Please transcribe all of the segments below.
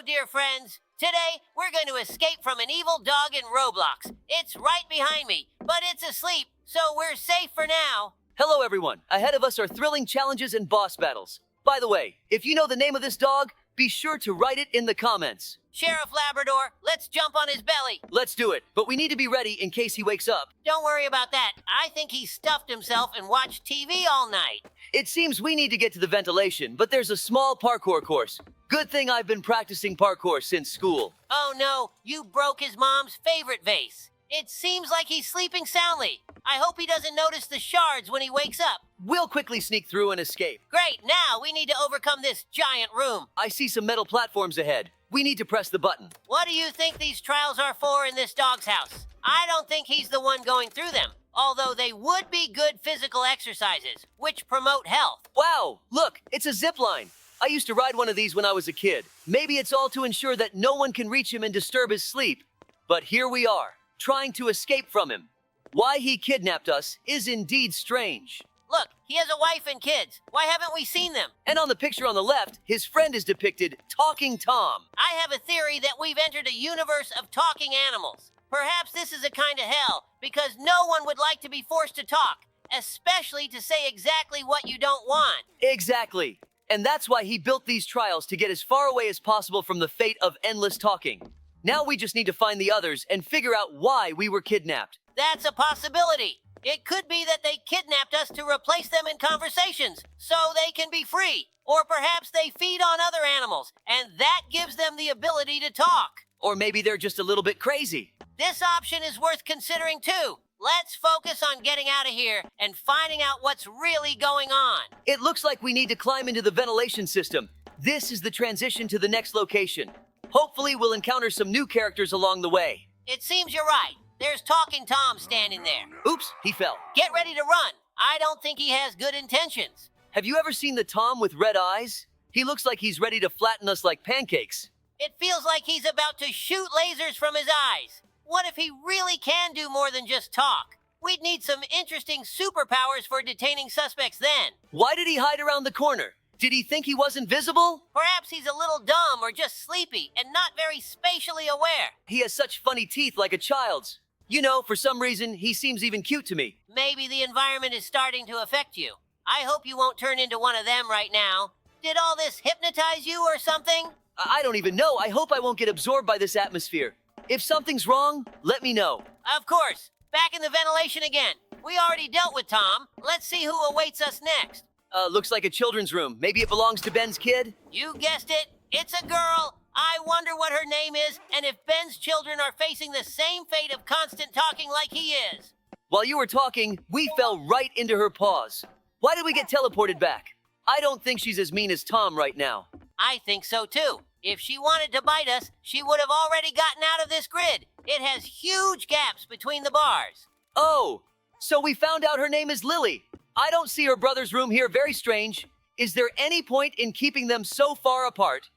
dear friends. Today, we're going to escape from an evil dog in Roblox. It's right behind me, but it's asleep, so we're safe for now. Hello, everyone. Ahead of us are thrilling challenges and boss battles. By the way, if you know the name of this dog, be sure to write it in the comments. Sheriff Labrador, let's jump on his belly. Let's do it, but we need to be ready in case he wakes up. Don't worry about that. I think he stuffed himself and watched TV all night. It seems we need to get to the ventilation, but there's a small parkour course. Good thing I've been practicing parkour since school. Oh no, you broke his mom's favorite vase. It seems like he's sleeping soundly. I hope he doesn't notice the shards when he wakes up. We'll quickly sneak through and escape. Great, now we need to overcome this giant room. I see some metal platforms ahead. We need to press the button. What do you think these trials are for in this dog's house? I don't think he's the one going through them, although they would be good physical exercises, which promote health. Wow, look, it's a zip line. I used to ride one of these when I was a kid. Maybe it's all to ensure that no one can reach him and disturb his sleep. But here we are, trying to escape from him. Why he kidnapped us is indeed strange. Look, he has a wife and kids. Why haven't we seen them? And on the picture on the left, his friend is depicted Talking Tom. I have a theory that we've entered a universe of talking animals. Perhaps this is a kind of hell, because no one would like to be forced to talk, especially to say exactly what you don't want. Exactly. And that's why he built these trials, to get as far away as possible from the fate of endless talking. Now we just need to find the others and figure out why we were kidnapped. That's a possibility. It could be that they kidnapped us to replace them in conversations, so they can be free. Or perhaps they feed on other animals, and that gives them the ability to talk. Or maybe they're just a little bit crazy. This option is worth considering too. Let's focus on getting out of here and finding out what's really going on. It looks like we need to climb into the ventilation system. This is the transition to the next location. Hopefully we'll encounter some new characters along the way. It seems you're right. There's Talking Tom standing there. Oops, he fell. Get ready to run. I don't think he has good intentions. Have you ever seen the Tom with red eyes? He looks like he's ready to flatten us like pancakes. It feels like he's about to shoot lasers from his eyes. What if he really can do more than just talk? We'd need some interesting superpowers for detaining suspects then. Why did he hide around the corner? Did he think he wasn't visible? Perhaps he's a little dumb or just sleepy and not very spatially aware. He has such funny teeth like a child's. You know, for some reason, he seems even cute to me. Maybe the environment is starting to affect you. I hope you won't turn into one of them right now. Did all this hypnotize you or something? I don't even know. I hope I won't get absorbed by this atmosphere. If something's wrong, let me know. Of course. Back in the ventilation again. We already dealt with Tom. Let's see who awaits us next. Looks like a children's room. Maybe it belongs to Ben's kid? You guessed it. It's a girl. I wonder what her name is and if Ben's children are facing the same fate of constant talking like he is. While you were talking, we fell right into her paws. Why did we get teleported back? I don't think she's as mean as Tom right now. I think so too. If she wanted to bite us, she would have already gotten out of this grid. It has huge gaps between the bars. Oh, so we found out her name is Lily. I don't see her brother's room here. Very strange. Is there any point in keeping them so far apart?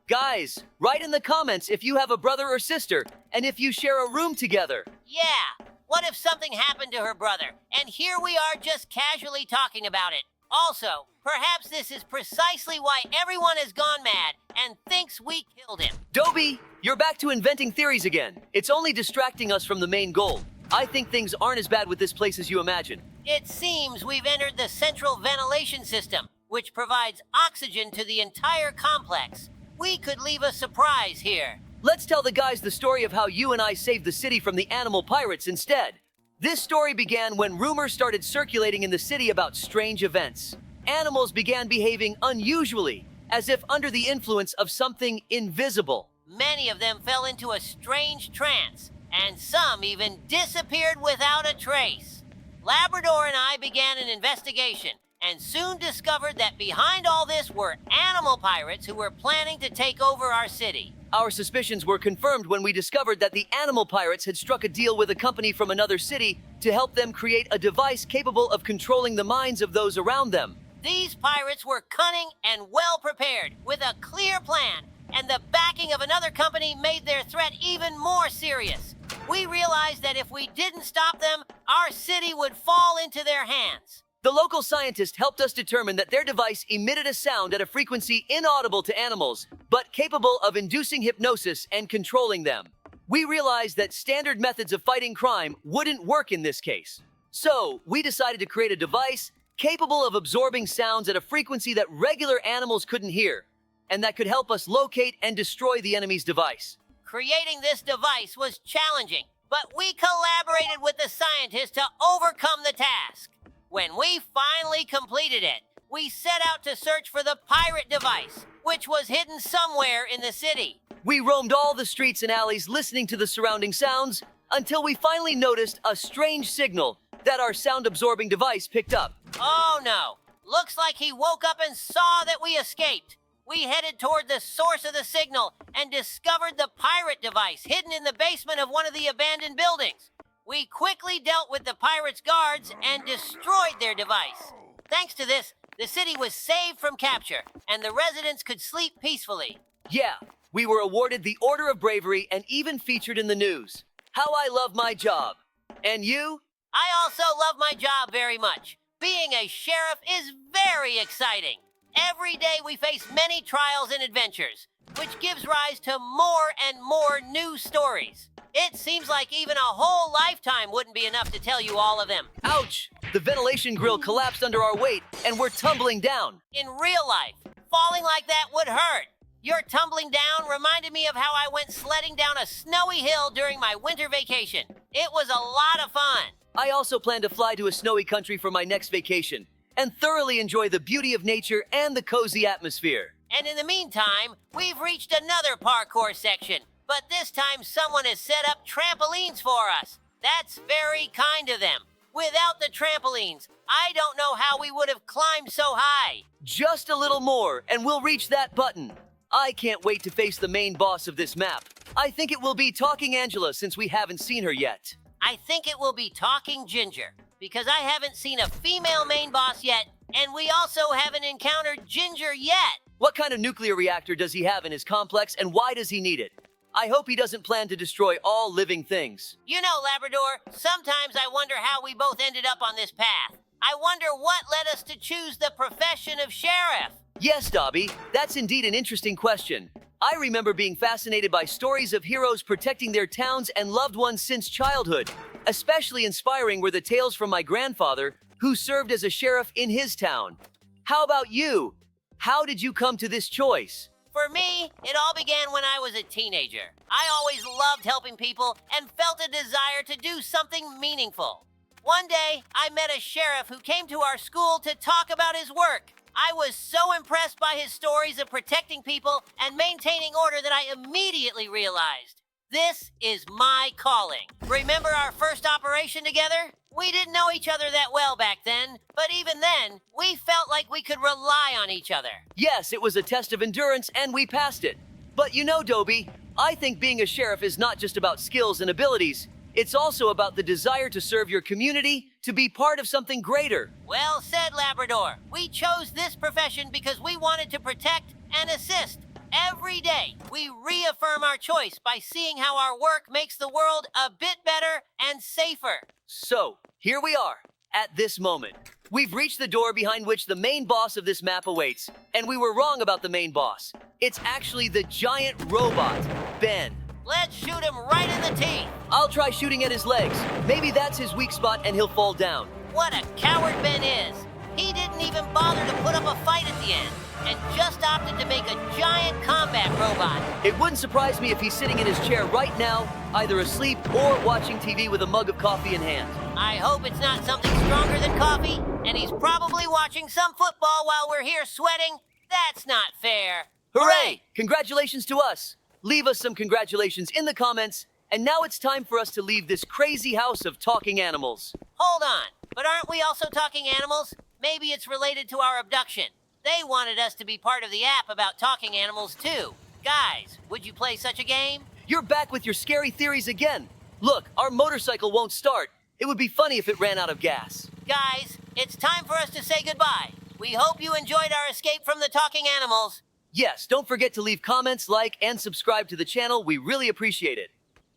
Guys, write in the comments if you have a brother or sister, and if you share a room together. Yeah, what if something happened to her brother, and here we are just casually talking about it? Also, perhaps this is precisely why everyone has gone mad and thinks we killed him. Dobie, you're back to inventing theories again. It's only distracting us from the main goal. I think things aren't as bad with this place as you imagine. It seems we've entered the central ventilation system, which provides oxygen to the entire complex. We could leave a surprise here. Let's tell the guys the story of how you and I saved the city from the animal pirates instead. This story began when rumors started circulating in the city about strange events. Animals began behaving unusually, as if under the influence of something invisible. Many of them fell into a strange trance, and some even disappeared without a trace. Labrador and I began an investigation, and soon discovered that behind all this were animal pirates who were planning to take over our city. Our suspicions were confirmed when we discovered that the animal pirates had struck a deal with a company from another city to help them create a device capable of controlling the minds of those around them. These pirates were cunning and well prepared, with a clear plan, and the backing of another company made their threat even more serious. We realized that if we didn't stop them, our city would fall into their hands. The local scientist helped us determine that their device emitted a sound at a frequency inaudible to animals, but capable of inducing hypnosis and controlling them. We realized that standard methods of fighting crime wouldn't work in this case. So, we decided to create a device capable of absorbing sounds at a frequency that regular animals couldn't hear, and that could help us locate and destroy the enemy's device. Creating this device was challenging, but we collaborated with the scientists to overcome the task. When we finally completed it, we set out to search for the pirate device, which was hidden somewhere in the city. We roamed all the streets and alleys listening to the surrounding sounds until we finally noticed a strange signal that our sound-absorbing device picked up. Oh no! Looks like he woke up and saw that we escaped. We headed toward the source of the signal and discovered the pirate device hidden in the basement of one of the abandoned buildings. We quickly dealt with the pirates' guards and destroyed their device. Thanks to this, the city was saved from capture, and the residents could sleep peacefully. Yeah, we were awarded the Order of Bravery and even featured in the news. How I love my job. And you? I also love my job very much. Being a sheriff is very exciting. Every day we face many trials and adventures, which gives rise to more and more new stories. It seems like even a whole lifetime wouldn't be enough to tell you all of them. Ouch! The ventilation grill collapsed under our weight and we're tumbling down. In real life, falling like that would hurt. Your tumbling down reminded me of how I went sledding down a snowy hill during my winter vacation. It was a lot of fun. I also plan to fly to a snowy country for my next vacation and thoroughly enjoy the beauty of nature and the cozy atmosphere. And in the meantime, we've reached another parkour section, but this time someone has set up trampolines for us. That's very kind of them. Without the trampolines, I don't know how we would have climbed so high. Just a little more and we'll reach that button. I can't wait to face the main boss of this map. I think it will be Talking Angela since we haven't seen her yet. I think it will be Talking Ginger, because I haven't seen a female main boss yet, and we also haven't encountered Ginger yet. What kind of nuclear reactor does he have in his complex and why does he need it? I hope he doesn't plan to destroy all living things. You know, Labrador, sometimes I wonder how we both ended up on this path. I wonder what led us to choose the profession of sheriff. Yes, Dobie, that's indeed an interesting question. I remember being fascinated by stories of heroes protecting their towns and loved ones since childhood. Especially inspiring were the tales from my grandfather, who served as a sheriff in his town. How about you? How did you come to this choice? For me, it all began when I was a teenager. I always loved helping people and felt a desire to do something meaningful. One day, I met a sheriff who came to our school to talk about his work. I was so impressed by his stories of protecting people and maintaining order that I immediately realized, this is my calling. Remember our first operation together? We didn't know each other that well back then, but even then, we felt like we could rely on each other. Yes, it was a test of endurance and we passed it. But you know, Dobie, I think being a sheriff is not just about skills and abilities. It's also about the desire to serve your community, to be part of something greater. Well said, Labrador. We chose this profession because we wanted to protect and assist. Every day, we reaffirm our choice by seeing how our work makes the world a bit better and safer. So, here we are, at this moment. We've reached the door behind which the main boss of this map awaits. And we were wrong about the main boss. It's actually the giant robot, Ben. Let's shoot him right in the teeth. I'll try shooting at his legs. Maybe that's his weak spot and he'll fall down. What a coward Ben is. He didn't even bother to put up a fight at the end and just opted to make a giant combat robot. It wouldn't surprise me if he's sitting in his chair right now, either asleep or watching TV with a mug of coffee in hand. I hope it's not something stronger than coffee, and he's probably watching some football while we're here sweating. That's not fair. Hooray! Congratulations to us. Leave us some congratulations in the comments. And now it's time for us to leave this crazy house of talking animals. Hold on, but aren't we also talking animals? Maybe it's related to our abduction. They wanted us to be part of the app about talking animals too. Guys, would you play such a game? You're back with your scary theories again. Look, our motorcycle won't start. It would be funny if it ran out of gas. Guys, it's time for us to say goodbye. We hope you enjoyed our escape from the talking animals. Yes, don't forget to leave comments, like, and subscribe to the channel. We really appreciate it.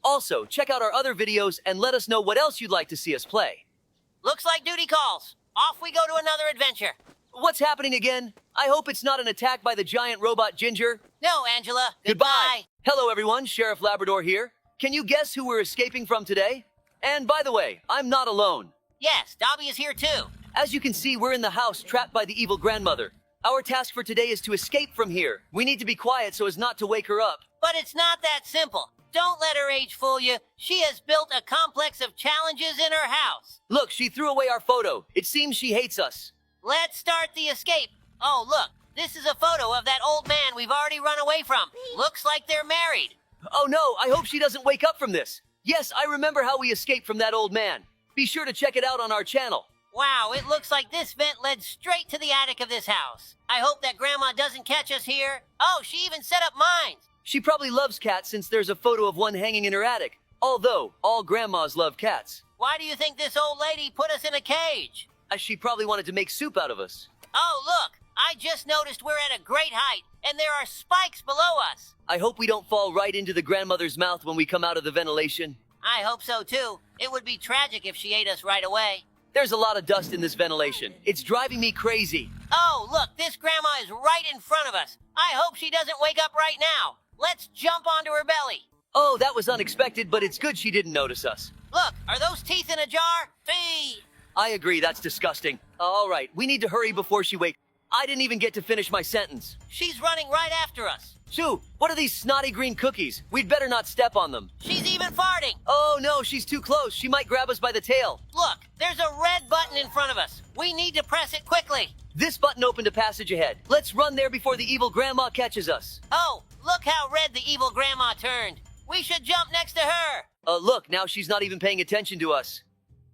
Also, check out our other videos and let us know what else you'd like to see us play. Looks like duty calls. Off we go to another adventure. What's happening again? I hope it's not an attack by the giant robot Ginger. No, Angela. Goodbye. Hello, everyone. Sheriff Labrador here. Can you guess who we're escaping from today? And by the way, I'm not alone. Yes, Dobby is here too. As you can see, we're in the house trapped by the evil grandmother. Our task for today is to escape from here. We need to be quiet so as not to wake her up. But it's not that simple. Don't let her age fool you. She has built a complex of challenges in her house. Look, she threw away our photo. It seems she hates us. Let's start the escape. Oh, look. This is a photo of that old man we've already run away from. Looks like they're married. Oh no, I hope she doesn't wake up from this. Yes, I remember how we escaped from that old man. Be sure to check it out on our channel. Wow, it looks like this vent led straight to the attic of this house. I hope that Grandma doesn't catch us here. Oh, she even set up mines. She probably loves cats since there's a photo of one hanging in her attic. Although, all grandmas love cats. Why do you think this old lady put us in a cage? As she probably wanted to make soup out of us. Oh, look. I just noticed we're at a great height, and there are spikes below us. I hope we don't fall right into the grandmother's mouth when we come out of the ventilation. I hope so, too. It would be tragic if she ate us right away. There's a lot of dust in this ventilation. It's driving me crazy. Oh, look, this grandma is right in front of us. I hope she doesn't wake up right now. Let's jump onto her belly. Oh, that was unexpected, but it's good she didn't notice us. Look, are those teeth in a jar? Fee! I agree, that's disgusting. All right, we need to hurry before she wakes. I didn't even get to finish my sentence. She's running right after us. Shoo, what are these snotty green cookies? We'd better not step on them. She's even farting. Oh no, she's too close. She might grab us by the tail. Look, there's a red button in front of us. We need to press it quickly. This button opened a passage ahead. Let's run there before the evil grandma catches us. Oh, look how red the evil grandma turned. We should jump next to her. Look, now she's not even paying attention to us.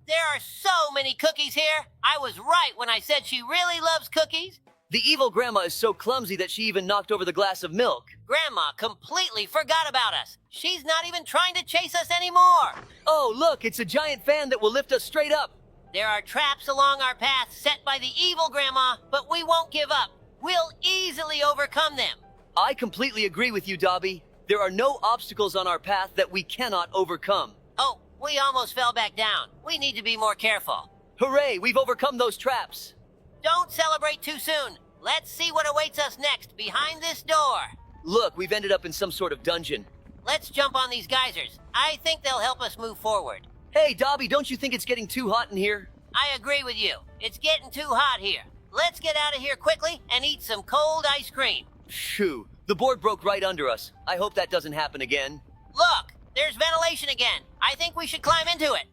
There are so many cookies here. I was right when I said she really loves cookies. The evil grandma is so clumsy that she even knocked over the glass of milk. Grandma completely forgot about us. She's not even trying to chase us anymore. Oh, look, it's a giant fan that will lift us straight up. There are traps along our path set by the evil grandma, but we won't give up. We'll easily overcome them. I completely agree with you, Dobby. There are no obstacles on our path that we cannot overcome. Oh, we almost fell back down. We need to be more careful. Hooray, we've overcome those traps. Don't celebrate too soon. Let's see what awaits us next behind this door. Look, we've ended up in some sort of dungeon. Let's jump on these geysers. I think they'll help us move forward. Hey, Dobby, don't you think it's getting too hot in here? I agree with you. It's getting too hot here. Let's get out of here quickly and eat some cold ice cream. Phew, the board broke right under us. I hope that doesn't happen again. Look, there's ventilation again. I think we should climb into it.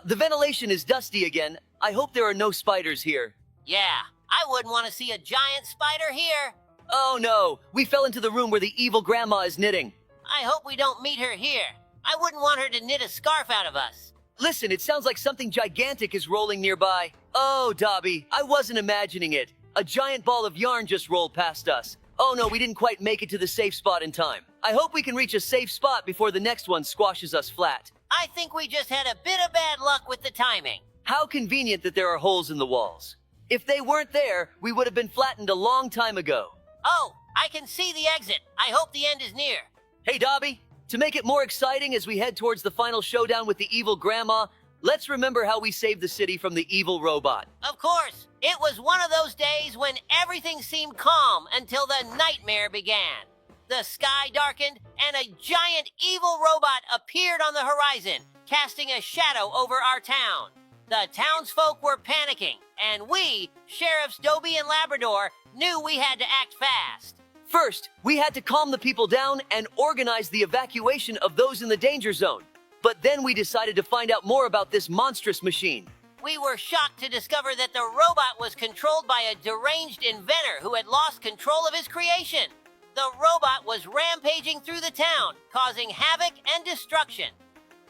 The ventilation is dusty again. I hope there are no spiders here. Yeah, I wouldn't want to see a giant spider here. Oh no, we fell into the room where the evil grandma is knitting. I hope we don't meet her here. I wouldn't want her to knit a scarf out of us. Listen, it sounds like something gigantic is rolling nearby. Oh, Dobby, I wasn't imagining it. A giant ball of yarn just rolled past us. Oh no, we didn't quite make it to the safe spot in time. I hope we can reach a safe spot before the next one squashes us flat. I think we just had a bit of bad luck with the timing. How convenient that there are holes in the walls. If they weren't there, we would have been flattened a long time ago. Oh, I can see the exit. I hope the end is near. Hey, Dobby, to make it more exciting as we head towards the final showdown with the evil grandma, let's remember how we saved the city from the evil robot. Of course, it was one of those days when everything seemed calm until the nightmare began. The sky darkened and a giant evil robot appeared on the horizon, casting a shadow over our town. The townsfolk were panicking, and we, Sheriffs Dobie and Labrador, knew we had to act fast. First, we had to calm the people down and organize the evacuation of those in the danger zone. But then we decided to find out more about this monstrous machine. We were shocked to discover that the robot was controlled by a deranged inventor who had lost control of his creation. The robot was rampaging through the town, causing havoc and destruction.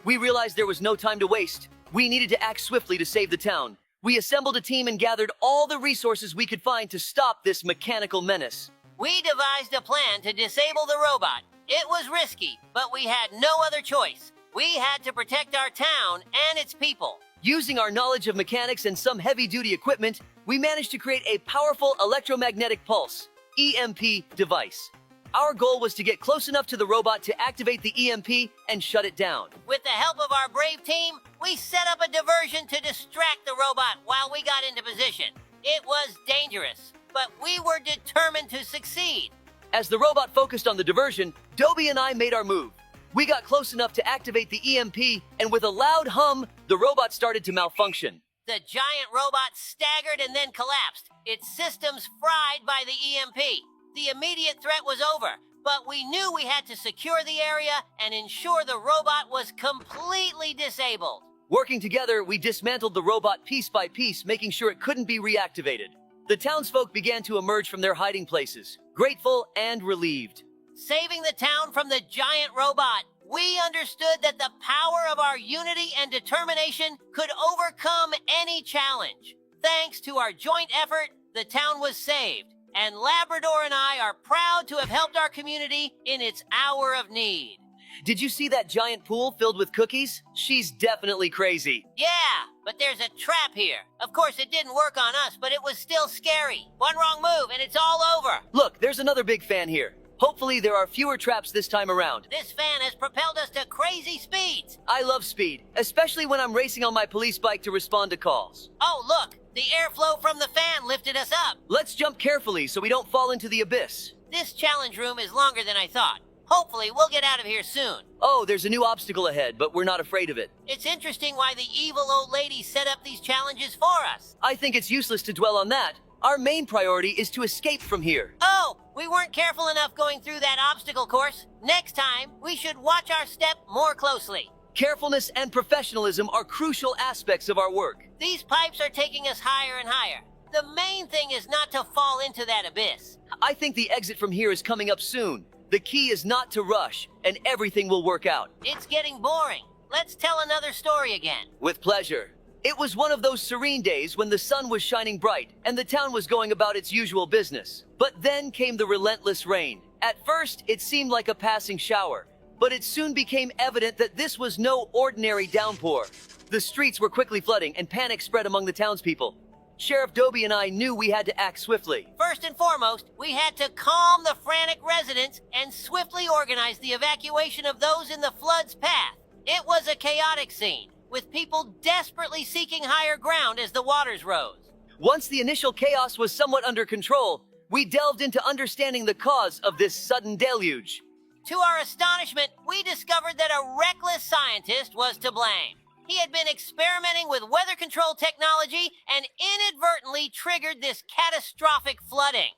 We realized there was no time to waste. We needed to act swiftly to save the town. We assembled a team and gathered all the resources we could find to stop this mechanical menace. We devised a plan to disable the robot. It was risky, but we had no other choice. We had to protect our town and its people. Using our knowledge of mechanics and some heavy-duty equipment, we managed to create a powerful electromagnetic pulse, EMP, device. Our goal was to get close enough to the robot to activate the EMP and shut it down. With the help of our brave team, we set up a diversion to distract the robot while we got into position. It was dangerous, but we were determined to succeed. As the robot focused on the diversion, Dobie and I made our move. We got close enough to activate the EMP, and with a loud hum, the robot started to malfunction. The giant robot staggered and then collapsed, its systems fried by the EMP. The immediate threat was over, but we knew we had to secure the area and ensure the robot was completely disabled. Working together, we dismantled the robot piece by piece, making sure it couldn't be reactivated. The townsfolk began to emerge from their hiding places, grateful and relieved. Saving the town from the giant robot, we understood that the power of our unity and determination could overcome any challenge. Thanks to our joint effort, the town was saved, and Labrador and I are proud to have helped our community in its hour of need. Did you see that giant pool filled with cookies? She's definitely crazy. Yeah, but there's a trap here. Of course, it didn't work on us, but it was still scary. One wrong move and it's all over. Look, there's another big fan here. Hopefully there are fewer traps this time around. This fan has propelled us to crazy speeds. I love speed, especially when I'm racing on my police bike to respond to calls. Oh, look, the airflow from the fan lifted us up. Let's jump carefully so we don't fall into the abyss. This challenge room is longer than I thought. Hopefully, we'll get out of here soon. Oh, there's a new obstacle ahead, but we're not afraid of it. It's interesting why the evil old lady set up these challenges for us. I think it's useless to dwell on that. Our main priority is to escape from here. Oh, we weren't careful enough going through that obstacle course. Next time, we should watch our step more closely. Carefulness and professionalism are crucial aspects of our work. These pipes are taking us higher and higher. The main thing is not to fall into that abyss. I think the exit from here is coming up soon. The key is not to rush, and everything will work out. It's getting boring. Let's tell another story again. With pleasure. It was one of those serene days when the sun was shining bright and the town was going about its usual business. But then came the relentless rain. At first, it seemed like a passing shower, but it soon became evident that this was no ordinary downpour. The streets were quickly flooding and panic spread among the townspeople. Sheriff Dobie and I knew we had to act swiftly. First and foremost, we had to calm the frantic residents and swiftly organize the evacuation of those in the flood's path. It was a chaotic scene, with people desperately seeking higher ground as the waters rose. Once the initial chaos was somewhat under control, we delved into understanding the cause of this sudden deluge. To our astonishment, we discovered that a reckless scientist was to blame. He had been experimenting with weather control technology and inadvertently triggered this catastrophic flooding.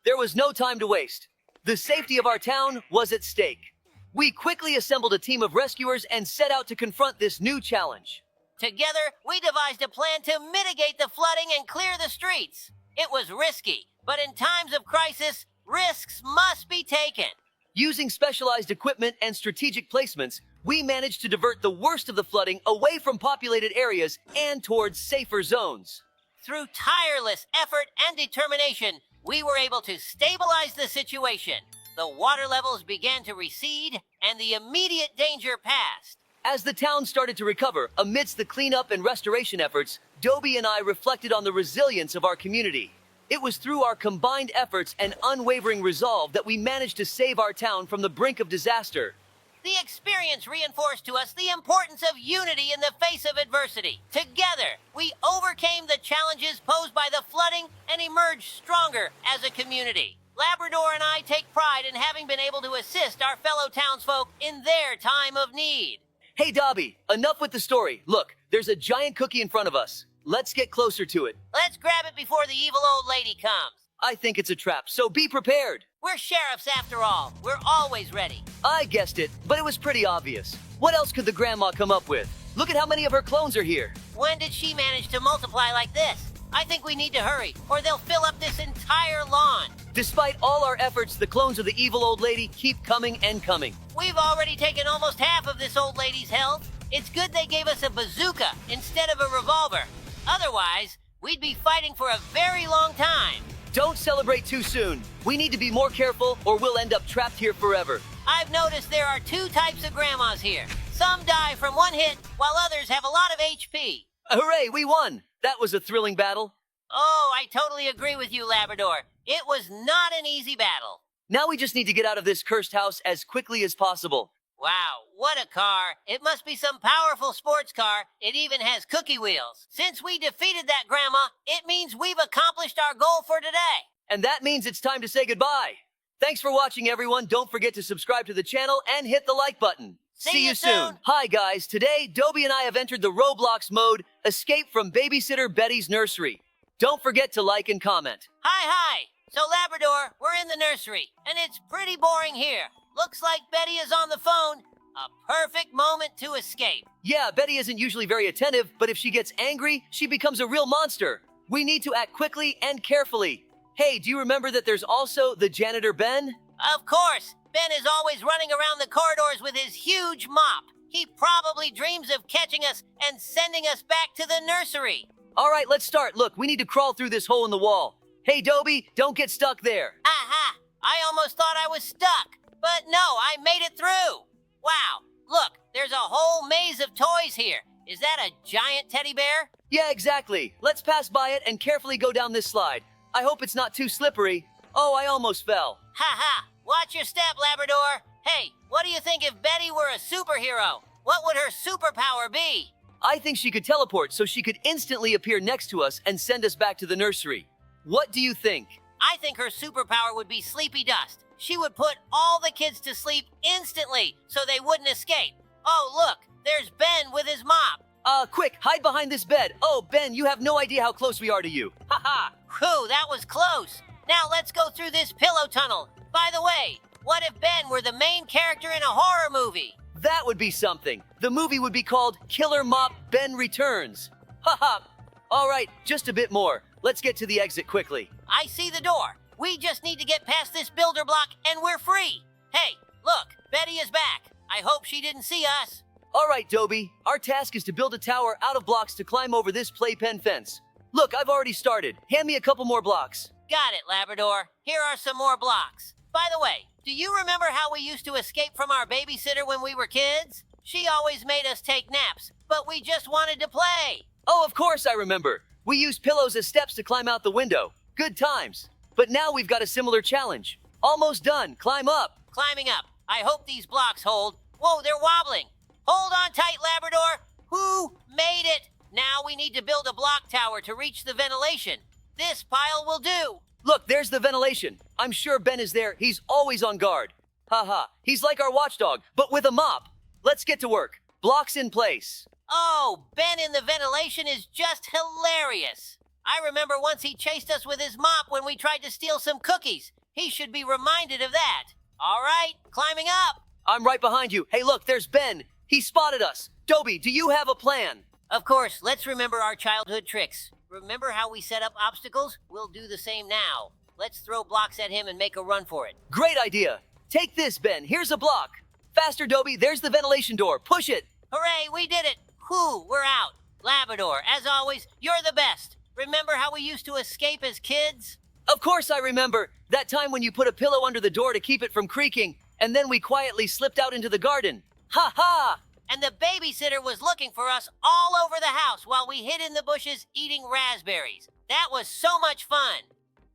There was no time to waste. The safety of our town was at stake. We quickly assembled a team of rescuers and set out to confront this new challenge. Together, we devised a plan to mitigate the flooding and clear the streets. It was risky, but in times of crisis, risks must be taken. Using specialized equipment and strategic placements, we managed to divert the worst of the flooding away from populated areas and towards safer zones. Through tireless effort and determination, we were able to stabilize the situation. The water levels began to recede, and the immediate danger passed. As the town started to recover amidst the cleanup and restoration efforts, Dobie and I reflected on the resilience of our community. It was through our combined efforts and unwavering resolve that we managed to save our town from the brink of disaster. The experience reinforced to us the importance of unity in the face of adversity. Together, we overcame the challenges posed by the flooding and emerged stronger as a community. Labrador and I take pride in having been able to assist our fellow townsfolk in their time of need. Hey, Dobie, enough with the story. Look, there's a giant cookie in front of us. Let's get closer to it. Let's grab it before the evil old lady comes. I think it's a trap, so be prepared. We're sheriffs after all. We're always ready. I guessed it, but it was pretty obvious. What else could the grandma come up with? Look at how many of her clones are here. When did she manage to multiply like this? I think we need to hurry, or they'll fill up this entire lawn. Despite all our efforts, the clones of the evil old lady keep coming and coming. We've already taken almost half of this old lady's health. It's good they gave us a bazooka instead of a revolver. Otherwise, we'd be fighting for a very long time. Don't celebrate too soon. We need to be more careful or we'll end up trapped here forever. I've noticed there are two types of grandmas here. Some die from one hit, while others have a lot of HP. Hooray, we won! That was a thrilling battle. Oh, I totally agree with you, Labrador. It was not an easy battle. Now we just need to get out of this cursed house as quickly as possible. Wow, what a car. It must be some powerful sports car. It even has cookie wheels. Since we defeated that grandma, it means we've accomplished our goal for today. And that means it's time to say goodbye. Thanks for watching, everyone. Don't forget to subscribe to the channel and hit the like button. See you soon. Hi, guys. Today, Dobie and I have entered the Roblox mode, Escape from Babysitter Betty's Nursery. Don't forget to like and comment. Hi. So, Labrador, we're in the nursery, and it's pretty boring here. Looks like Betty is on the phone. A perfect moment to escape. Yeah, Betty isn't usually very attentive, but if she gets angry, she becomes a real monster. We need to act quickly and carefully. Hey, do you remember that there's also the janitor Ben? Of course. Ben is always running around the corridors with his huge mop. He probably dreams of catching us and sending us back to the nursery. All right, let's start. Look, we need to crawl through this hole in the wall. Hey, Dobie, don't get stuck there. Aha! I almost thought I was stuck. But no, I made it through. Wow, look, there's a whole maze of toys here. Is that a giant teddy bear? Yeah, exactly. Let's pass by it and carefully go down this slide. I hope it's not too slippery. Oh, I almost fell. Ha! Watch your step, Labrador. Hey, what do you think if Betty were a superhero? What would her superpower be? I think she could teleport so she could instantly appear next to us and send us back to the nursery. What do you think? I think her superpower would be sleepy dust. She would put all the kids to sleep instantly so they wouldn't escape. Oh, look, there's Ben with his mop. Quick, hide behind this bed. Oh, Ben, you have no idea how close we are to you. Ha! Whew, that was close. Now let's go through this pillow tunnel. By the way, what if Ben were the main character in a horror movie? That would be something. The movie would be called Killer Mop Ben Returns. Ha! All right, just a bit more. Let's get to the exit quickly. I see the door. We just need to get past this builder block and we're free. Hey, look, Betty is back. I hope she didn't see us. All right, Dobie. Our task is to build a tower out of blocks to climb over this playpen fence. Look, I've already started. Hand me a couple more blocks. Got it, Labrador. Here are some more blocks. By the way, do you remember how we used to escape from our babysitter when we were kids? She always made us take naps, but we just wanted to play. Oh, of course I remember. We used pillows as steps to climb out the window. Good times. But now we've got a similar challenge. Almost done. Climb up. Climbing up. I hope these blocks hold. Whoa, they're wobbling. Hold on tight, Labrador. Who made it? Now we need to build a block tower to reach the ventilation. This pile will do. Look, there's the ventilation. I'm sure Ben is there. He's always on guard. Haha. He's like our watchdog, but with a mop. Let's get to work. Blocks in place. Oh, Ben in the ventilation is just hilarious. I remember once he chased us with his mop when we tried to steal some cookies. He should be reminded of that. All right, climbing up. I'm right behind you. Hey, look, there's Ben. He spotted us. Dobie, do you have a plan? Of course, let's remember our childhood tricks. Remember how we set up obstacles? We'll do the same now. Let's throw blocks at him and make a run for it. Great idea. Take this, Ben. Here's a block. Faster, Dobie. There's the ventilation door. Push it. Hooray, we did it. Whew, we're out. Labrador, as always, you're the best. Remember how we used to escape as kids? Of course I remember. That time when you put a pillow under the door to keep it from creaking, and then we quietly slipped out into the garden. Ha! And the babysitter was looking for us all over the house while we hid in the bushes eating raspberries. That was so much fun.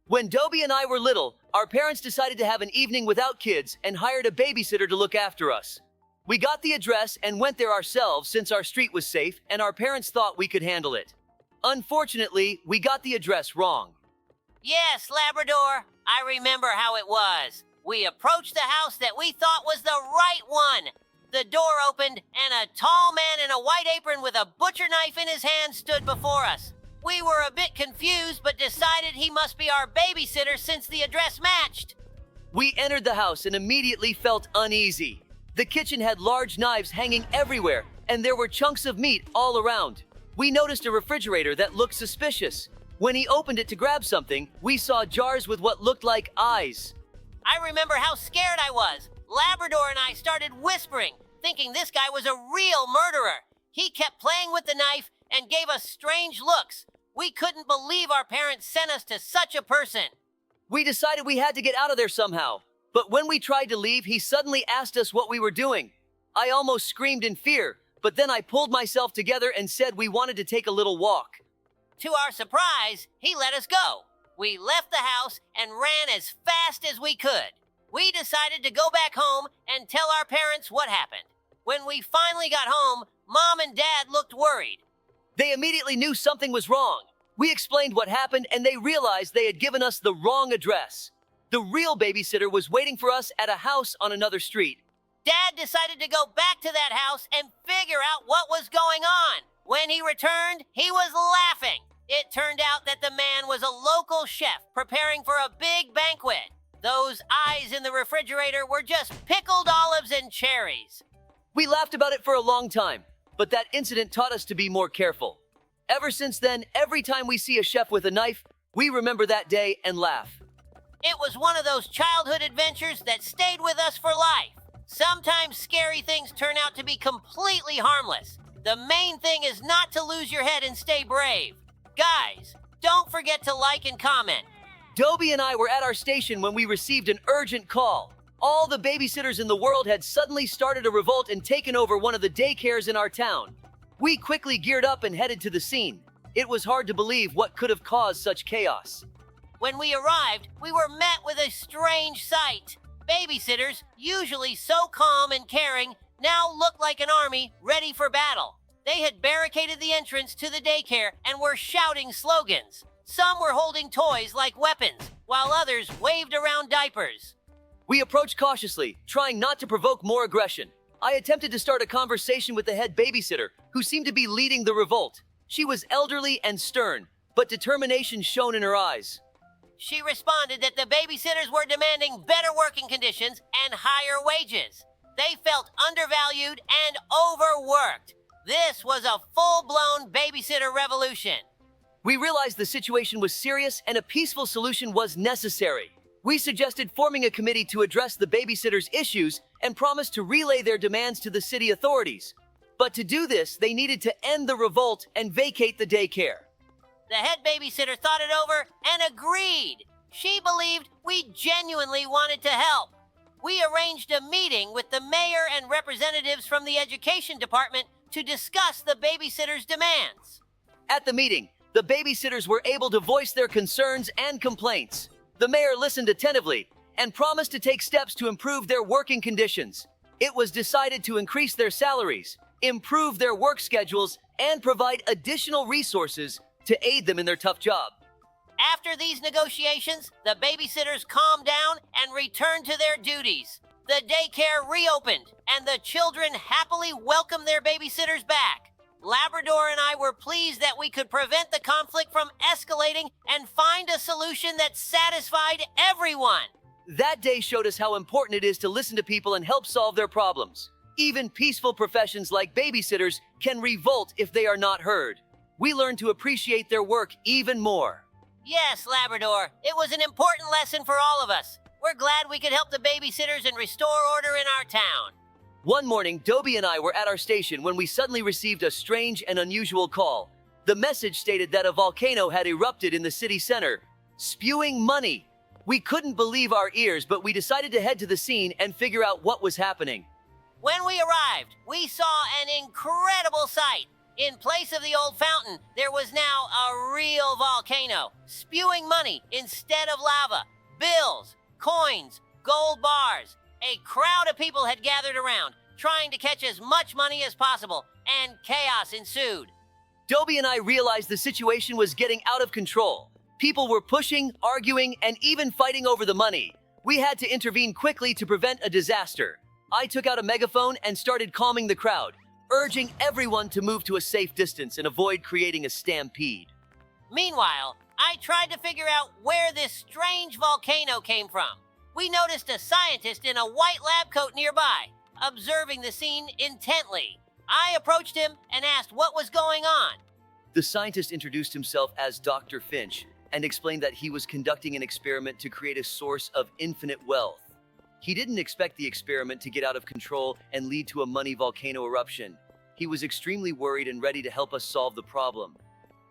When Dobie and I were little, our parents decided to have an evening without kids and hired a babysitter to look after us. We got the address and went there ourselves since our street was safe and our parents thought we could handle it. Unfortunately, we got the address wrong. Yes, Labrador, I remember how it was. We approached the house that we thought was the right one. The door opened and a tall man in a white apron with a butcher knife in his hand stood before us. We were a bit confused but decided he must be our babysitter since the address matched. We entered the house and immediately felt uneasy. The kitchen had large knives hanging everywhere and there were chunks of meat all around. We noticed a refrigerator that looked suspicious. When he opened it to grab something, we saw jars with what looked like eyes. I remember how scared I was. Labrador and I started whispering, thinking this guy was a real murderer. He kept playing with the knife and gave us strange looks. We couldn't believe our parents sent us to such a person. We decided we had to get out of there somehow. But when we tried to leave, he suddenly asked us what we were doing. I almost screamed in fear, but then I pulled myself together and said we wanted to take a little walk. To our surprise, he let us go. We left the house and ran as fast as we could. We decided to go back home and tell our parents what happened. When we finally got home, Mom and Dad looked worried. They immediately knew something was wrong. We explained what happened and they realized they had given us the wrong address. The real babysitter was waiting for us at a house on another street. Dad decided to go back to that house and figure out what was going on. When he returned, he was laughing. It turned out that the man was a local chef preparing for a big banquet. Those eyes in the refrigerator were just pickled olives and cherries. We laughed about it for a long time, but that incident taught us to be more careful. Ever since then, every time we see a chef with a knife, we remember that day and laugh. It was one of those childhood adventures that stayed with us for life. Sometimes scary things turn out to be completely harmless. The main thing is not to lose your head and stay brave. Guys, don't forget to like and comment. Dobie and I were at our station when we received an urgent call. All the babysitters in the world had suddenly started a revolt and taken over one of the daycares in our town. We quickly geared up and headed to the scene. It was hard to believe what could have caused such chaos. When we arrived, we were met with a strange sight. Babysitters, usually so calm and caring, now looked like an army ready for battle. They had barricaded the entrance to the daycare and were shouting slogans. Some were holding toys like weapons, while others waved around diapers. We approached cautiously, trying not to provoke more aggression. I attempted to start a conversation with the head babysitter, who seemed to be leading the revolt. She was elderly and stern, but determination shone in her eyes. She responded that the babysitters were demanding better working conditions and higher wages. They felt undervalued and overworked. This was a full-blown babysitter revolution. We realized the situation was serious and a peaceful solution was necessary. We suggested forming a committee to address the babysitters' issues and promised to relay their demands to the city authorities. But to do this, they needed to end the revolt and vacate the daycare. The head babysitter thought it over and agreed. She believed we genuinely wanted to help. We arranged a meeting with the mayor and representatives from the education department to discuss the babysitters' demands. At the meeting, the babysitters were able to voice their concerns and complaints. The mayor listened attentively and promised to take steps to improve their working conditions. It was decided to increase their salaries, improve their work schedules, and provide additional resources to aid them in their tough job. After these negotiations, the babysitters calmed down and returned to their duties. The daycare reopened, and the children happily welcomed their babysitters back. Labrador and I were pleased that we could prevent the conflict from escalating and find a solution that satisfied everyone. That day showed us how important it is to listen to people and help solve their problems. Even peaceful professions like babysitters can revolt if they are not heard. We learned to appreciate their work even more. Yes, Labrador, it was an important lesson for all of us. We're glad we could help the babysitters and restore order in our town. One morning, Dobie and I were at our station when we suddenly received a strange and unusual call. The message stated that a volcano had erupted in the city center, spewing money. We couldn't believe our ears, but we decided to head to the scene and figure out what was happening. When we arrived, we saw an incredible sight. In place of the old fountain, there was now a real volcano, spewing money instead of lava, bills, coins, gold bars. A crowd of people had gathered around, trying to catch as much money as possible, and chaos ensued. Dobie and I realized the situation was getting out of control. People were pushing, arguing, and even fighting over the money. We had to intervene quickly to prevent a disaster. I took out a megaphone and started calming the crowd, urging everyone to move to a safe distance and avoid creating a stampede. Meanwhile, I tried to figure out where this strange volcano came from. We noticed a scientist in a white lab coat nearby, observing the scene intently. I approached him and asked what was going on. The scientist introduced himself as Dr. Finch and explained that he was conducting an experiment to create a source of infinite wealth. He didn't expect the experiment to get out of control and lead to a money volcano eruption. He was extremely worried and ready to help us solve the problem.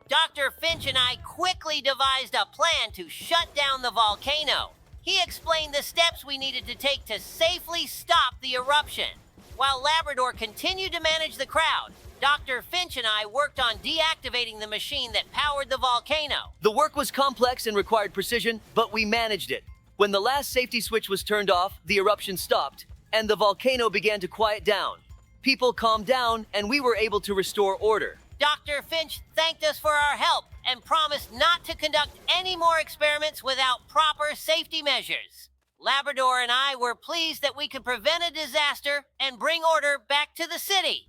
Dr. Finch and I quickly devised a plan to shut down the volcano. He explained the steps we needed to take to safely stop the eruption. While Labrador continued to manage the crowd, Dr. Finch and I worked on deactivating the machine that powered the volcano. The work was complex and required precision, but we managed it. When the last safety switch was turned off, the eruption stopped, and the volcano began to quiet down. People calmed down, and we were able to restore order. Dr. Finch thanked us for our help and promised not to conduct any more experiments without proper safety measures. Labrador and I were pleased that we could prevent a disaster and bring order back to the city.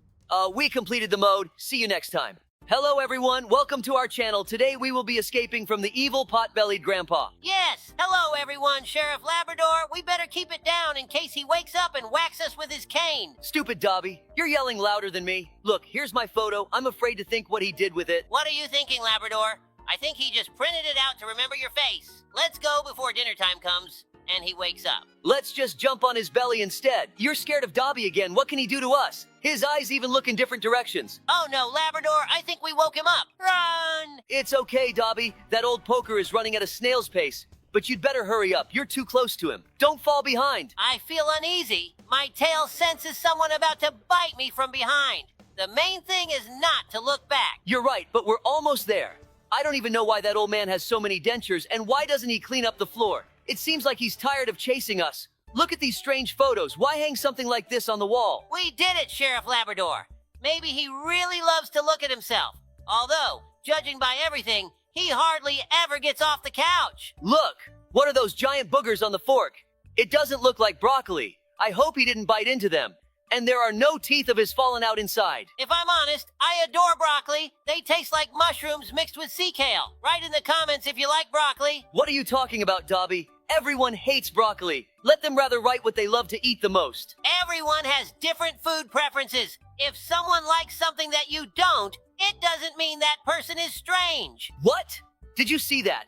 We completed the mode. See you next time. Hello everyone, welcome to our channel. Today we will be escaping from the evil pot-bellied grandpa. Yes, hello everyone, Sheriff Labrador. We better keep it down in case he wakes up and whacks us with his cane. Stupid Dobie, you're yelling louder than me. Look, here's my photo. I'm afraid to think what he did with it. What are you thinking, Labrador? I think he just printed it out to remember your face. Let's go before dinner time comes and he wakes up. Let's just jump on his belly instead. You're scared of Dobie again. What can he do to us? His eyes even look in different directions. Oh no, Labrador, I think we woke him up. Run! It's okay, Dobie. That old poker is running at a snail's pace. But you'd better hurry up. You're too close to him. Don't fall behind. I feel uneasy. My tail senses someone about to bite me from behind. The main thing is not to look back. You're right, but we're almost there. I don't even know why that old man has so many dentures, and why doesn't he clean up the floor? It seems like he's tired of chasing us. Look at these strange photos. Why hang something like this on the wall? We did it, Sheriff Labrador. Maybe he really loves to look at himself. Although, judging by everything, he hardly ever gets off the couch. Look! What are those giant boogers on the fork? It doesn't look like broccoli. I hope he didn't bite into them. And there are no teeth of his fallen out inside. If I'm honest, I adore broccoli. They taste like mushrooms mixed with sea kale. Write in the comments if you like broccoli. What are you talking about, Dobie? Everyone hates broccoli. Let them rather write what they love to eat the most. Everyone has different food preferences. If someone likes something that you don't, it doesn't mean that person is strange. What? Did you see that?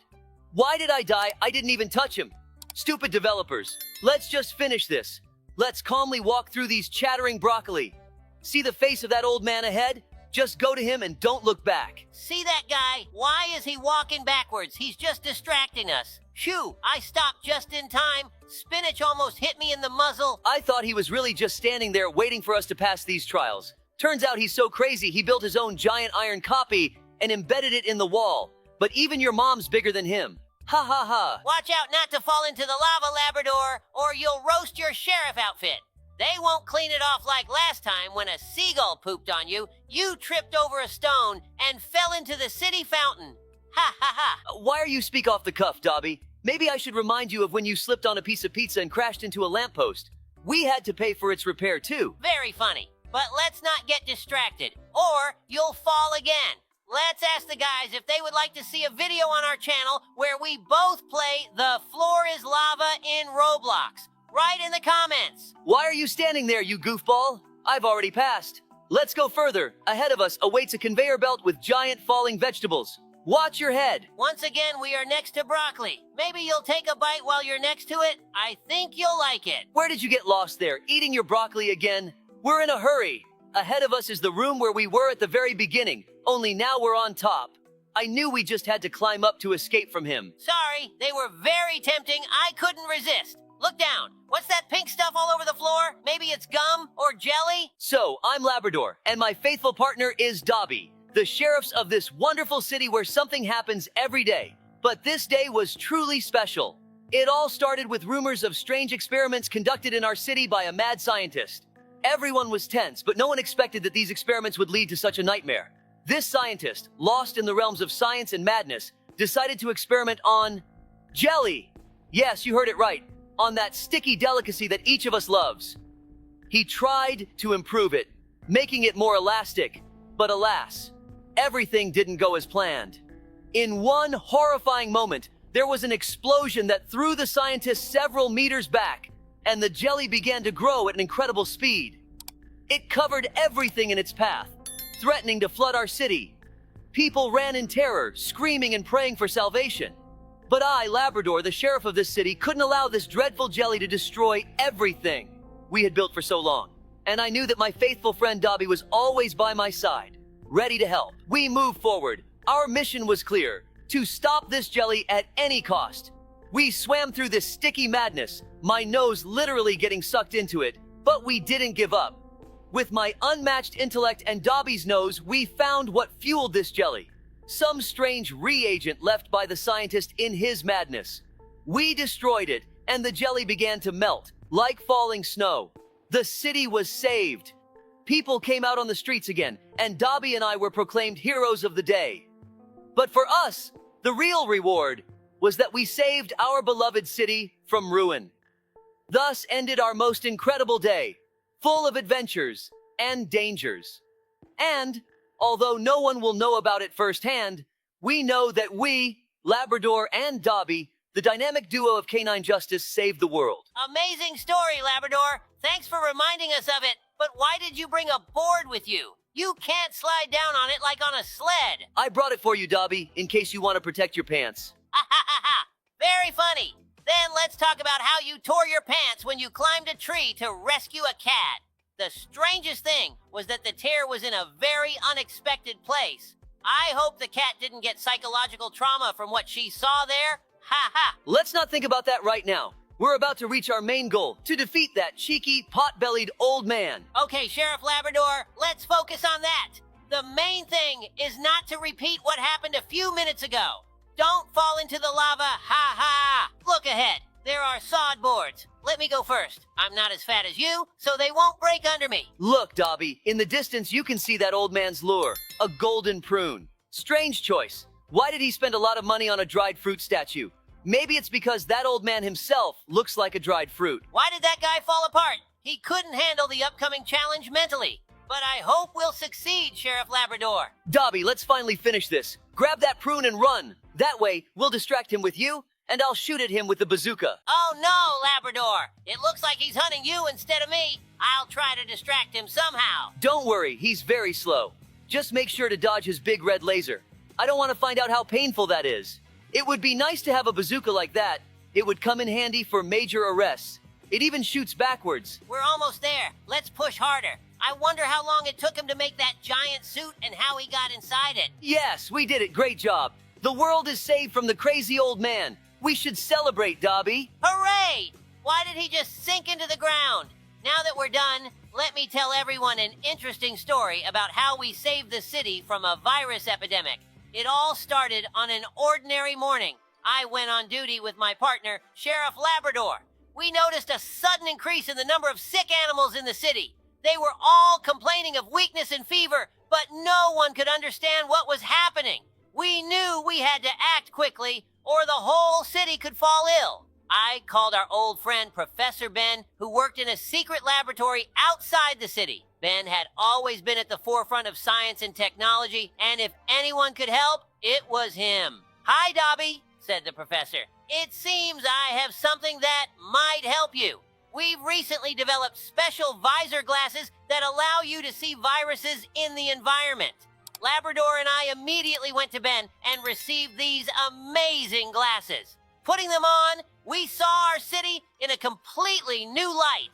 Why did I die? I didn't even touch him. Stupid developers. Let's just finish this. Let's calmly walk through these chattering broccoli. See the face of that old man ahead? Just go to him and don't look back. See that guy? Why is he walking backwards? He's just distracting us. Shoo! I stopped just in time. Spinach almost hit me in the muzzle. I thought he was really just standing there waiting for us to pass these trials. Turns out he's so crazy he built his own giant iron copy and embedded it in the wall. But even your mom's bigger than him. Ha ha ha. Watch out not to fall into the lava, Labrador, or you'll roast your sheriff outfit. They won't clean it off like last time when a seagull pooped on you. You tripped over a stone and fell into the city fountain. Ha ha ha. Why are you speak off the cuff, Dobie? Maybe I should remind you of when you slipped on a piece of pizza and crashed into a lamppost. We had to pay for its repair too. Very funny. But let's not get distracted, or you'll fall again. Let's ask the guys if they would like to see a video on our channel where we both play The Floor is Lava in Roblox. Write in the comments. Why are you standing there, you goofball? I've already passed. Let's go further. Ahead of us awaits a conveyor belt with giant falling vegetables. Watch your head. Once again, we are next to broccoli. Maybe you'll take a bite while you're next to it. I think you'll like it. Where did you get lost there? Eating your broccoli again? We're in a hurry. Ahead of us is the room where we were at the very beginning, only now we're on top. I knew we just had to climb up to escape from him. Sorry, they were very tempting. I couldn't resist. Look down. What's that pink stuff all over the floor? Maybe it's gum or jelly? So, I'm Labrador, and my faithful partner is Dobie, the sheriffs of this wonderful city where something happens every day. But this day was truly special. It all started with rumors of strange experiments conducted in our city by a mad scientist. Everyone was tense, but no one expected that these experiments would lead to such a nightmare. This scientist, lost in the realms of science and madness, decided to experiment on jelly. Yes, you heard it right. On that sticky delicacy that each of us loves. He tried to improve it, making it more elastic, but alas, everything didn't go as planned. In one horrifying moment, there was an explosion that threw the scientist several meters back, and the jelly began to grow at an incredible speed. It covered everything in its path, threatening to flood our city. People ran in terror, screaming and praying for salvation. But I, Labrador, the sheriff of this city, couldn't allow this dreadful jelly to destroy everything we had built for so long. And I knew that my faithful friend Dobie was always by my side, ready to help. We moved forward. Our mission was clear: to stop this jelly at any cost. We swam through this sticky madness, my nose literally getting sucked into it, but we didn't give up. With my unmatched intellect and Dobie's nose, we found what fueled this jelly. Some strange reagent left by the scientist in his madness. We destroyed it, and the jelly began to melt, like falling snow. The city was saved. People came out on the streets again, and Dobie and I were proclaimed heroes of the day. But for us, the real reward was that we saved our beloved city from ruin. Thus ended our most incredible day, full of adventures and dangers. And, although no one will know about it firsthand, we know that we, Labrador and Dobie, the dynamic duo of canine justice, saved the world. Amazing story, Labrador. Thanks for reminding us of it. But why did you bring a board with you? You can't slide down on it like on a sled. I brought it for you, Dobie, in case you want to protect your pants. Ha ha ha ha! Very funny. Then let's talk about how you tore your pants when you climbed a tree to rescue a cat. The strangest thing was that the tear was in a very unexpected place. I hope the cat didn't get psychological trauma from what she saw there. Ha ha! Let's not think about that right now. We're about to reach our main goal, to defeat that cheeky, pot-bellied old man. Okay, Sheriff Labrador, let's focus on that. The main thing is not to repeat what happened a few minutes ago. Don't fall into the lava, ha ha! Look ahead, there are sod boards. Let me go first. I'm not as fat as you, so they won't break under me. Look, Dobie, in the distance you can see that old man's lure, a golden prune. Strange choice. Why did he spend a lot of money on a dried fruit statue? Maybe it's because that old man himself looks like a dried fruit. Why did that guy fall apart? He couldn't handle the upcoming challenge mentally. But I hope we'll succeed, Sheriff Labrador. Dobie, let's finally finish this. Grab that prune and run. That way, we'll distract him with you, and I'll shoot at him with the bazooka. Oh no, Labrador! It looks like he's hunting you instead of me. I'll try to distract him somehow. Don't worry, he's very slow. Just make sure to dodge his big red laser. I don't want to find out how painful that is. It would be nice to have a bazooka like that. It would come in handy for major arrests. It even shoots backwards. We're almost there. Let's push harder. I wonder how long it took him to make that giant suit and how he got inside it. Yes, we did it. Great job. The world is saved from the crazy old man. We should celebrate, Dobie. Hooray! Why did he just sink into the ground? Now that we're done, let me tell everyone an interesting story about how we saved the city from a virus epidemic. It all started on an ordinary morning. I went on duty with my partner, Sheriff Labrador. We noticed a sudden increase in the number of sick animals in the city. They were all complaining of weakness and fever, but no one could understand what was happening. We knew we had to act quickly, or the whole city could fall ill. I called our old friend Professor Ben, who worked in a secret laboratory outside the city. Ben had always been at the forefront of science and technology, and if anyone could help, it was him. "Hi, Dobie," said the professor. "It seems I have something that might help you. We've recently developed special visor glasses that allow you to see viruses in the environment." Labrador and I immediately went to Ben and received these amazing glasses. Putting them on, we saw our city in a completely new light.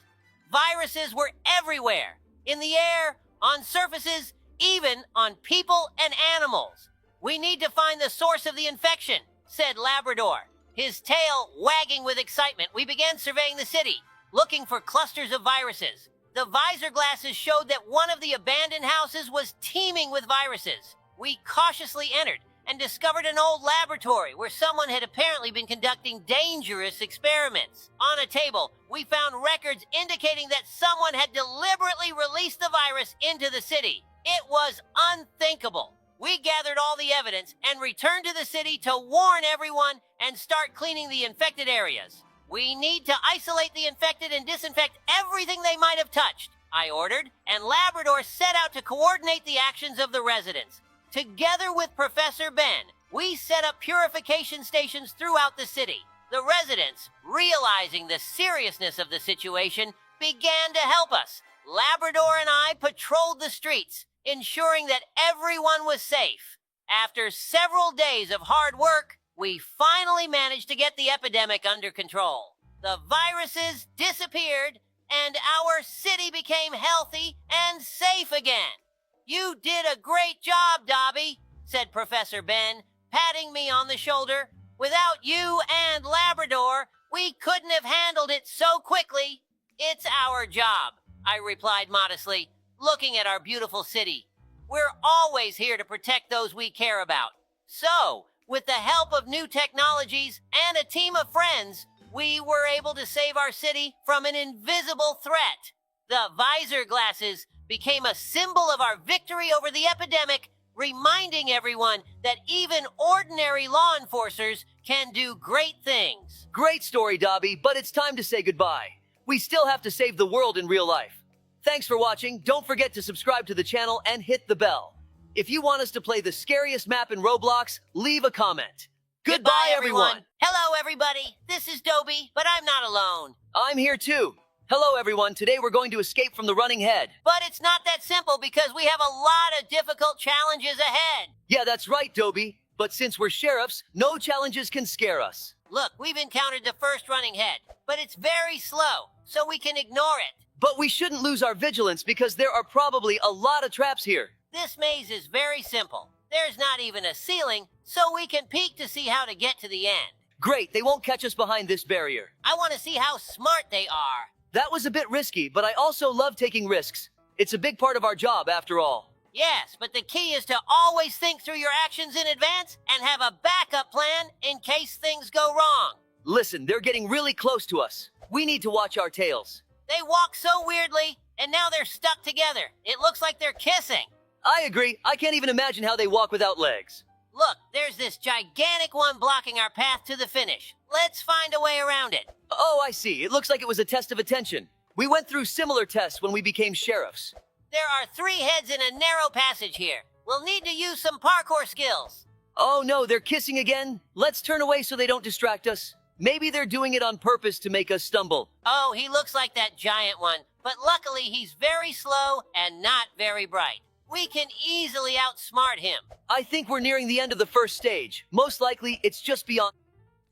Viruses were everywhere, in the air, on surfaces, even on people and animals. "We need to find the source of the infection," said Labrador. His tail wagging with excitement, we began surveying the city, looking for clusters of viruses. The visor glasses showed that one of the abandoned houses was teeming with viruses. We cautiously entered and discovered an old laboratory where someone had apparently been conducting dangerous experiments. On a table, we found records indicating that someone had deliberately released the virus into the city. It was unthinkable. We gathered all the evidence and returned to the city to warn everyone and start cleaning the infected areas. "We need to isolate the infected and disinfect everything they might have touched," I ordered, and Labrador set out to coordinate the actions of the residents. Together with Professor Ben, we set up purification stations throughout the city. The residents, realizing the seriousness of the situation, began to help us. Labrador and I patrolled the streets, ensuring that everyone was safe. After several days of hard work, we finally managed to get the epidemic under control. The viruses disappeared, and our city became healthy and safe again. "You did a great job, Dobie," said Professor Ben, patting me on the shoulder. "Without you and Labrador, we couldn't have handled it so quickly." "It's our job," I replied modestly, looking at our beautiful city. "We're always here to protect those we care about. So, with the help of new technologies and a team of friends, we were able to save our city from an invisible threat. The visor glasses became a symbol of our victory over the epidemic, reminding everyone that even ordinary law enforcers can do great things. Great story, Dobie, but it's time to say goodbye. We still have to save the world in real life. Thanks for watching. Don't forget to subscribe to the channel and hit the bell. If you want us to play the scariest map in Roblox, leave a comment. Goodbye, everyone. Hello, everybody. This is Dobie, but I'm not alone. I'm here too. Hello, everyone. Today we're going to escape from the running head. But it's not that simple because we have a lot of difficult challenges ahead. Yeah, that's right, Dobie. But since we're sheriffs, no challenges can scare us. Look, we've encountered the first running head, but it's very slow, so we can ignore it. But we shouldn't lose our vigilance because there are probably a lot of traps here. This maze is very simple. There's not even a ceiling, so we can peek to see how to get to the end. Great, they won't catch us behind this barrier. I want to see how smart they are. That was a bit risky, but I also love taking risks. It's a big part of our job, after all. Yes, but the key is to always think through your actions in advance and have a backup plan in case things go wrong. Listen, they're getting really close to us. We need to watch our tails. They walk so weirdly, and now they're stuck together. It looks like they're kissing. I agree. I can't even imagine how they walk without legs. Look, there's this gigantic one blocking our path to the finish. Let's find a way around it. Oh, I see. It looks like it was a test of attention. We went through similar tests when we became sheriffs. There are 3 heads in a narrow passage here. We'll need to use some parkour skills. Oh no, they're kissing again? Let's turn away so they don't distract us. Maybe they're doing it on purpose to make us stumble. Oh, he looks like that giant one, but luckily he's very slow and not very bright. We can easily outsmart him. I think we're nearing the end of the first stage. Most likely, it's just beyond...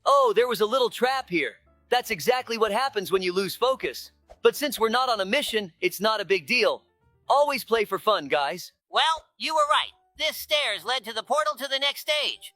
Oh, there was a little trap here. That's exactly what happens when you lose focus. But since we're not on a mission, it's not a big deal. Always play for fun, guys. Well, you were right. This stairs led to the portal to the next stage.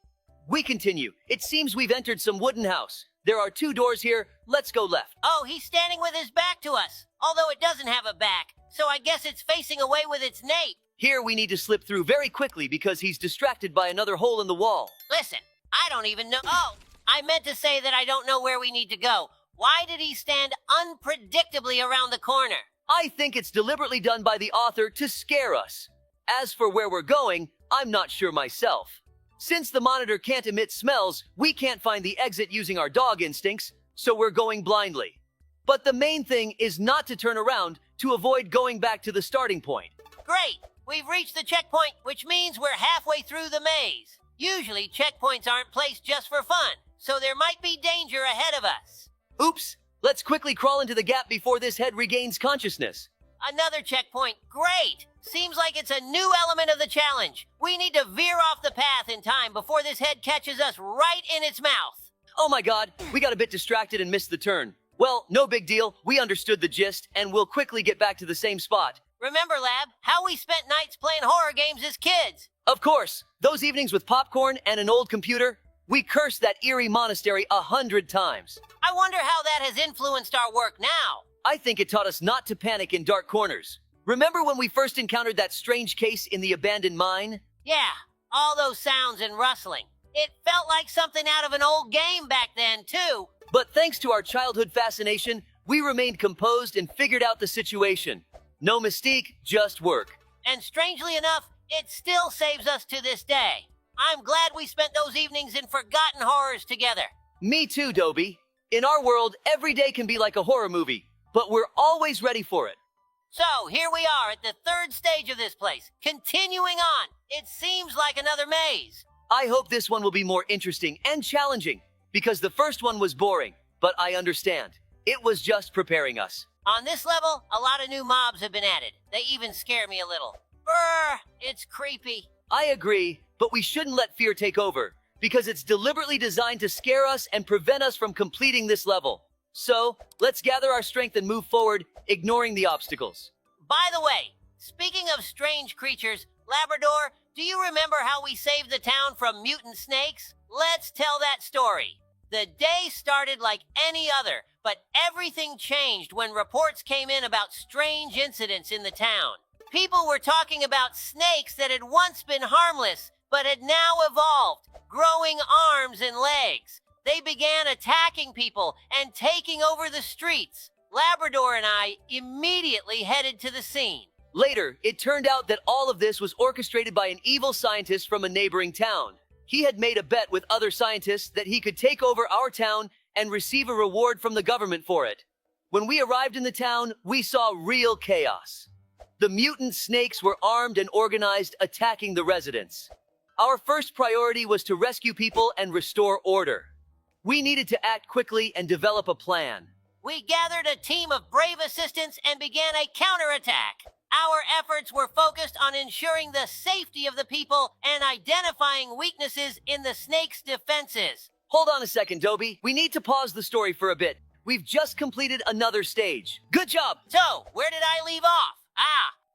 We continue. It seems we've entered some wooden house. There are 2 doors here. Let's go left. Oh, he's standing with his back to us. Although it doesn't have a back, so I guess it's facing away with its nape. Here we need to slip through very quickly because he's distracted by another hole in the wall. Listen, I don't even know. Oh, I meant to say that I don't know where we need to go. Why did he stand unpredictably around the corner? I think it's deliberately done by the author to scare us. As for where we're going, I'm not sure myself. Since the monitor can't emit smells, we can't find the exit using our dog instincts, so we're going blindly. But the main thing is not to turn around to avoid going back to the starting point. Great! We've reached the checkpoint, which means we're halfway through the maze. Usually, checkpoints aren't placed just for fun, so there might be danger ahead of us. Oops! Let's quickly crawl into the gap before this head regains consciousness. Another checkpoint. Great! Seems like it's a new element of the challenge. We need to veer off the path in time before this head catches us right in its mouth. Oh my god, we got a bit distracted and missed the turn. Well, no big deal. We understood the gist, and we'll quickly get back to the same spot. Remember, Lab, how we spent nights playing horror games as kids? Of course. Those evenings with popcorn and an old computer, we cursed that eerie monastery 100 times. I wonder how that has influenced our work now. I think it taught us not to panic in dark corners. Remember when we first encountered that strange case in the abandoned mine? Yeah, all those sounds and rustling. It felt like something out of an old game back then, too. But thanks to our childhood fascination, we remained composed and figured out the situation. No mystique, just work. And strangely enough, it still saves us to this day. I'm glad we spent those evenings in forgotten horrors together. Me too, Dobie. In our world, every day can be like a horror movie, but we're always ready for it. So, here we are at the 3rd stage of this place, continuing on. It seems like another maze. I hope this one will be more interesting and challenging, because the first one was boring, but I understand. It was just preparing us. On this level, a lot of new mobs have been added. They even scare me a little. Brr, it's creepy. I agree, but we shouldn't let fear take over, because it's deliberately designed to scare us and prevent us from completing this level. So, let's gather our strength and move forward, ignoring the obstacles. By the way, speaking of strange creatures, Labrador, do you remember how we saved the town from mutant snakes? Let's tell that story. The day started like any other, but everything changed when reports came in about strange incidents in the town. People were talking about snakes that had once been harmless, but had now evolved, growing arms and legs. They began attacking people and taking over the streets. Labrador and I immediately headed to the scene. Later, it turned out that all of this was orchestrated by an evil scientist from a neighboring town. He had made a bet with other scientists that he could take over our town and receive a reward from the government for it. When we arrived in the town, we saw real chaos. The mutant snakes were armed and organized, attacking the residents. Our first priority was to rescue people and restore order. We needed to act quickly and develop a plan. We gathered a team of brave assistants and began a counterattack. Our efforts were focused on ensuring the safety of the people and identifying weaknesses in the snakes' defenses. Hold on a second, Dobie. We need to pause the story for a bit. We've just completed another stage. Good job! So, where did I leave off?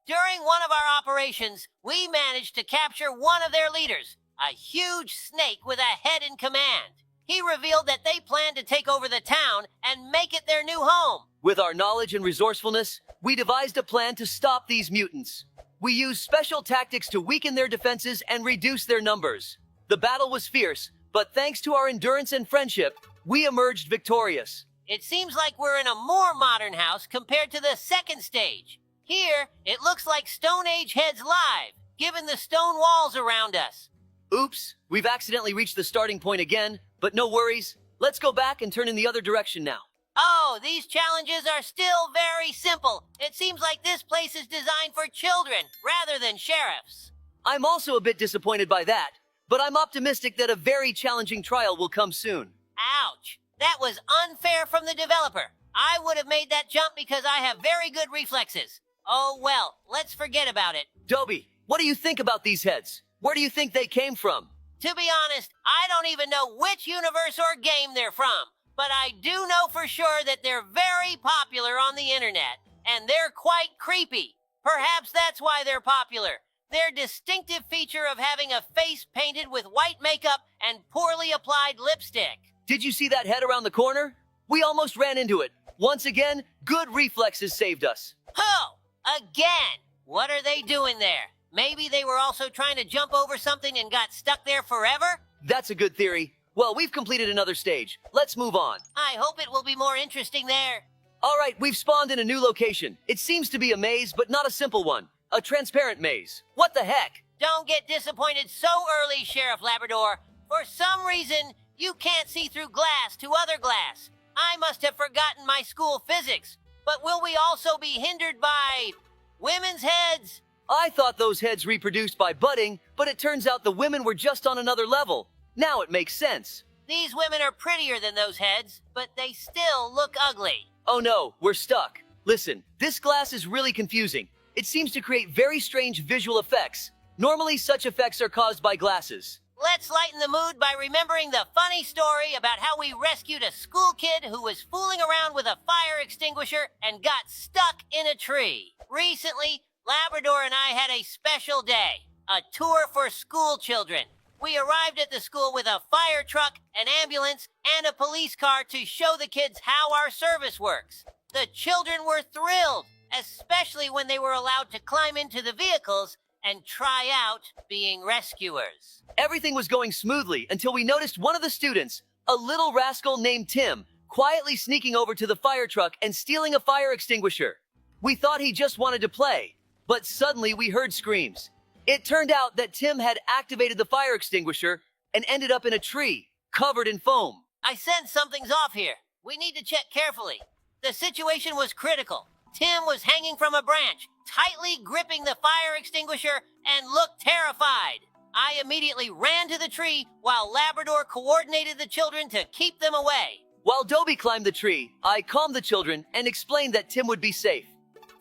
During one of our operations, we managed to capture one of their leaders, a huge snake with a head in command. He revealed that they planned to take over the town and make it their new home. With our knowledge and resourcefulness, we devised a plan to stop these mutants. We used special tactics to weaken their defenses and reduce their numbers. The battle was fierce, but thanks to our endurance and friendship, we emerged victorious. It seems like we're in a more modern house compared to the second stage. Here, it looks like Stone Age heads live, given the stone walls around us. Oops, we've accidentally reached the starting point again, but no worries. Let's go back and turn in the other direction now. Oh, these challenges are still very simple. It seems like this place is designed for children rather than sheriffs. I'm also a bit disappointed by that, but I'm optimistic that a very challenging trial will come soon. Ouch. That was unfair from the developer. I would have made that jump because I have very good reflexes. Oh well, let's forget about it. Dobie, what do you think about these heads? Where do you think they came from? To be honest, I don't even know which universe or game they're from, but I do know for sure that they're very popular on the internet, and they're quite creepy. Perhaps that's why they're popular. Their distinctive feature of having a face painted with white makeup and poorly applied lipstick. Did you see that head around the corner? We almost ran into it. Once again, good reflexes saved us. Oh, again! What are they doing there? Maybe they were also trying to jump over something and got stuck there forever? That's a good theory. Well, we've completed another stage. Let's move on. I hope it will be more interesting there. All right, we've spawned in a new location. It seems to be a maze, but not a simple one. A transparent maze. What the heck? Don't get disappointed so early, Sheriff Labrador. For some reason, you can't see through glass to other glass. I must have forgotten my school physics. But will we also be hindered by women's heads? I thought those heads reproduced by budding, but it turns out the women were just on another level. Now it makes sense. These women are prettier than those heads, but they still look ugly. Oh no, we're stuck. Listen, this glass is really confusing. It seems to create very strange visual effects. Normally, such effects are caused by glasses. Let's lighten the mood by remembering the funny story about how we rescued a school kid who was fooling around with a fire extinguisher and got stuck in a tree. Recently, Labrador and I had a special day, a tour for school children. We arrived at the school with a fire truck, an ambulance, and a police car to show the kids how our service works. The children were thrilled, especially when they were allowed to climb into the vehicles and try out being rescuers. Everything was going smoothly until we noticed one of the students, a little rascal named Tim, quietly sneaking over to the fire truck and stealing a fire extinguisher. We thought he just wanted to play, but suddenly we heard screams. It turned out that Tim had activated the fire extinguisher and ended up in a tree, covered in foam. I sense something's off here. We need to check carefully. The situation was critical. Tim was hanging from a branch, tightly gripping the fire extinguisher, and looked terrified. I immediately ran to the tree while Labrador coordinated the children to keep them away. While Dobie climbed the tree, I calmed the children and explained that Tim would be safe.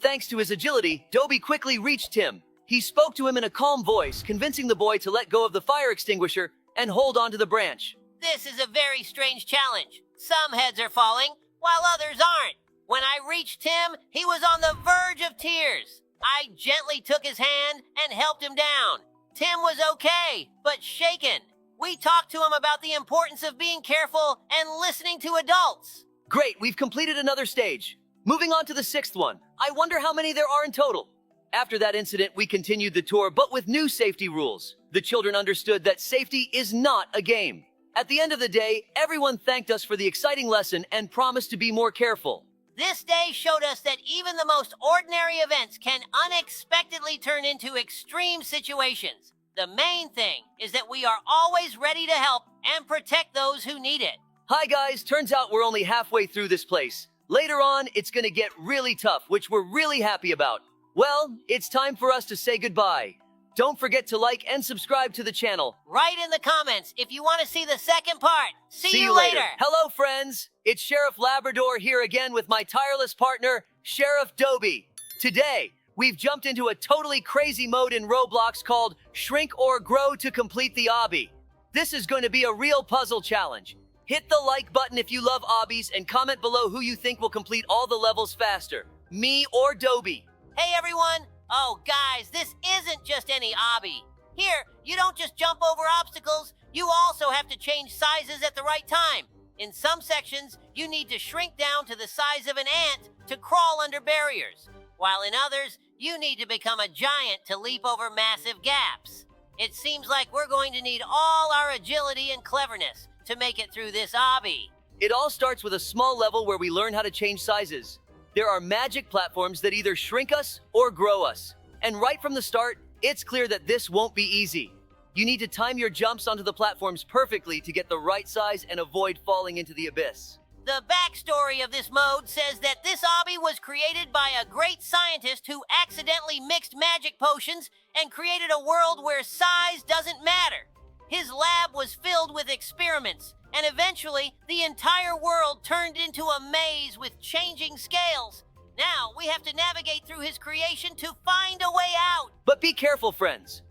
Thanks to his agility, Dobie quickly reached Tim. He spoke to him in a calm voice, convincing the boy to let go of the fire extinguisher and hold onto the branch. This is a very strange challenge. Some heads are falling, while others aren't. When I reached Tim, he was on the verge of tears. I gently took his hand and helped him down. Tim was okay, but shaken. We talked to him about the importance of being careful and listening to adults. Great, we've completed another stage. Moving on to the sixth one. I wonder how many there are in total. After that incident, we continued the tour, but with new safety rules. The children understood that safety is not a game. At the end of the day, everyone thanked us for the exciting lesson and promised to be more careful. This day showed us that even the most ordinary events can unexpectedly turn into extreme situations. The main thing is that we are always ready to help and protect those who need it. Hi guys, turns out we're only halfway through this place. Later on, it's gonna get really tough, which we're really happy about. Well, it's time for us to say goodbye. Don't forget to like and subscribe to the channel. Write in the comments if you want to see the second part. See you later. Hello friends, it's Sheriff Labrador here again with my tireless partner, Sheriff Dobie. Today, we've jumped into a totally crazy mode in Roblox called Shrink or Grow to complete the obby. This is going to be a real puzzle challenge. Hit the like button if you love obbies and comment below who you think will complete all the levels faster, me or Dobie. Hey everyone! Oh guys, this isn't just any obby. Here, you don't just jump over obstacles, you also have to change sizes at the right time. In some sections, you need to shrink down to the size of an ant to crawl under barriers, while in others, you need to become a giant to leap over massive gaps. It seems like we're going to need all our agility and cleverness to make it through this obby. It all starts with a small level where we learn how to change sizes. There are magic platforms that either shrink us or grow us. And right from the start, it's clear that this won't be easy. You need to time your jumps onto the platforms perfectly to get the right size and avoid falling into the abyss. The backstory of this mode says that this obby was created by a great scientist who accidentally mixed magic potions and created a world where size doesn't matter. His lab was filled with experiments, and eventually the entire world turned into a maze with changing scales. Now we have to navigate through his creation to find a way out. But be careful, friends.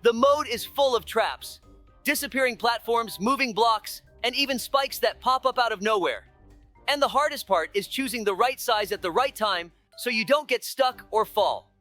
The mode is full of traps, disappearing platforms, moving blocks, and even spikes that pop up out of nowhere. And the hardest part is choosing the right size at the right time so you don't get stuck or fall.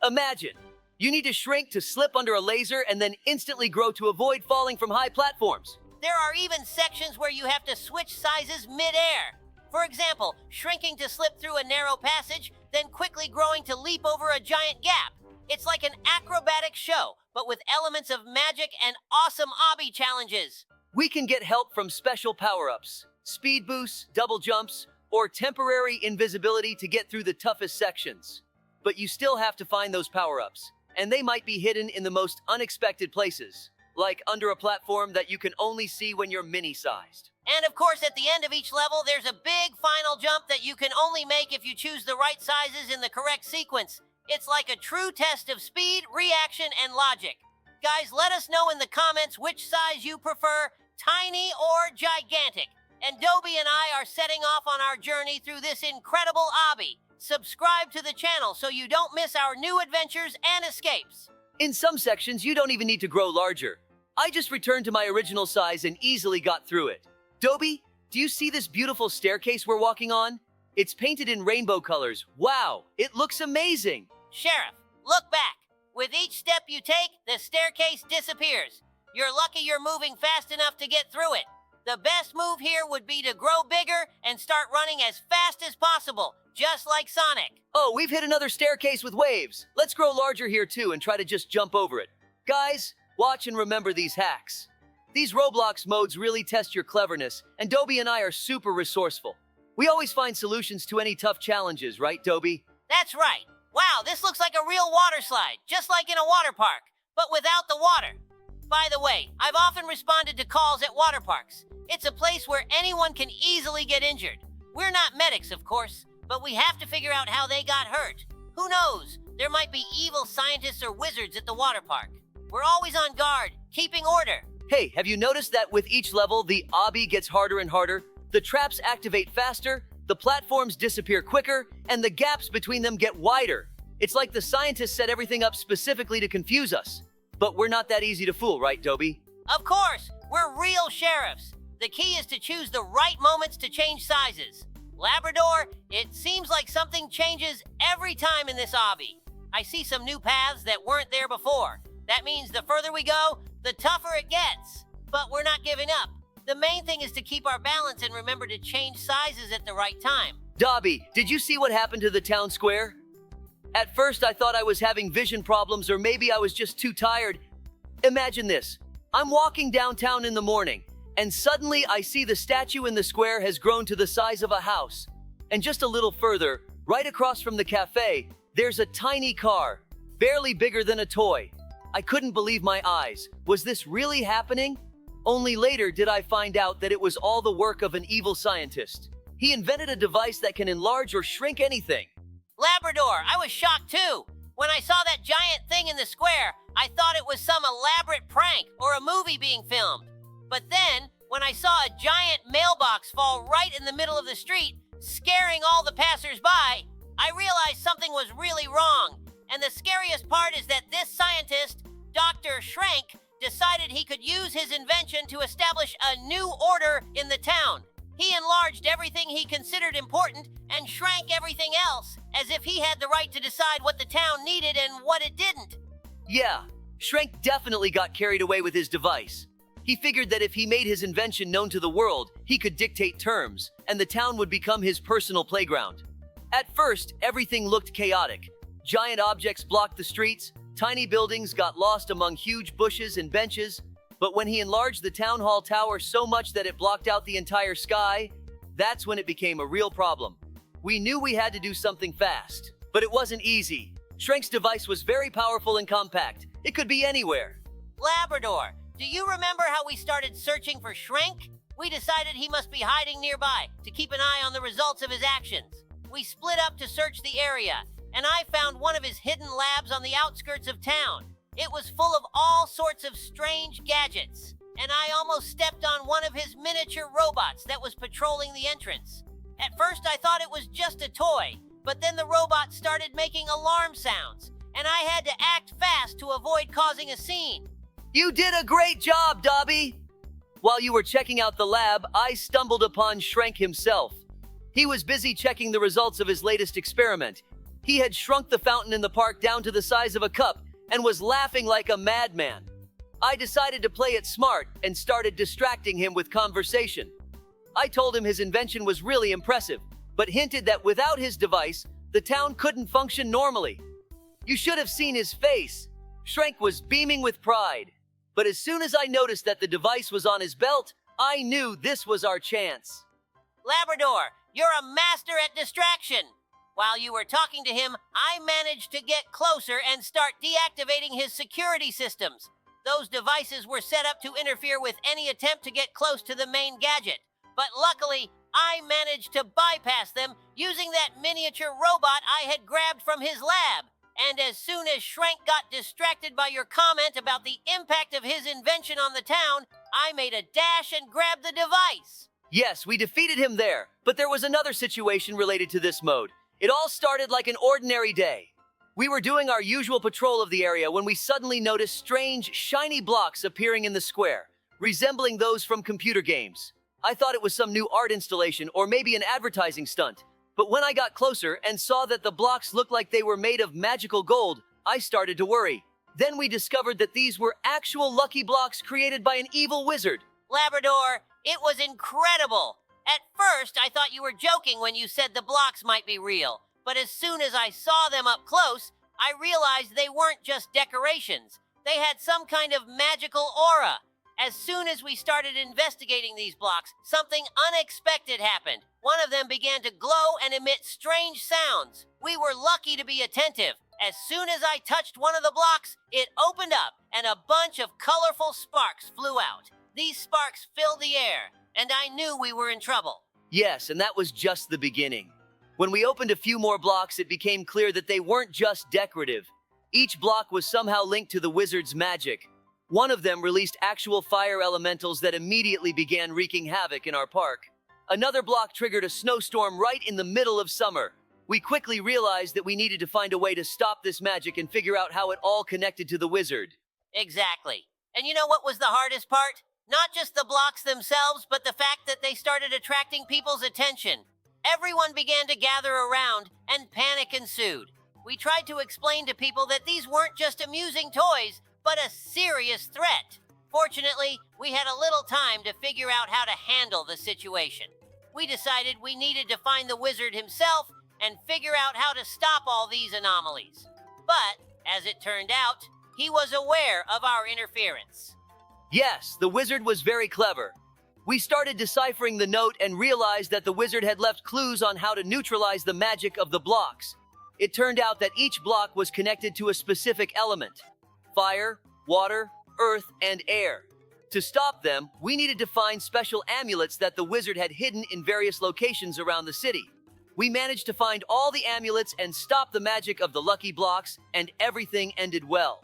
Imagine, you need to shrink to slip under a laser and then instantly grow to avoid falling from high platforms. There are even sections where you have to switch sizes mid-air. For example, shrinking to slip through a narrow passage, then quickly growing to leap over a giant gap. It's like an acrobatic show, but with elements of magic and awesome obby challenges. We can get help from special power-ups, speed boosts, double jumps, or temporary invisibility to get through the toughest sections. But you still have to find those power-ups, and they might be hidden in the most unexpected places, like under a platform that you can only see when you're mini-sized. And of course, at the end of each level, there's a big final jump that you can only make if you choose the right sizes in the correct sequence. It's like a true test of speed, reaction, and logic. Guys, let us know in the comments which size you prefer, tiny or gigantic. And Dobie and I are setting off on our journey through this incredible obby. Subscribe to the channel so you don't miss our new adventures and escapes. In some sections, you don't even need to grow larger. I just returned to my original size and easily got through it. Dobie, do you see this beautiful staircase we're walking on? It's painted in rainbow colors. Wow, it looks amazing. Sheriff, look back. With each step you take, the staircase disappears. You're lucky you're moving fast enough to get through it. The best move here would be to grow bigger and start running as fast as possible, just like Sonic. Oh, we've hit another staircase with waves. Let's grow larger here too and try to just jump over it. Guys, watch and remember these hacks. These Roblox modes really test your cleverness, and Dobie and I are super resourceful. We always find solutions to any tough challenges, right, Dobie? That's right. Wow, this looks like a real water slide, just like in a water park, but without the water. By the way, I've often responded to calls at water parks. It's a place where anyone can easily get injured. We're not medics, of course, but we have to figure out how they got hurt. Who knows? There might be evil scientists or wizards at the water park. We're always on guard, keeping order. Hey, have you noticed that with each level, the obby gets harder and harder? The traps activate faster, the platforms disappear quicker, and the gaps between them get wider. It's like the scientists set everything up specifically to confuse us. But we're not that easy to fool, right, Dobie? Of course, we're real sheriffs. The key is to choose the right moments to change sizes. Labrador, it seems like something changes every time in this obby. I see some new paths that weren't there before. That means the further we go, the tougher it gets. But we're not giving up. The main thing is to keep our balance and remember to change sizes at the right time. Dobie, did you see what happened to the town square? At first, I thought I was having vision problems or maybe I was just too tired. Imagine this. I'm walking downtown in the morning, And suddenly I see the statue in the square has grown to the size of a house. And just a little further, right across from the cafe, there's a tiny car, barely bigger than a toy. I couldn't believe my eyes. Was this really happening? Only later did I find out that it was all the work of an evil scientist. He invented a device that can enlarge or shrink anything. Labrador, I was shocked too. When I saw that giant thing in the square, I thought it was some elaborate prank or a movie being filmed. But then, when I saw a giant mailbox fall right in the middle of the street, scaring all the passers-by, I realized something was really wrong. And the scariest part is that this scientist, Dr. Shrank, decided he could use his invention to establish a new order in the town. He enlarged everything he considered important and shrank everything else, as if he had the right to decide what the town needed and what it didn't. Yeah, Shrank definitely got carried away with his device. He figured that if he made his invention known to the world, he could dictate terms, and the town would become his personal playground. At first, everything looked chaotic. Giant objects blocked the streets, tiny buildings got lost among huge bushes and benches, but when he enlarged the town hall tower so much that it blocked out the entire sky, that's when it became a real problem. We knew we had to do something fast, but it wasn't easy. Shrank's device was very powerful and compact. It could be anywhere. Labrador, do you remember how we started searching for Shrank? We decided he must be hiding nearby to keep an eye on the results of his actions. We split up to search the area, and I found one of his hidden labs on the outskirts of town. It was full of all sorts of strange gadgets, and I almost stepped on one of his miniature robots that was patrolling the entrance. At first I thought it was just a toy, but then the robot started making alarm sounds, and I had to act fast to avoid causing a scene. You did a great job, Dobie! While you were checking out the lab, I stumbled upon Shrank himself. He was busy checking the results of his latest experiment. He had shrunk the fountain in the park down to the size of a cup and was laughing like a madman. I decided to play it smart and started distracting him with conversation. I told him his invention was really impressive, but hinted that without his device, the town couldn't function normally. You should have seen his face. Shrank was beaming with pride. But as soon as I noticed that the device was on his belt, I knew this was our chance. Labrador, you're a master at distraction. While you were talking to him, I managed to get closer and start deactivating his security systems. Those devices were set up to interfere with any attempt to get close to the main gadget. But luckily, I managed to bypass them using that miniature robot I had grabbed from his lab. And as soon as Shrank got distracted by your comment about the impact of his invention on the town, I made a dash and grabbed the device. Yes, we defeated him there, but there was another situation related to this mode. It all started like an ordinary day. We were doing our usual patrol of the area when we suddenly noticed strange, shiny blocks appearing in the square, resembling those from computer games. I thought it was some new art installation or maybe an advertising stunt. But when I got closer and saw that the blocks looked like they were made of magical gold, I started to worry. Then we discovered that these were actual lucky blocks created by an evil wizard. Labrador, it was incredible. At first, I thought you were joking when you said the blocks might be real. But as soon as I saw them up close, I realized they weren't just decorations. They had some kind of magical aura. As soon as we started investigating these blocks, something unexpected happened. One of them began to glow and emit strange sounds. We were lucky to be attentive. As soon as I touched one of the blocks, it opened up and a bunch of colorful sparks flew out. These sparks filled the air, and I knew we were in trouble. Yes, and that was just the beginning. When we opened a few more blocks, it became clear that they weren't just decorative. Each block was somehow linked to the wizard's magic. One of them released actual fire elementals that immediately began wreaking havoc in our park. Another block triggered a snowstorm right in the middle of summer. We quickly realized that we needed to find a way to stop this magic and figure out how it all connected to the wizard. Exactly. And you know what was the hardest part? Not just the blocks themselves, but the fact that they started attracting people's attention. Everyone began to gather around, and panic ensued. We tried to explain to people that these weren't just amusing toys, but a serious threat. Fortunately, we had a little time to figure out how to handle the situation. We decided we needed to find the wizard himself and figure out how to stop all these anomalies. But, as it turned out, he was aware of our interference. Yes, the wizard was very clever. We started deciphering the note and realized that the wizard had left clues on how to neutralize the magic of the blocks. It turned out that each block was connected to a specific element: fire, water, earth, and air. To stop them, we needed to find special amulets that the wizard had hidden in various locations around the city. We managed to find all the amulets and stop the magic of the lucky blocks, and everything ended well.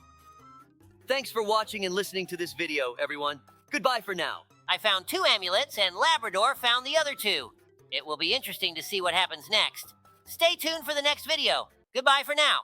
Thanks for watching and listening to this video, everyone. Goodbye for now. I found 2 amulets, and Labrador found the other 2. It will be interesting to see what happens next. Stay tuned for the next video. Goodbye for now.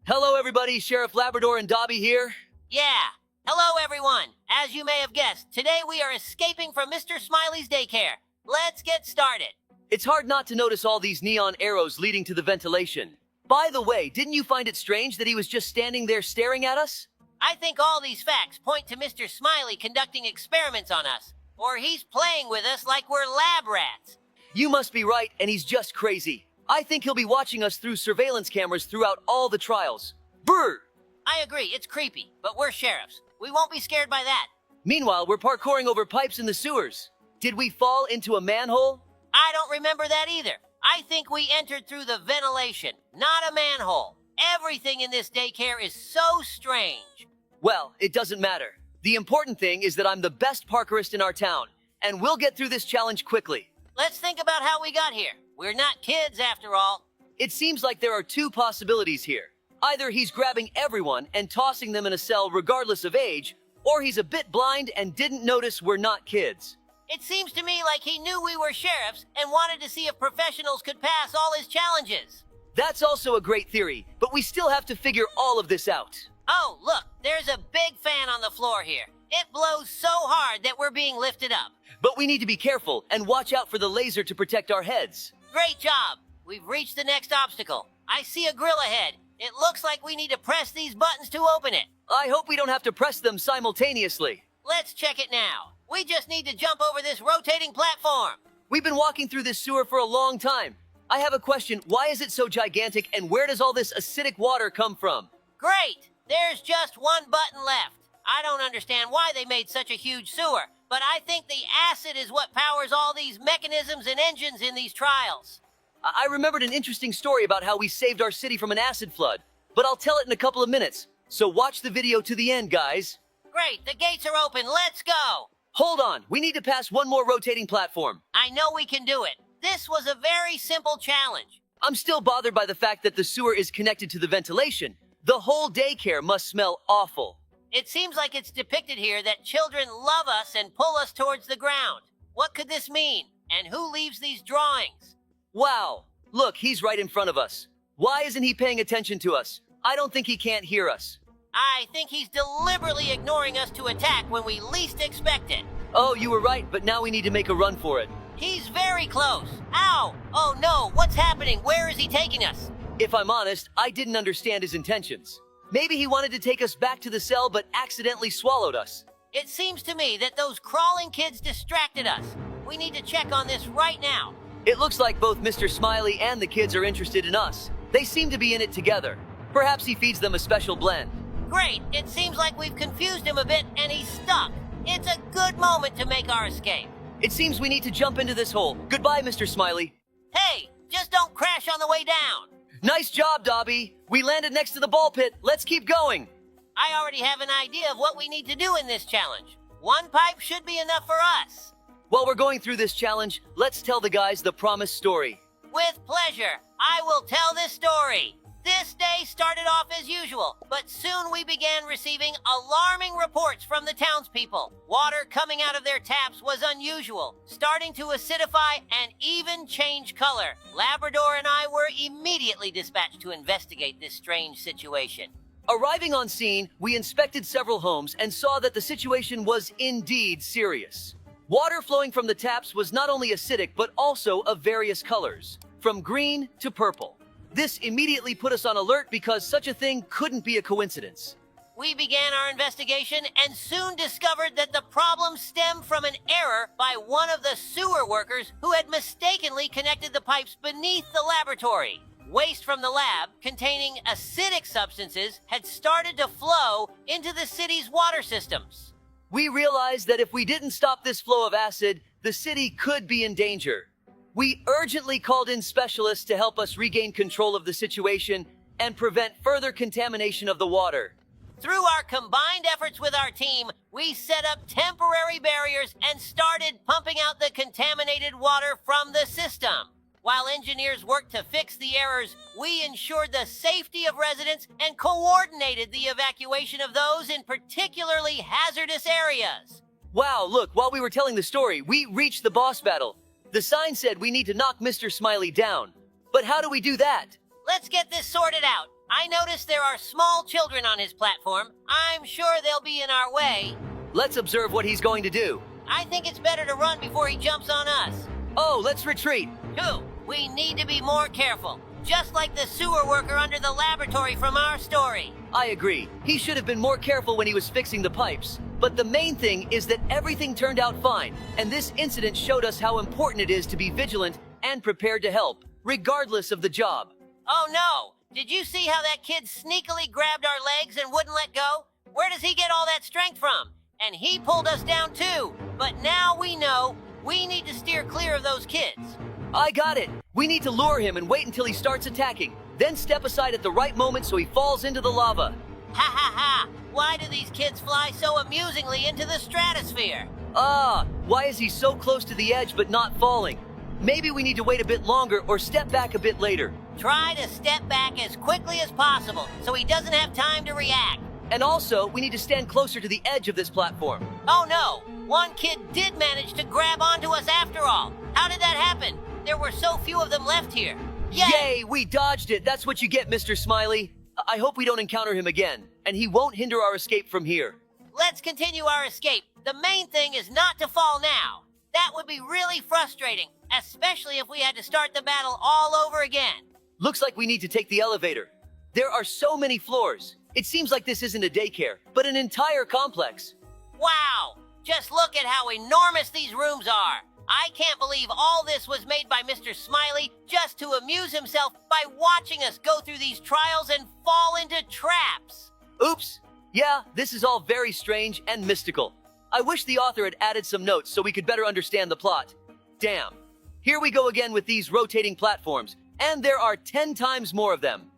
Hello, everybody. Sheriff Labrador and Dobie here. Yeah. Hello, everyone. As you may have guessed, today we are escaping from Mr. Smiley's daycare. Let's get started. It's hard not to notice all these neon arrows leading to the ventilation. By the way, didn't you find it strange that he was just standing there staring at us? I think all these facts point to Mr. Smiley conducting experiments on us. Or he's playing with us like we're lab rats. You must be right, and he's just crazy. I think he'll be watching us through surveillance cameras throughout all the trials. Brr! I agree, it's creepy, but we're sheriffs. We won't be scared by that. Meanwhile, we're parkouring over pipes in the sewers. Did we fall into a manhole? I don't remember that either. I think we entered through the ventilation, not a manhole. Everything in this daycare is so strange. Well, it doesn't matter. The important thing is that I'm the best parkourist in our town, and we'll get through this challenge quickly. Let's think about how we got here. We're not kids, after all. It seems like there are 2 possibilities here. Either he's grabbing everyone and tossing them in a cell regardless of age, or he's a bit blind and didn't notice we're not kids. It seems to me like he knew we were sheriffs and wanted to see if professionals could pass all his challenges. That's also a great theory, but we still have to figure all of this out. Oh, look, there's a big fan on the floor here. It blows so hard that we're being lifted up. But we need to be careful and watch out for the laser to protect our heads. Great job. We've reached the next obstacle. I see a grill ahead. It looks like we need to press these buttons to open it. I hope we don't have to press them simultaneously. Let's check it now. We just need to jump over this rotating platform. We've been walking through this sewer for a long time. I have a question. Why is it so gigantic, and where does all this acidic water come from? Great. There's just one button left. I don't understand why they made such a huge sewer, but I think the acid is what powers all these mechanisms and engines in these trials. I remembered an interesting story about how we saved our city from an acid flood, but I'll tell it in a couple of minutes. So watch the video to the end, guys. Great, the gates are open. Let's go. Hold on, we need to pass one more rotating platform. I know we can do it. This was a very simple challenge. I'm still bothered by the fact that the sewer is connected to the ventilation. The whole daycare must smell awful. It seems like it's depicted here that children love us and pull us towards the ground. What could this mean? And who leaves these drawings? Wow, look, he's right in front of us. Why isn't he paying attention to us? I don't think he can't hear us. I think he's deliberately ignoring us to attack when we least expect it. Oh, you were right, but now we need to make a run for it. He's very close. Ow! Oh no, what's happening? Where is he taking us? If I'm honest, I didn't understand his intentions. Maybe he wanted to take us back to the cell but accidentally swallowed us. It seems to me that those crawling kids distracted us. We need to check on this right now. It looks like both Mr. Smiley and the kids are interested in us. They seem to be in it together. Perhaps he feeds them a special blend. Great, it seems like we've confused him a bit and he's stuck. It's a good moment to make our escape. It seems we need to jump into this hole. Goodbye, Mr. Smiley. Hey, just don't crash on the way down. Nice job, Dobie. We landed next to the ball pit. Let's keep going. I already have an idea of what we need to do in this challenge. One pipe should be enough for us. While we're going through this challenge, let's tell the guys the promised story. With pleasure, I will tell this story. This day started off as usual, but soon we began receiving alarming reports from the townspeople. Water coming out of their taps was unusual, starting to acidify and even change color. Labrador and I were immediately dispatched to investigate this strange situation. Arriving on scene, we inspected several homes and saw that the situation was indeed serious. Water flowing from the taps was not only acidic, but also of various colors, from green to purple. This immediately put us on alert because such a thing couldn't be a coincidence. We began our investigation and soon discovered that the problem stemmed from an error by one of the sewer workers who had mistakenly connected the pipes beneath the laboratory. Waste from the lab, containing acidic substances, had started to flow into the city's water systems. We realized that if we didn't stop this flow of acid, The city could be in danger. We urgently called in specialists to help us regain control of the situation and prevent further contamination of the water. Through our combined efforts with our team, we set up temporary barriers and started pumping out the contaminated water from the system. While engineers worked to fix the errors, we ensured the safety of residents and coordinated the evacuation of those in particularly hazardous areas. Wow, look, while we were telling the story, we reached the boss battle. The sign said we need to knock Mr. Smiley down. But how do we do that? Let's get this sorted out. I noticed there are small children on his platform. I'm sure they'll be in our way. Let's observe what he's going to do. I think it's better to run before he jumps on us. Oh, let's retreat. 2, we need to be more careful. Just like the sewer worker under the laboratory from our story. I agree. He should have been more careful when he was fixing the pipes. But the main thing is that everything turned out fine, and this incident showed us how important it is to be vigilant and prepared to help, regardless of the job. Oh no! Did you see how that kid sneakily grabbed our legs and wouldn't let go? Where does he get all that strength from? And he pulled us down too. But now we know we need to steer clear of those kids. I got it. We need to lure him and wait until he starts attacking, then step aside at the right moment so he falls into the lava. Ha ha ha! Why do these kids fly so amusingly into the stratosphere? Why is he so close to the edge but not falling? Maybe we need to wait a bit longer or step back a bit later. Try to step back as quickly as possible so he doesn't have time to react. And also, we need to stand closer to the edge of this platform. Oh no! One kid did manage to grab onto us after all. How did that happen? There were so few of them left here. Yay! We dodged it. That's what you get, Mr. Smiley. I hope we don't encounter him again, and he won't hinder our escape from here. Let's continue our escape. The main thing is not to fall now. That would be really frustrating, especially if we had to start the battle all over again. Looks like we need to take the elevator. There are so many floors. It seems like this isn't a daycare, but an entire complex. Wow! Just look at how enormous these rooms are. I can't believe all this was made by Mr. Smiley just to amuse himself by watching us go through these trials and fall into traps. Oops. Yeah, this is all very strange and mystical. I wish the author had added some notes so we could better understand the plot. Damn. Here we go again with these rotating platforms, and there are 10 times more of them.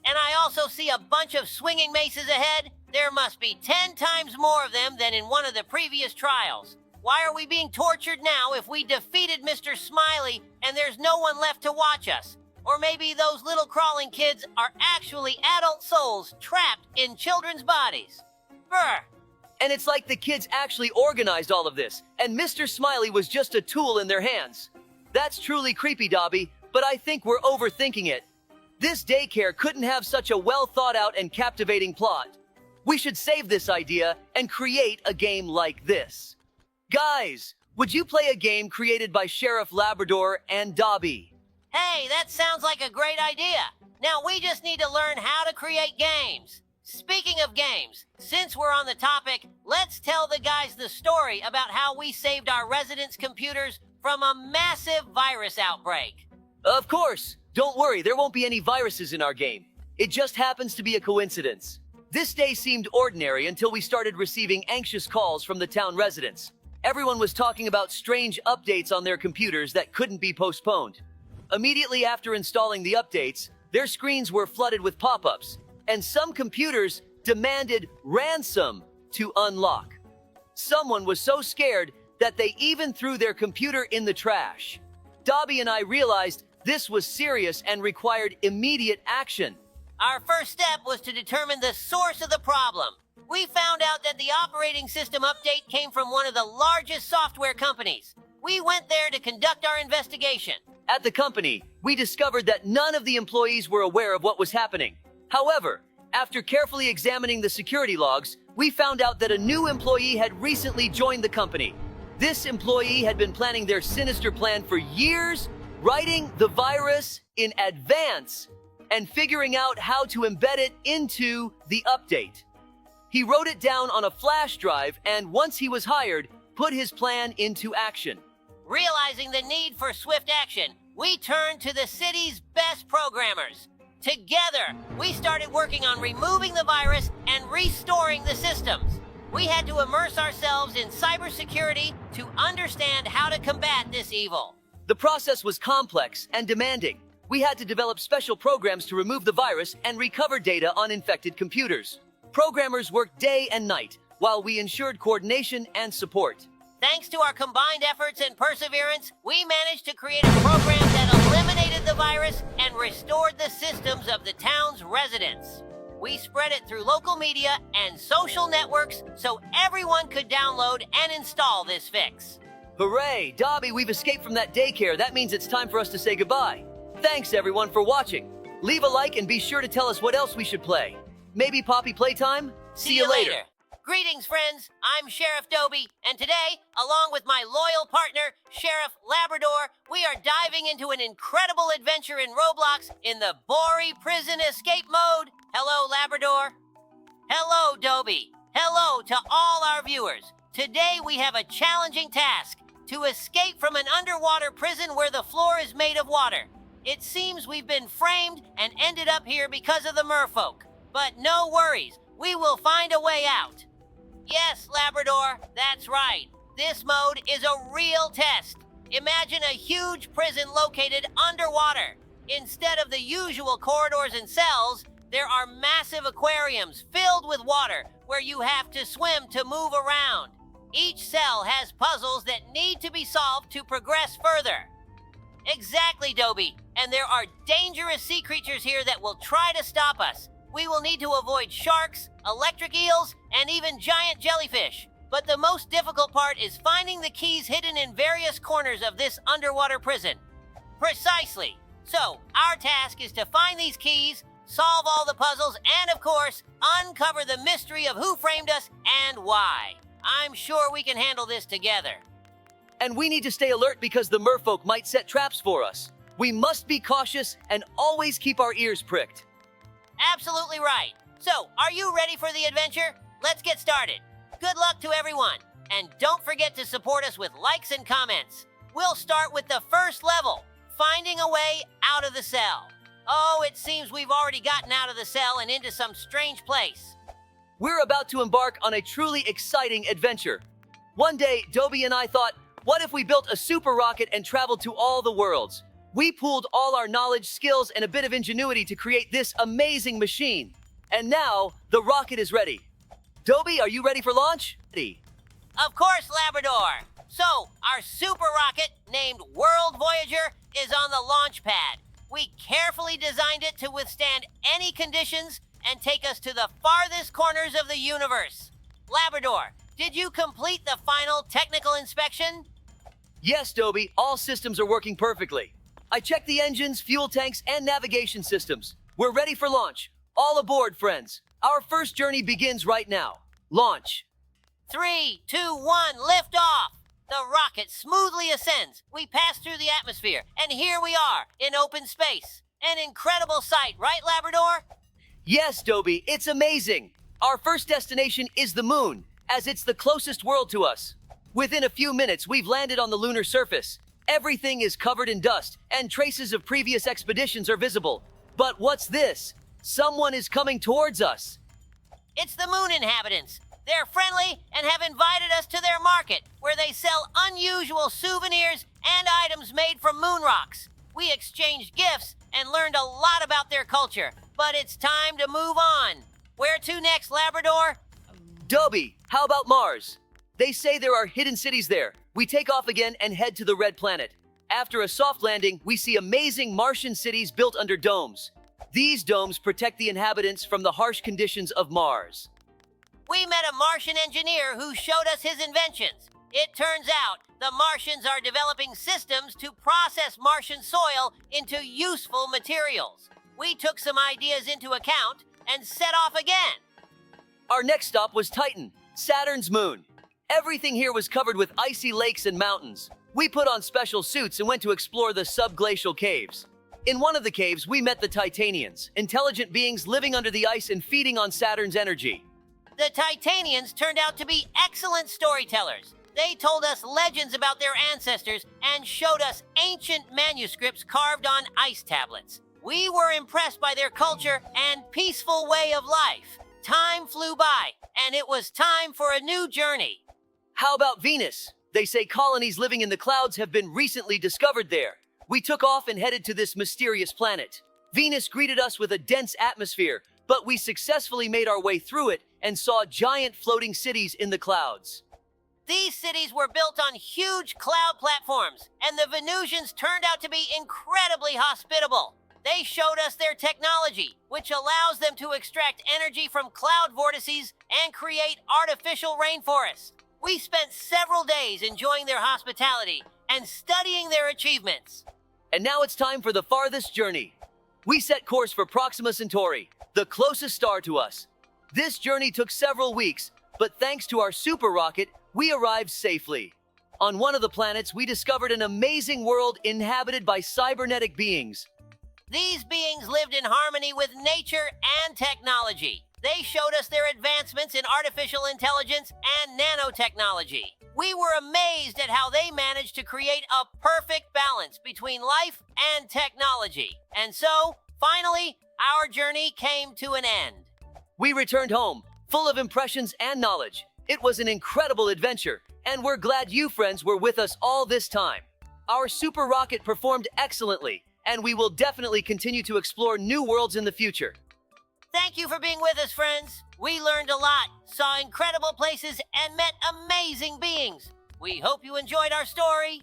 And I also see a bunch of swinging maces ahead. There must be 10 times more of them than in one of the previous trials. Why are we being tortured now if we defeated Mr. Smiley and there's no one left to watch us? Or maybe those little crawling kids are actually adult souls trapped in children's bodies. Brr. And it's like the kids actually organized all of this, and Mr. Smiley was just a tool in their hands. That's truly creepy, Dobie, but I think we're overthinking it. This daycare couldn't have such a well-thought-out and captivating plot. We should save this idea and create a game like this. Guys, would you play a game created by Sheriff Labrador and Dobie? Hey, that sounds like a great idea. Now we just need to learn how to create games. Speaking of games, since we're on the topic, let's tell the guys the story about how we saved our residents' computers from a massive virus outbreak. Of course. Don't worry, there won't be any viruses in our game. It just happens to be a coincidence. This day seemed ordinary until we started receiving anxious calls from the town residents. Everyone was talking about strange updates on their computers that couldn't be postponed. Immediately after installing the updates, their screens were flooded with pop-ups, and some computers demanded ransom to unlock. Someone was so scared that they even threw their computer in the trash. Dobie and I realized this was serious and required immediate action. Our first step was to determine the source of the problem. We found out that the operating system update came from one of the largest software companies. We went there to conduct our investigation. At the company, we discovered that none of the employees were aware of what was happening. However, after carefully examining the security logs, we found out that a new employee had recently joined the company. This employee had been planning their sinister plan for years, writing the virus in advance and figuring out how to embed it into the update. He wrote it down on a flash drive and, once he was hired, put his plan into action. Realizing the need for swift action, we turned to the city's best programmers. Together, we started working on removing the virus and restoring the systems. We had to immerse ourselves in cybersecurity to understand how to combat this evil. The process was complex and demanding. We had to develop special programs to remove the virus and recover data on infected computers. Programmers worked day and night, while we ensured coordination and support. Thanks to our combined efforts and perseverance, we managed to create a program that eliminated the virus and restored the systems of the town's residents. We spread it through local media and social networks so everyone could download and install this fix. Hooray! Dobie, we've escaped from that daycare. That means it's time for us to say goodbye. Thanks, everyone, for watching. Leave a like and be sure to tell us what else we should play. Maybe Poppy Playtime? See you later. Greetings, friends. I'm Sheriff Dobie, and today, along with my loyal partner, Sheriff Labrador, we are diving into an incredible adventure in Roblox in the Bori Prison Escape Mode. Hello, Labrador. Hello, Dobie. Hello to all our viewers. Today, we have a challenging task: to escape from an underwater prison where the floor is made of water. It seems we've been framed and ended up here because of the merfolk. But no worries, we will find a way out. Yes, Labrador, that's right. This mode is a real test. Imagine a huge prison located underwater. Instead of the usual corridors and cells, there are massive aquariums filled with water where you have to swim to move around. Each cell has puzzles that need to be solved to progress further. Exactly, Dobie. And there are dangerous sea creatures here that will try to stop us. We will need to avoid sharks, electric eels, and even giant jellyfish. But the most difficult part is finding the keys hidden in various corners of this underwater prison. Precisely. So, our task is to find these keys, solve all the puzzles, and of course, uncover the mystery of who framed us and why. I'm sure we can handle this together. And we need to stay alert because the merfolk might set traps for us. We must be cautious and always keep our ears pricked. Absolutely right. So, are you ready for the adventure? Let's get started. Good luck to everyone. And don't forget to support us with likes and comments. We'll start with the first level, finding a way out of the cell. Oh, it seems we've already gotten out of the cell and into some strange place. We're about to embark on a truly exciting adventure. One day, Dobie and I thought, what if we built a super rocket and traveled to all the worlds? We pooled all our knowledge, skills, and a bit of ingenuity to create this amazing machine. And now, the rocket is ready. Dobie, are you ready for launch? Of course, Labrador. So, our super rocket, named World Voyager, is on the launch pad. We carefully designed it to withstand any conditions and take us to the farthest corners of the universe. Labrador, did you complete the final technical inspection? Yes, Dobie, all systems are working perfectly. I checked the engines, fuel tanks, and navigation systems. We're ready for launch. All aboard, friends. Our first journey begins right now. Launch. 3, 2, 1, lift off! The rocket smoothly ascends. We pass through the atmosphere, and here we are, in open space. An incredible sight, right, Labrador? Yes, Dobie, it's amazing. Our first destination is the moon, as it's the closest world to us. Within a few minutes, we've landed on the lunar surface. Everything is covered in dust, and traces of previous expeditions are visible. But what's this? Someone is coming towards us. It's the moon inhabitants. They're friendly and have invited us to their market, where they sell unusual souvenirs and items made from moon rocks. We exchanged gifts and learned a lot about their culture, but it's time to move on. Where to next, Labrador? Dobie, how about Mars? They say there are hidden cities there. We take off again and head to the Red Planet. After a soft landing, we see amazing Martian cities built under domes. These domes protect the inhabitants from the harsh conditions of Mars. We met a Martian engineer who showed us his inventions. It turns out the Martians are developing systems to process Martian soil into useful materials. We took some ideas into account and set off again. Our next stop was Titan, Saturn's moon. Everything here was covered with icy lakes and mountains. We put on special suits and went to explore the subglacial caves. In one of the caves, we met the Titanians, intelligent beings living under the ice and feeding on Saturn's energy. The Titanians turned out to be excellent storytellers. They told us legends about their ancestors and showed us ancient manuscripts carved on ice tablets. We were impressed by their culture and peaceful way of life. Time flew by, and it was time for a new journey. How about Venus? They say colonies living in the clouds have been recently discovered there. We took off and headed to this mysterious planet. Venus greeted us with a dense atmosphere, but we successfully made our way through it and saw giant floating cities in the clouds. These cities were built on huge cloud platforms, and the Venusians turned out to be incredibly hospitable. They showed us their technology, which allows them to extract energy from cloud vortices and create artificial rainforests. We spent several days enjoying their hospitality and studying their achievements. And now it's time for the farthest journey. We set course for Proxima Centauri, the closest star to us. This journey took several weeks, but thanks to our super rocket, we arrived safely. On one of the planets, we discovered an amazing world inhabited by cybernetic beings. These beings lived in harmony with nature and technology. They showed us their advancements in artificial intelligence and nanotechnology. We were amazed at how they managed to create a perfect balance between life and technology. And so, finally, our journey came to an end. We returned home, full of impressions and knowledge. It was an incredible adventure, and we're glad you friends were with us all this time. Our super rocket performed excellently, and we will definitely continue to explore new worlds in the future. Thank you for being with us, friends. We learned a lot, saw incredible places, and met amazing beings. We hope you enjoyed our story.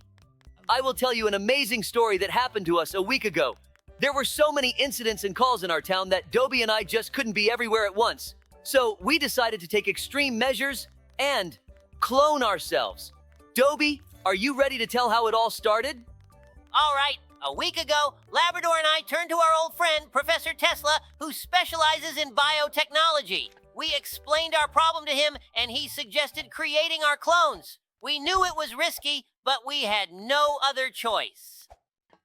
I will tell you an amazing story that happened to us a week ago. There were so many incidents and calls in our town that Dobie and I just couldn't be everywhere at once. So we decided to take extreme measures and clone ourselves. Dobie, are you ready to tell how it all started? All right. A week ago, Labrador and I turned to our old friend, Professor Tesla, who specializes in biotechnology. We explained our problem to him, and he suggested creating our clones. We knew it was risky, but we had no other choice.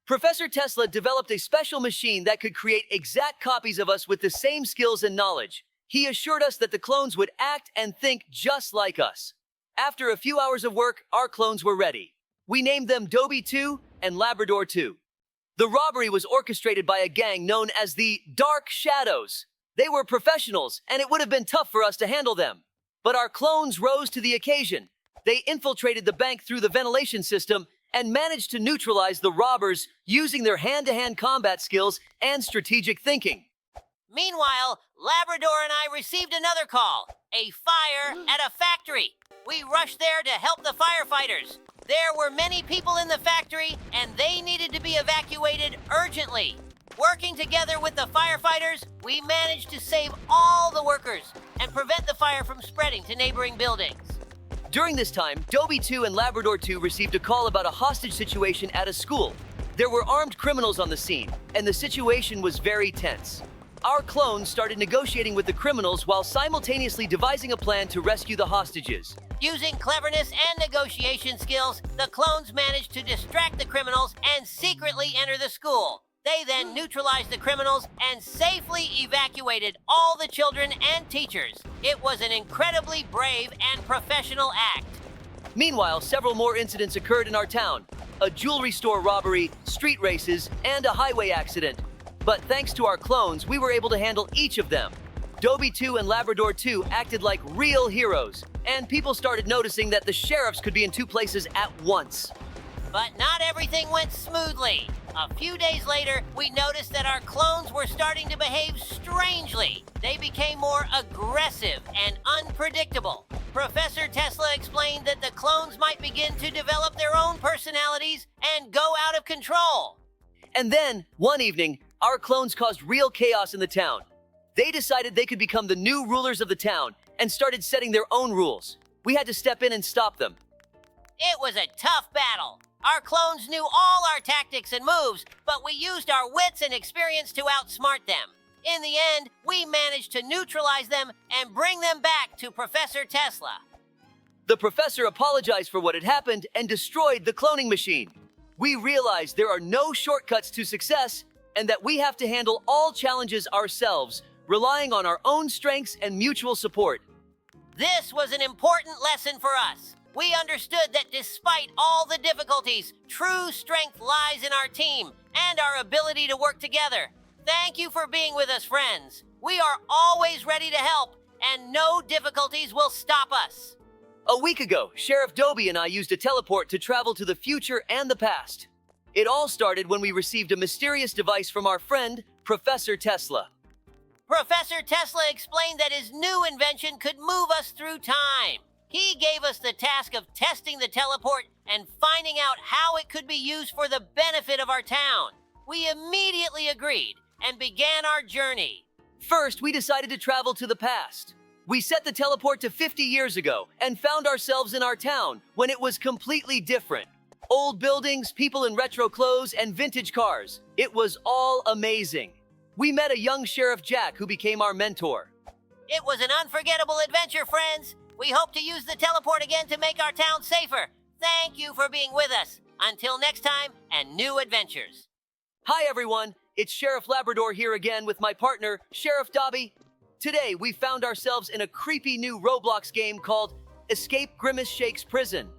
Professor Tesla developed a special machine that could create exact copies of us with the same skills and knowledge. He assured us that the clones would act and think just like us. After a few hours of work, our clones were ready. We named them Dobie 2 and Labrador 2. The robbery was orchestrated by a gang known as the Dark Shadows. They were professionals, and it would have been tough for us to handle them. But our clones rose to the occasion. They infiltrated the bank through the ventilation system and managed to neutralize the robbers using their hand-to-hand combat skills and strategic thinking. Meanwhile, Labrador and I received another call, a fire at a factory. We rushed there to help the firefighters. There were many people in the factory, and they needed to be evacuated urgently. Working together with the firefighters, we managed to save all the workers and prevent the fire from spreading to neighboring buildings. During this time, Dobie 2 and Labrador 2 received a call about a hostage situation at a school. There were armed criminals on the scene, and the situation was very tense. Our clones started negotiating with the criminals while simultaneously devising a plan to rescue the hostages. Using cleverness and negotiation skills, the clones managed to distract the criminals and secretly enter the school. They then neutralized the criminals and safely evacuated all the children and teachers. It was an incredibly brave and professional act. Meanwhile, several more incidents occurred in our town. A jewelry store robbery, street races, and a highway accident. But thanks to our clones, we were able to handle each of them. Dobie 2 and Labrador 2 acted like real heroes, and people started noticing that the sheriffs could be in two places at once. But not everything went smoothly. A few days later, we noticed that our clones were starting to behave strangely. They became more aggressive and unpredictable. Professor Tesla explained that the clones might begin to develop their own personalities and go out of control. And then, one evening, our clones caused real chaos in the town. They decided they could become the new rulers of the town and started setting their own rules. We had to step in and stop them. It was a tough battle. Our clones knew all our tactics and moves, but we used our wits and experience to outsmart them. In the end, we managed to neutralize them and bring them back to Professor Tesla. The professor apologized for what had happened and destroyed the cloning machine. We realized there are no shortcuts to success and that we have to handle all challenges ourselves, relying on our own strengths and mutual support. This was an important lesson for us. We understood that despite all the difficulties, true strength lies in our team and our ability to work together. Thank you for being with us, friends. We are always ready to help, and no difficulties will stop us. A week ago, Sheriff Dobie and I used a teleport to travel to the future and the past. It all started when we received a mysterious device from our friend, Professor Tesla. Professor Tesla explained that his new invention could move us through time. He gave us the task of testing the teleport and finding out how it could be used for the benefit of our town. We immediately agreed and began our journey. First, we decided to travel to the past. We set the teleport to 50 years ago and found ourselves in our town when it was completely different. Old buildings, people in retro clothes, and vintage cars. It was all amazing. We met a young Sheriff Jack who became our mentor. It was an unforgettable adventure, friends. We hope to use the teleport again to make our town safer. Thank you for being with us. Until next time and new adventures. Hi everyone, it's Sheriff Labrador here again with my partner, Sheriff Dobie. Today we found ourselves in a creepy new Roblox game called Escape Grimace Shake's Prison.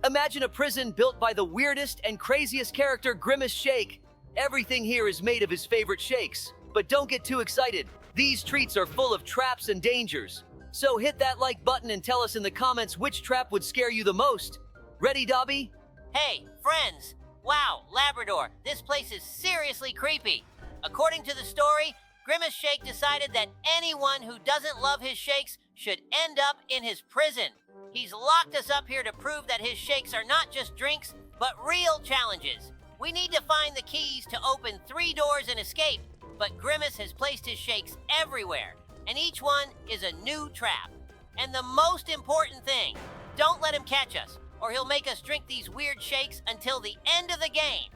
Imagine a prison built by the weirdest and craziest character, Grimace Shake. Everything here is made of his favorite shakes. But don't get too excited. These treats are full of traps and dangers. So hit that like button and tell us in the comments which trap would scare you the most. Ready, Dobie? Hey, friends! Wow, Labrador, this place is seriously creepy. According to the story, Grimace Shake decided that anyone who doesn't love his shakes should end up in his prison. He's locked us up here to prove that his shakes are not just drinks, but real challenges. We need to find the keys to open 3 doors and escape, but Grimace has placed his shakes everywhere, and each one is a new trap. And the most important thing, don't let him catch us, or he'll make us drink these weird shakes until the end of the game.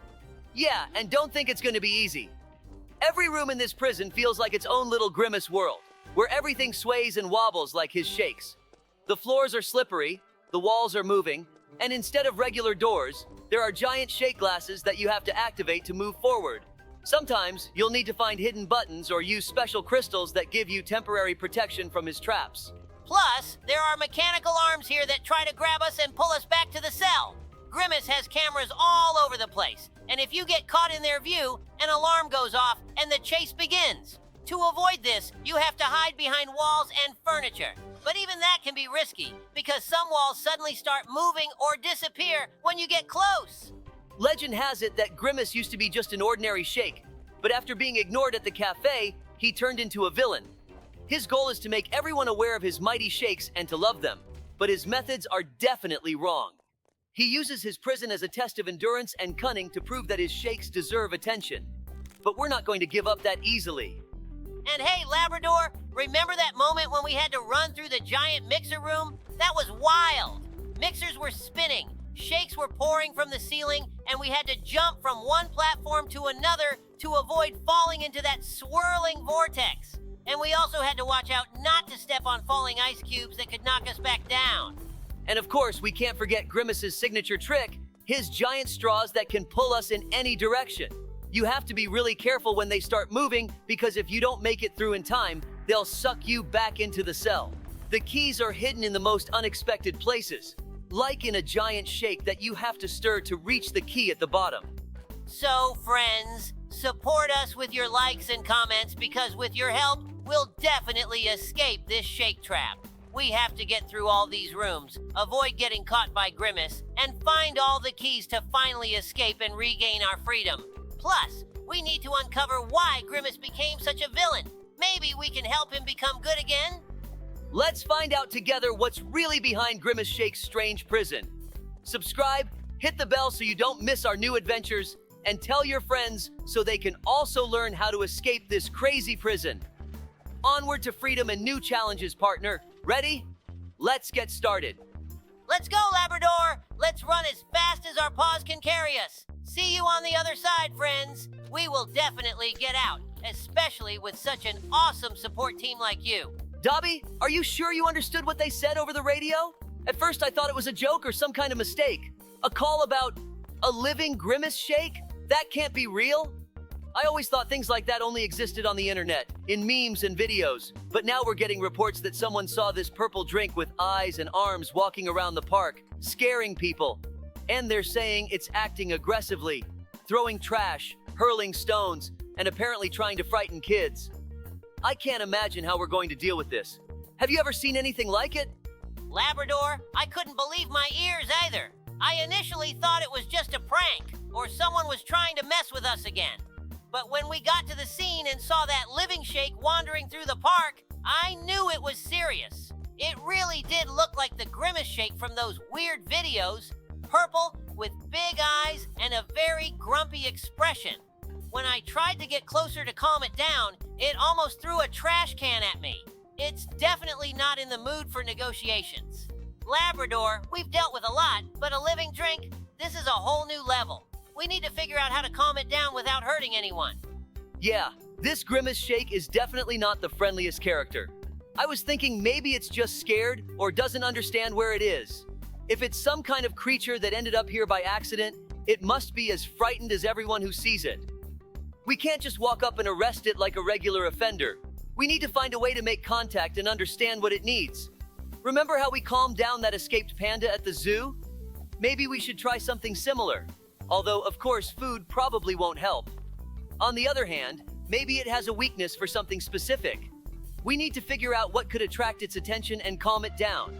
Yeah, and don't think it's going to be easy. Every room in this prison feels like its own little Grimace world, where everything sways and wobbles like his shakes. The floors are slippery, the walls are moving, and instead of regular doors, there are giant shake glasses that you have to activate to move forward. Sometimes, you'll need to find hidden buttons or use special crystals that give you temporary protection from his traps. Plus, there are mechanical arms here that try to grab us and pull us back to the cell. Grimace has cameras all over the place, and if you get caught in their view, an alarm goes off and the chase begins. To avoid this, you have to hide behind walls and furniture. But even that can be risky, because some walls suddenly start moving or disappear when you get close. Legend has it that Grimace used to be just an ordinary shake, but after being ignored at the cafe, he turned into a villain. His goal is to make everyone aware of his mighty shakes and to love them, but his methods are definitely wrong. He uses his prison as a test of endurance and cunning to prove that his shakes deserve attention. But we're not going to give up that easily. And hey, Labrador, remember that moment when we had to run through the giant mixer room? That was wild. Mixers were spinning, shakes were pouring from the ceiling, and we had to jump from one platform to another to avoid falling into that swirling vortex. And we also had to watch out not to step on falling ice cubes that could knock us back down. And of course, we can't forget Grimace's signature trick, his giant straws that can pull us in any direction. You have to be really careful when they start moving, because if you don't make it through in time, they'll suck you back into the cell. The keys are hidden in the most unexpected places, like in a giant shake that you have to stir to reach the key at the bottom. So, friends, support us with your likes and comments, because with your help, we'll definitely escape this shake trap. We have to get through all these rooms, avoid getting caught by Grimace, and find all the keys to finally escape and regain our freedom. Plus, we need to uncover why Grimace became such a villain. Maybe we can help him become good again? Let's find out together what's really behind Grimace Shake's strange prison. Subscribe, hit the bell so you don't miss our new adventures, and tell your friends so they can also learn how to escape this crazy prison. Onward to freedom and new challenges, partner. Ready? Let's get started. Let's go, Labrador! Let's run as fast as our paws can carry us. See you on the other side, friends. We will definitely get out, especially with such an awesome support team like you. Dobie, are you sure you understood what they said over the radio? At first I thought it was a joke or some kind of mistake. A call about a living Grimace Shake? That can't be real. I always thought things like that only existed on the internet, in memes and videos. But now we're getting reports that someone saw this purple drink with eyes and arms walking around the park, scaring people. And they're saying it's acting aggressively, throwing trash, hurling stones, and apparently trying to frighten kids. I can't imagine how we're going to deal with this. Have you ever seen anything like it? Labrador, I couldn't believe my ears either. I initially thought it was just a prank, or someone was trying to mess with us again. But when we got to the scene and saw that living shake wandering through the park, I knew it was serious. It really did look like the Grimace shake from those weird videos, purple with big eyes and a very grumpy expression. When I tried to get closer to calm it down, it almost threw a trash can at me. It's definitely not in the mood for negotiations. Labrador, we've dealt with a lot, but a living drink, this is a whole new level. We need to figure out how to calm it down without hurting anyone. Yeah, this Grimace shake is definitely not the friendliest character. I was thinking maybe it's just scared or doesn't understand where it is. If it's some kind of creature that ended up here by accident, it must be as frightened as everyone who sees it. We can't just walk up and arrest it like a regular offender. We need to find a way to make contact and understand what it needs. Remember how we calmed down that escaped panda at the zoo? Maybe we should try something similar. Although, of course, food probably won't help. On the other hand, maybe it has a weakness for something specific. We need to figure out what could attract its attention and calm it down.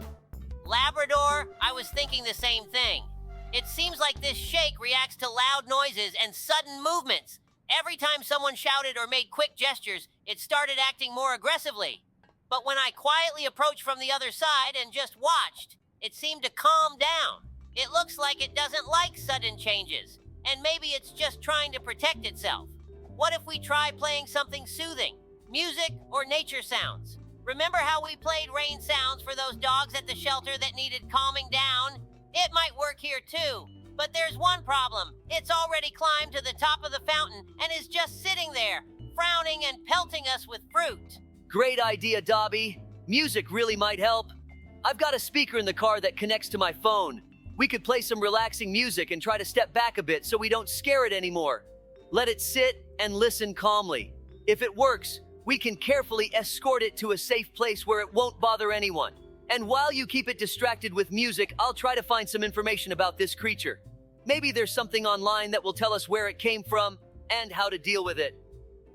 Labrador, I was thinking the same thing. It seems like this shake reacts to loud noises and sudden movements. Every time someone shouted or made quick gestures, it started acting more aggressively. But when I quietly approached from the other side and just watched, it seemed to calm down. It looks like it doesn't like sudden changes, and maybe it's just trying to protect itself. What if we try playing something soothing? Music or nature sounds? Remember how we played rain sounds for those dogs at the shelter that needed calming down? It might work here too, but there's one problem. It's already climbed to the top of the fountain and is just sitting there, frowning and pelting us with fruit. Great idea, Dobie. Music really might help. I've got a speaker in the car that connects to my phone. We could play some relaxing music and try to step back a bit so we don't scare it anymore. Let it sit and listen calmly. If it works, we can carefully escort it to a safe place where it won't bother anyone. And while you keep it distracted with music, I'll try to find some information about this creature. Maybe there's something online that will tell us where it came from and how to deal with it.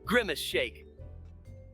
Grimace shake.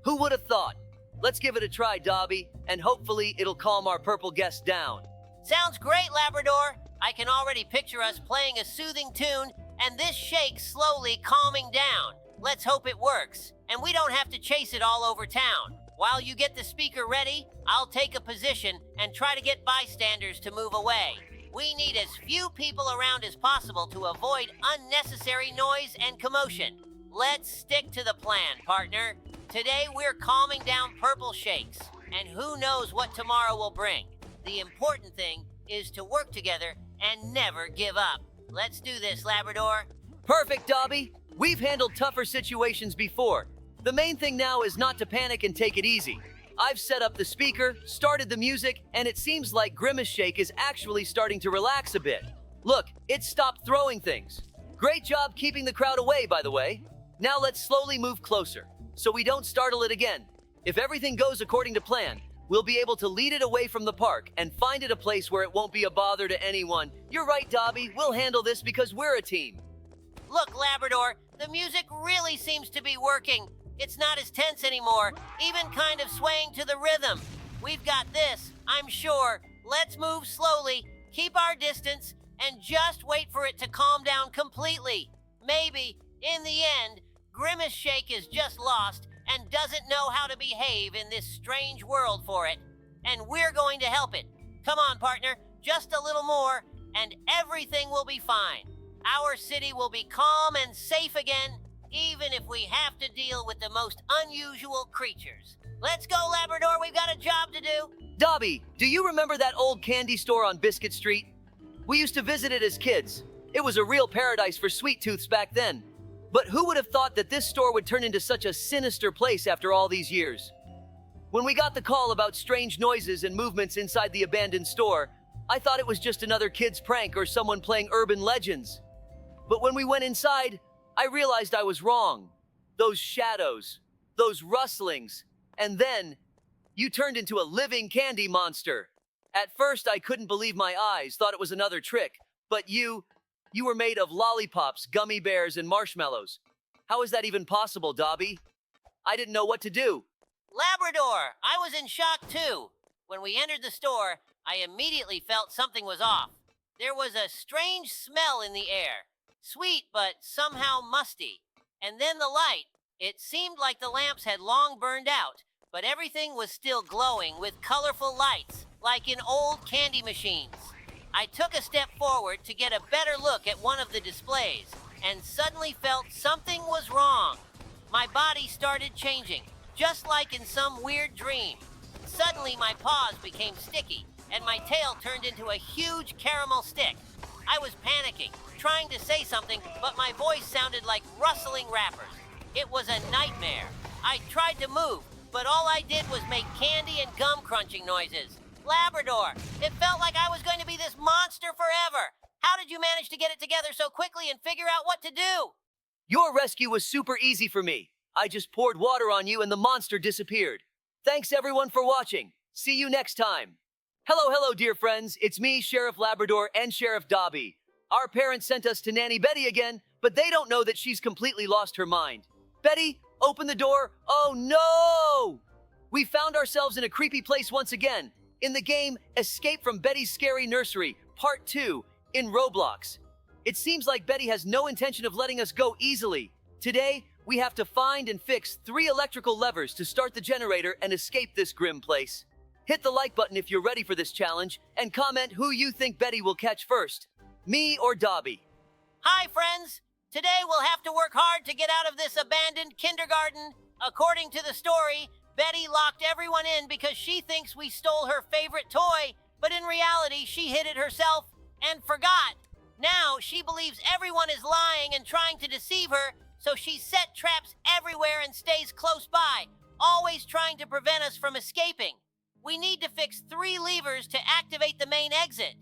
Who would have thought? Let's give it a try, Dobie, and hopefully it'll calm our purple guest down. Sounds great, Labrador. I can already picture us playing a soothing tune and this shake slowly calming down. Let's hope it works, and we don't have to chase it all over town. While you get the speaker ready, I'll take a position and try to get bystanders to move away. We need as few people around as possible to avoid unnecessary noise and commotion. Let's stick to the plan, partner. Today we're calming down purple shakes, and who knows what tomorrow will bring. The important thing is to work together and never give up. Let's do this, Labrador. Perfect, Dobie. We've handled tougher situations before. The main thing now is not to panic and take it easy. I've set up the speaker, started the music, and it seems like Grimace Shake is actually starting to relax a bit. Look, it stopped throwing things. Great job keeping the crowd away, by the way. Now let's slowly move closer, so we don't startle it again. If everything goes according to plan, we'll be able to lead it away from the park and find it a place where it won't be a bother to anyone. You're right, Dobie. We'll handle this because we're a team. Look, Labrador, the music really seems to be working. It's not as tense anymore, even kind of swaying to the rhythm. We've got this, I'm sure. Let's move slowly, keep our distance, and just wait for it to calm down completely. Maybe, in the end, Grimace Shake is just lost and doesn't know how to behave in this strange world for it. And we're going to help it. Come on, partner, just a little more, and everything will be fine. Our city will be calm and safe again, even if we have to deal with the most unusual creatures. Let's go, Labrador, we've got a job to do. Dobie, do you remember that old candy store on Biscuit Street? We used to visit it as kids. It was a real paradise for sweet tooths back then. But who would have thought that this store would turn into such a sinister place after all these years? When we got the call about strange noises and movements inside the abandoned store, I thought it was just another kid's prank or someone playing urban legends. But when we went inside, I realized I was wrong. Those shadows, those rustlings, and then you turned into a living candy monster. At first, I couldn't believe my eyes, thought it was another trick. But you were made of lollipops, gummy bears, and marshmallows. How is that even possible, Dobie? I didn't know what to do. Labrador, I was in shock too. When we entered the store, I immediately felt something was off. There was a strange smell in the air. Sweet, but somehow musty. And then the light. It seemed like the lamps had long burned out, but everything was still glowing with colorful lights, like in old candy machines. I took a step forward to get a better look at one of the displays, and suddenly felt something was wrong. My body started changing, just like in some weird dream. Suddenly my paws became sticky, and my tail turned into a huge caramel stick. I was panicking, trying to say something, but my voice sounded like rustling wrappers. It was a nightmare. I tried to move, but all I did was make candy and gum crunching noises. Labrador, it felt like I was going to be this monster forever. How did you manage to get it together so quickly and figure out what to do? Your rescue was super easy for me. I just poured water on you and the monster disappeared. Thanks everyone for watching. See you next time. Hello, dear friends. It's me, Sheriff Labrador and Sheriff Dobie. Our parents sent us to Nanny Betty again, but they don't know that she's completely lost her mind. Betty, open the door. Oh no! We found ourselves in a creepy place once again. In the game, Escape from Betty's Scary Nursery, Part 2, in Roblox. It seems like Betty has no intention of letting us go easily. Today, we have to find and fix 3 electrical levers to start the generator and escape this grim place. Hit the like button if you're ready for this challenge, and comment who you think Betty will catch first, me or Dobie. Hi, friends. Today we'll have to work hard to get out of this abandoned kindergarten. According to the story, Betty locked everyone in because she thinks we stole her favorite toy, but in reality, she hid it herself and forgot. Now, she believes everyone is lying and trying to deceive her, so she set traps everywhere and stays close by, always trying to prevent us from escaping. We need to fix 3 levers to activate the main exit.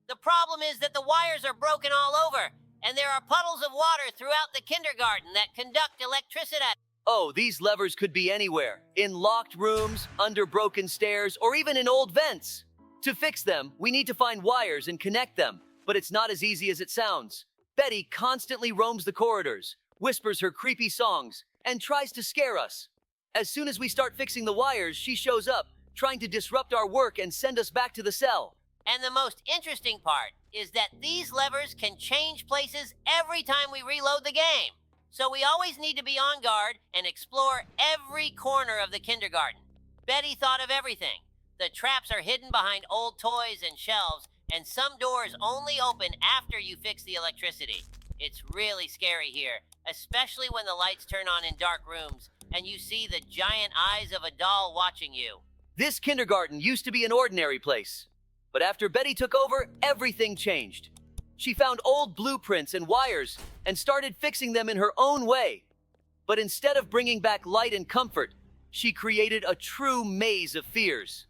The problem is that the wires are broken all over, and there are puddles of water throughout the kindergarten that conduct electricity. Oh, these levers could be anywhere. In locked rooms, under broken stairs, or even in old vents. To fix them, we need to find wires and connect them, but it's not as easy as it sounds. Betty constantly roams the corridors, whispers her creepy songs, and tries to scare us. As soon as we start fixing the wires, she shows up, trying to disrupt our work and send us back to the cell. And the most interesting part is that these levers can change places every time we reload the game. So we always need to be on guard and explore every corner of the kindergarten. Betty thought of everything. The traps are hidden behind old toys and shelves, and some doors only open after you fix the electricity. It's really scary here, especially when the lights turn on in dark rooms and you see the giant eyes of a doll watching you. This kindergarten used to be an ordinary place, but after Betty took over, everything changed. She found old blueprints and wires and started fixing them in her own way. But instead of bringing back light and comfort, she created a true maze of fears.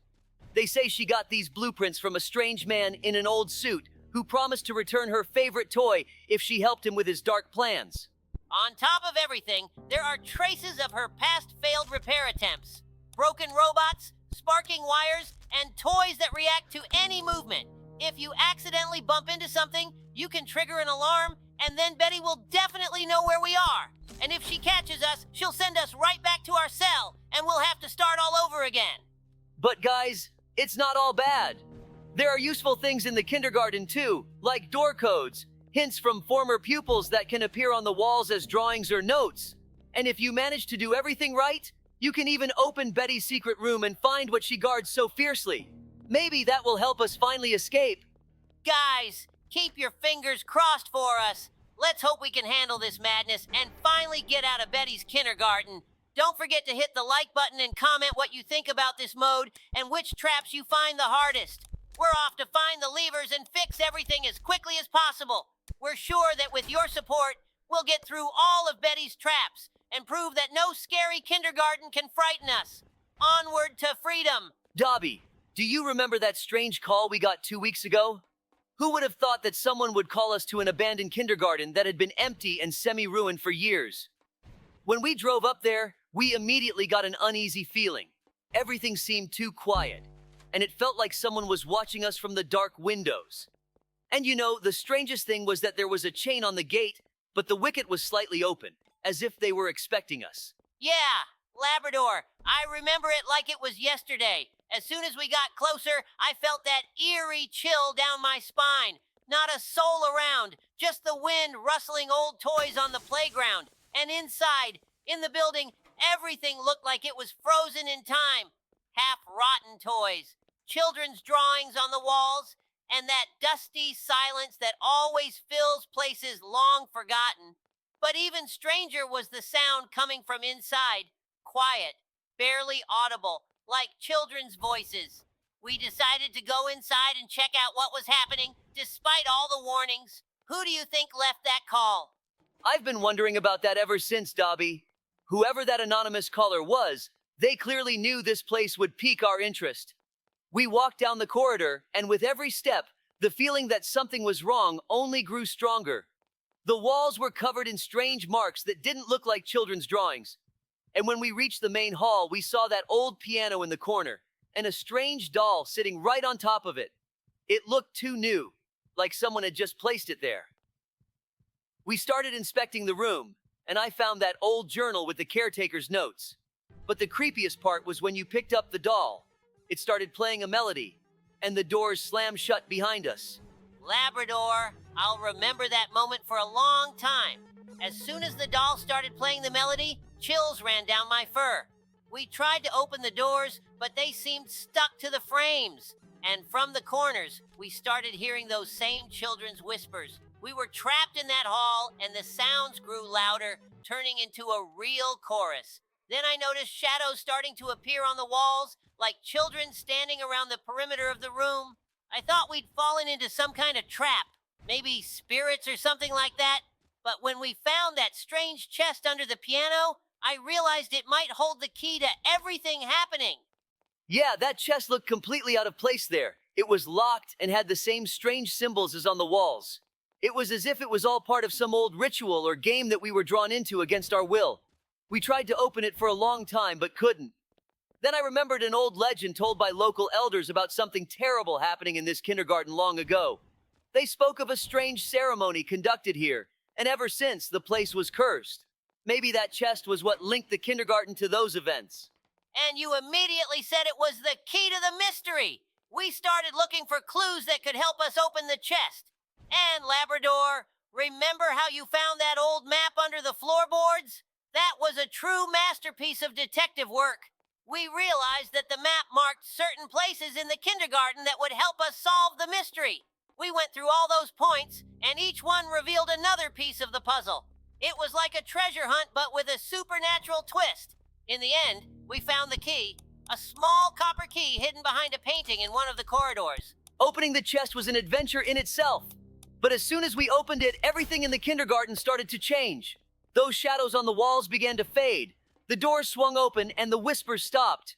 They say she got these blueprints from a strange man in an old suit who promised to return her favorite toy if she helped him with his dark plans. On top of everything, there are traces of her past failed repair attempts. Broken robots, sparking wires, and toys that react to any movement. If you accidentally bump into something, you can trigger an alarm, and then Betty will definitely know where we are. And if she catches us, she'll send us right back to our cell, and we'll have to start all over again. But guys, it's not all bad. There are useful things in the kindergarten too, like door codes, hints from former pupils that can appear on the walls as drawings or notes. And if you manage to do everything right, you can even open Betty's secret room and find what she guards so fiercely. Maybe that will help us finally escape. Guys, keep your fingers crossed for us. Let's hope we can handle this madness and finally get out of Betty's kindergarten. Don't forget to hit the like button and comment what you think about this mode and which traps you find the hardest. We're off to find the levers and fix everything as quickly as possible. We're sure that with your support, we'll get through all of Betty's traps and prove that no scary kindergarten can frighten us. Onward to freedom. Dobie, do you remember that strange call we got 2 weeks ago? Who would have thought that someone would call us to an abandoned kindergarten that had been empty and semi-ruined for years? When we drove up there, we immediately got an uneasy feeling. Everything seemed too quiet, and it felt like someone was watching us from the dark windows. And you know, the strangest thing was that there was a chain on the gate, but the wicket was slightly open, as if they were expecting us. Yeah, Labrador, I remember it like it was yesterday. As soon as we got closer, I felt that eerie chill down my spine. Not a soul around, just the wind rustling old toys on the playground. And inside, in the building, everything looked like it was frozen in time. Half-rotten toys, children's drawings on the walls, and that dusty silence that always fills places long forgotten. But even stranger was the sound coming from inside. Quiet, barely audible, like children's voices. We decided to go inside and check out what was happening, despite all the warnings. Who do you think left that call? I've been wondering about that ever since, Dobie. Whoever that anonymous caller was, they clearly knew this place would pique our interest. We walked down the corridor, and with every step, the feeling that something was wrong only grew stronger. The walls were covered in strange marks that didn't look like children's drawings. And when we reached the main hall, we saw that old piano in the corner, and a strange doll sitting right on top of it. It looked too new, like someone had just placed it there. We started inspecting the room, and I found that old journal with the caretaker's notes. But the creepiest part was when you picked up the doll. It started playing a melody, and the doors slammed shut behind us. Labrador, I'll remember that moment for a long time. As soon as the doll started playing the melody, chills ran down my fur. We tried to open the doors, but they seemed stuck to the frames. And from the corners, we started hearing those same children's whispers. We were trapped in that hall, and the sounds grew louder, turning into a real chorus. Then I noticed shadows starting to appear on the walls, like children standing around the perimeter of the room. I thought we'd fallen into some kind of trap, maybe spirits or something like that. But when we found that strange chest under the piano, I realized it might hold the key to everything happening. Yeah, that chest looked completely out of place there. It was locked and had the same strange symbols as on the walls. It was as if it was all part of some old ritual or game that we were drawn into against our will. We tried to open it for a long time, but couldn't. Then I remembered an old legend told by local elders about something terrible happening in this kindergarten long ago. They spoke of a strange ceremony conducted here, and ever since, the place was cursed. Maybe that chest was what linked the kindergarten to those events. And you immediately said it was the key to the mystery. We started looking for clues that could help us open the chest. And Labrador, remember how you found that old map under the floorboards? That was a true masterpiece of detective work. We realized that the map marked certain places in the kindergarten that would help us solve the mystery. We went through all those points, and each one revealed another piece of the puzzle. It was like a treasure hunt, but with a supernatural twist. In the end, we found the key, a small copper key hidden behind a painting in one of the corridors. Opening the chest was an adventure in itself. But as soon as we opened it, everything in the kindergarten started to change. Those shadows on the walls began to fade. The doors swung open and the whispers stopped.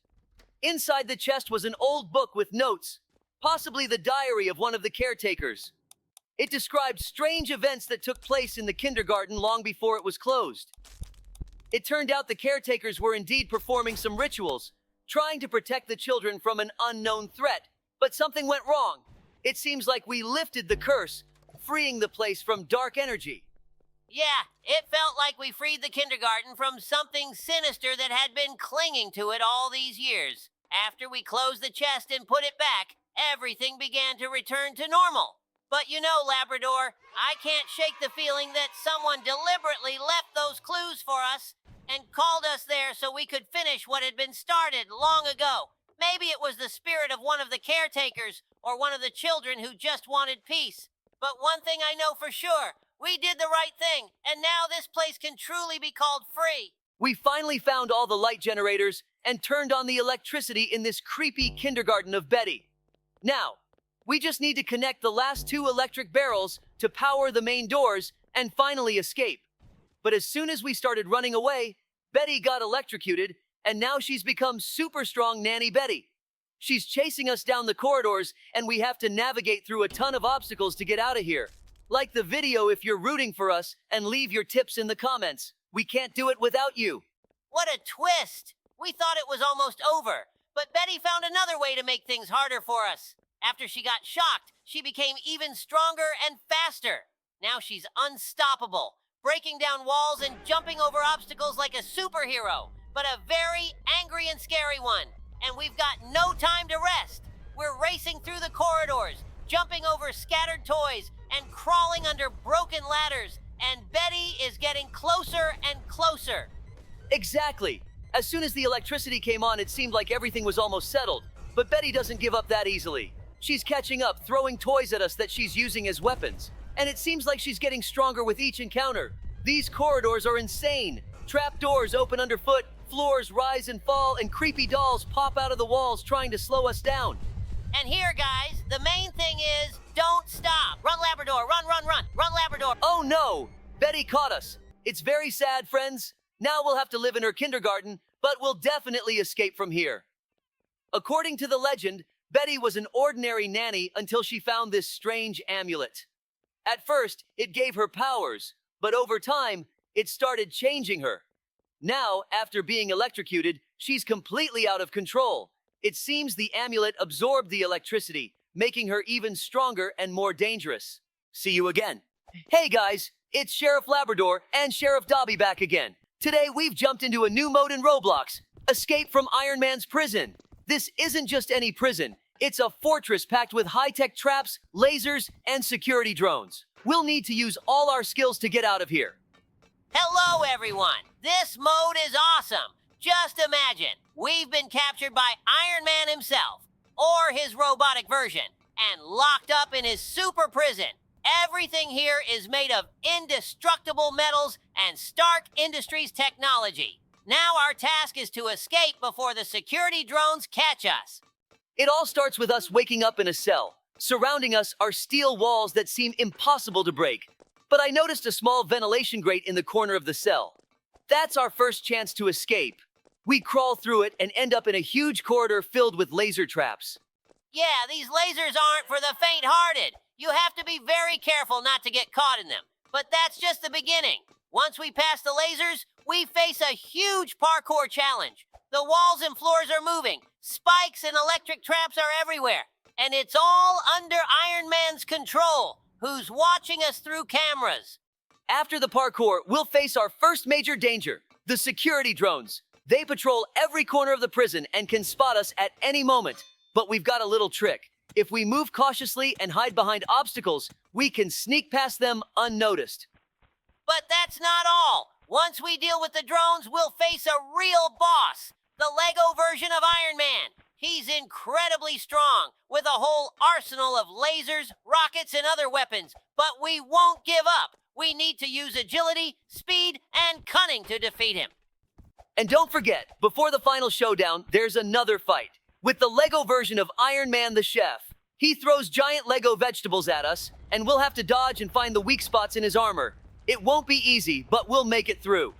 Inside the chest was an old book with notes, possibly the diary of one of the caretakers. It described strange events that took place in the kindergarten long before it was closed. It turned out the caretakers were indeed performing some rituals, trying to protect the children from an unknown threat. But something went wrong. It seems like we lifted the curse, freeing the place from dark energy. Yeah, it felt like we freed the kindergarten from something sinister that had been clinging to it all these years. After we closed the chest and put it back, everything began to return to normal. But you know, Labrador, I can't shake the feeling that someone deliberately left those clues for us and called us there so we could finish what had been started long ago. Maybe it was the spirit of one of the caretakers or one of the children who just wanted peace. But one thing I know for sure, we did the right thing, and now this place can truly be called free. We finally found all the light generators and turned on the electricity in this creepy kindergarten of Betty. Now, we just need to connect the last 2 electric barrels to power the main doors and finally escape. But as soon as we started running away, Betty got electrocuted, and now she's become super strong Nanny Betty. She's chasing us down the corridors, and we have to navigate through a ton of obstacles to get out of here. Like the video if you're rooting for us, and leave your tips in the comments. We can't do it without you. What a twist! We thought it was almost over, but Betty found another way to make things harder for us. After she got shocked, she became even stronger and faster. Now she's unstoppable, breaking down walls and jumping over obstacles like a superhero. but a very angry and scary one. And we've got no time to rest. We're racing through the corridors, jumping over scattered toys, and crawling under broken ladders. And Betty is getting closer and closer. Exactly. As soon as the electricity came on, it seemed like everything was almost settled. But Betty doesn't give up that easily. She's catching up, throwing toys at us that she's using as weapons. And it seems like she's getting stronger with each encounter. These corridors are insane. Trap doors open underfoot, floors rise and fall, and creepy dolls pop out of the walls trying to slow us down. And here, guys, the main thing is don't stop. Run, Labrador, run, run, run. Run, Labrador. Oh no! Betty caught us. It's very sad, friends. Now we'll have to live in her kindergarten, but we'll definitely escape from here. According to the legend, Betty was an ordinary nanny until she found this strange amulet. At first, it gave her powers, but over time, it started changing her. Now, after being electrocuted, she's completely out of control. It seems the amulet absorbed the electricity, making her even stronger and more dangerous. See you again. Hey guys, it's Sheriff Labrador and Sheriff Dobie back again. Today we've jumped into a new mode in Roblox, Escape from Iron Man's prison. This isn't just any prison, it's a fortress packed with high-tech traps, lasers, and security drones. We'll need to use all our skills to get out of here. Hello, everyone. This mode is awesome. Just imagine, we've been captured by Iron Man himself, or his robotic version, and locked up in his super prison. Everything here is made of indestructible metals and Stark Industries technology. Now our task is to escape before the security drones catch us. It all starts with us waking up in a cell. Surrounding us are steel walls that seem impossible to break. But I noticed a small ventilation grate in the corner of the cell. That's our first chance to escape. We crawl through it and end up in a huge corridor filled with laser traps. Yeah, these lasers aren't for the faint-hearted. You have to be very careful not to get caught in them. But that's just the beginning. Once we pass the lasers, we face a huge parkour challenge. The walls and floors are moving. Spikes and electric traps are everywhere. And it's all under Iron Man's control, who's watching us through cameras. After the parkour, we'll face our first major danger, the security drones. They patrol every corner of the prison and can spot us at any moment. But we've got a little trick. If we move cautiously and hide behind obstacles, we can sneak past them unnoticed. But that's not all. Once we deal with the drones, we'll face a real boss, the Lego version of Iron Man. He's incredibly strong, with a whole arsenal of lasers, rockets, and other weapons. But we won't give up. We need to use agility, speed, and cunning to defeat him. And don't forget, before the final showdown, there's another fight. With the Lego version of Iron Man the Chef. He throws giant Lego vegetables at us, and we'll have to dodge and find the weak spots in his armor. It won't be easy, but we'll make it through.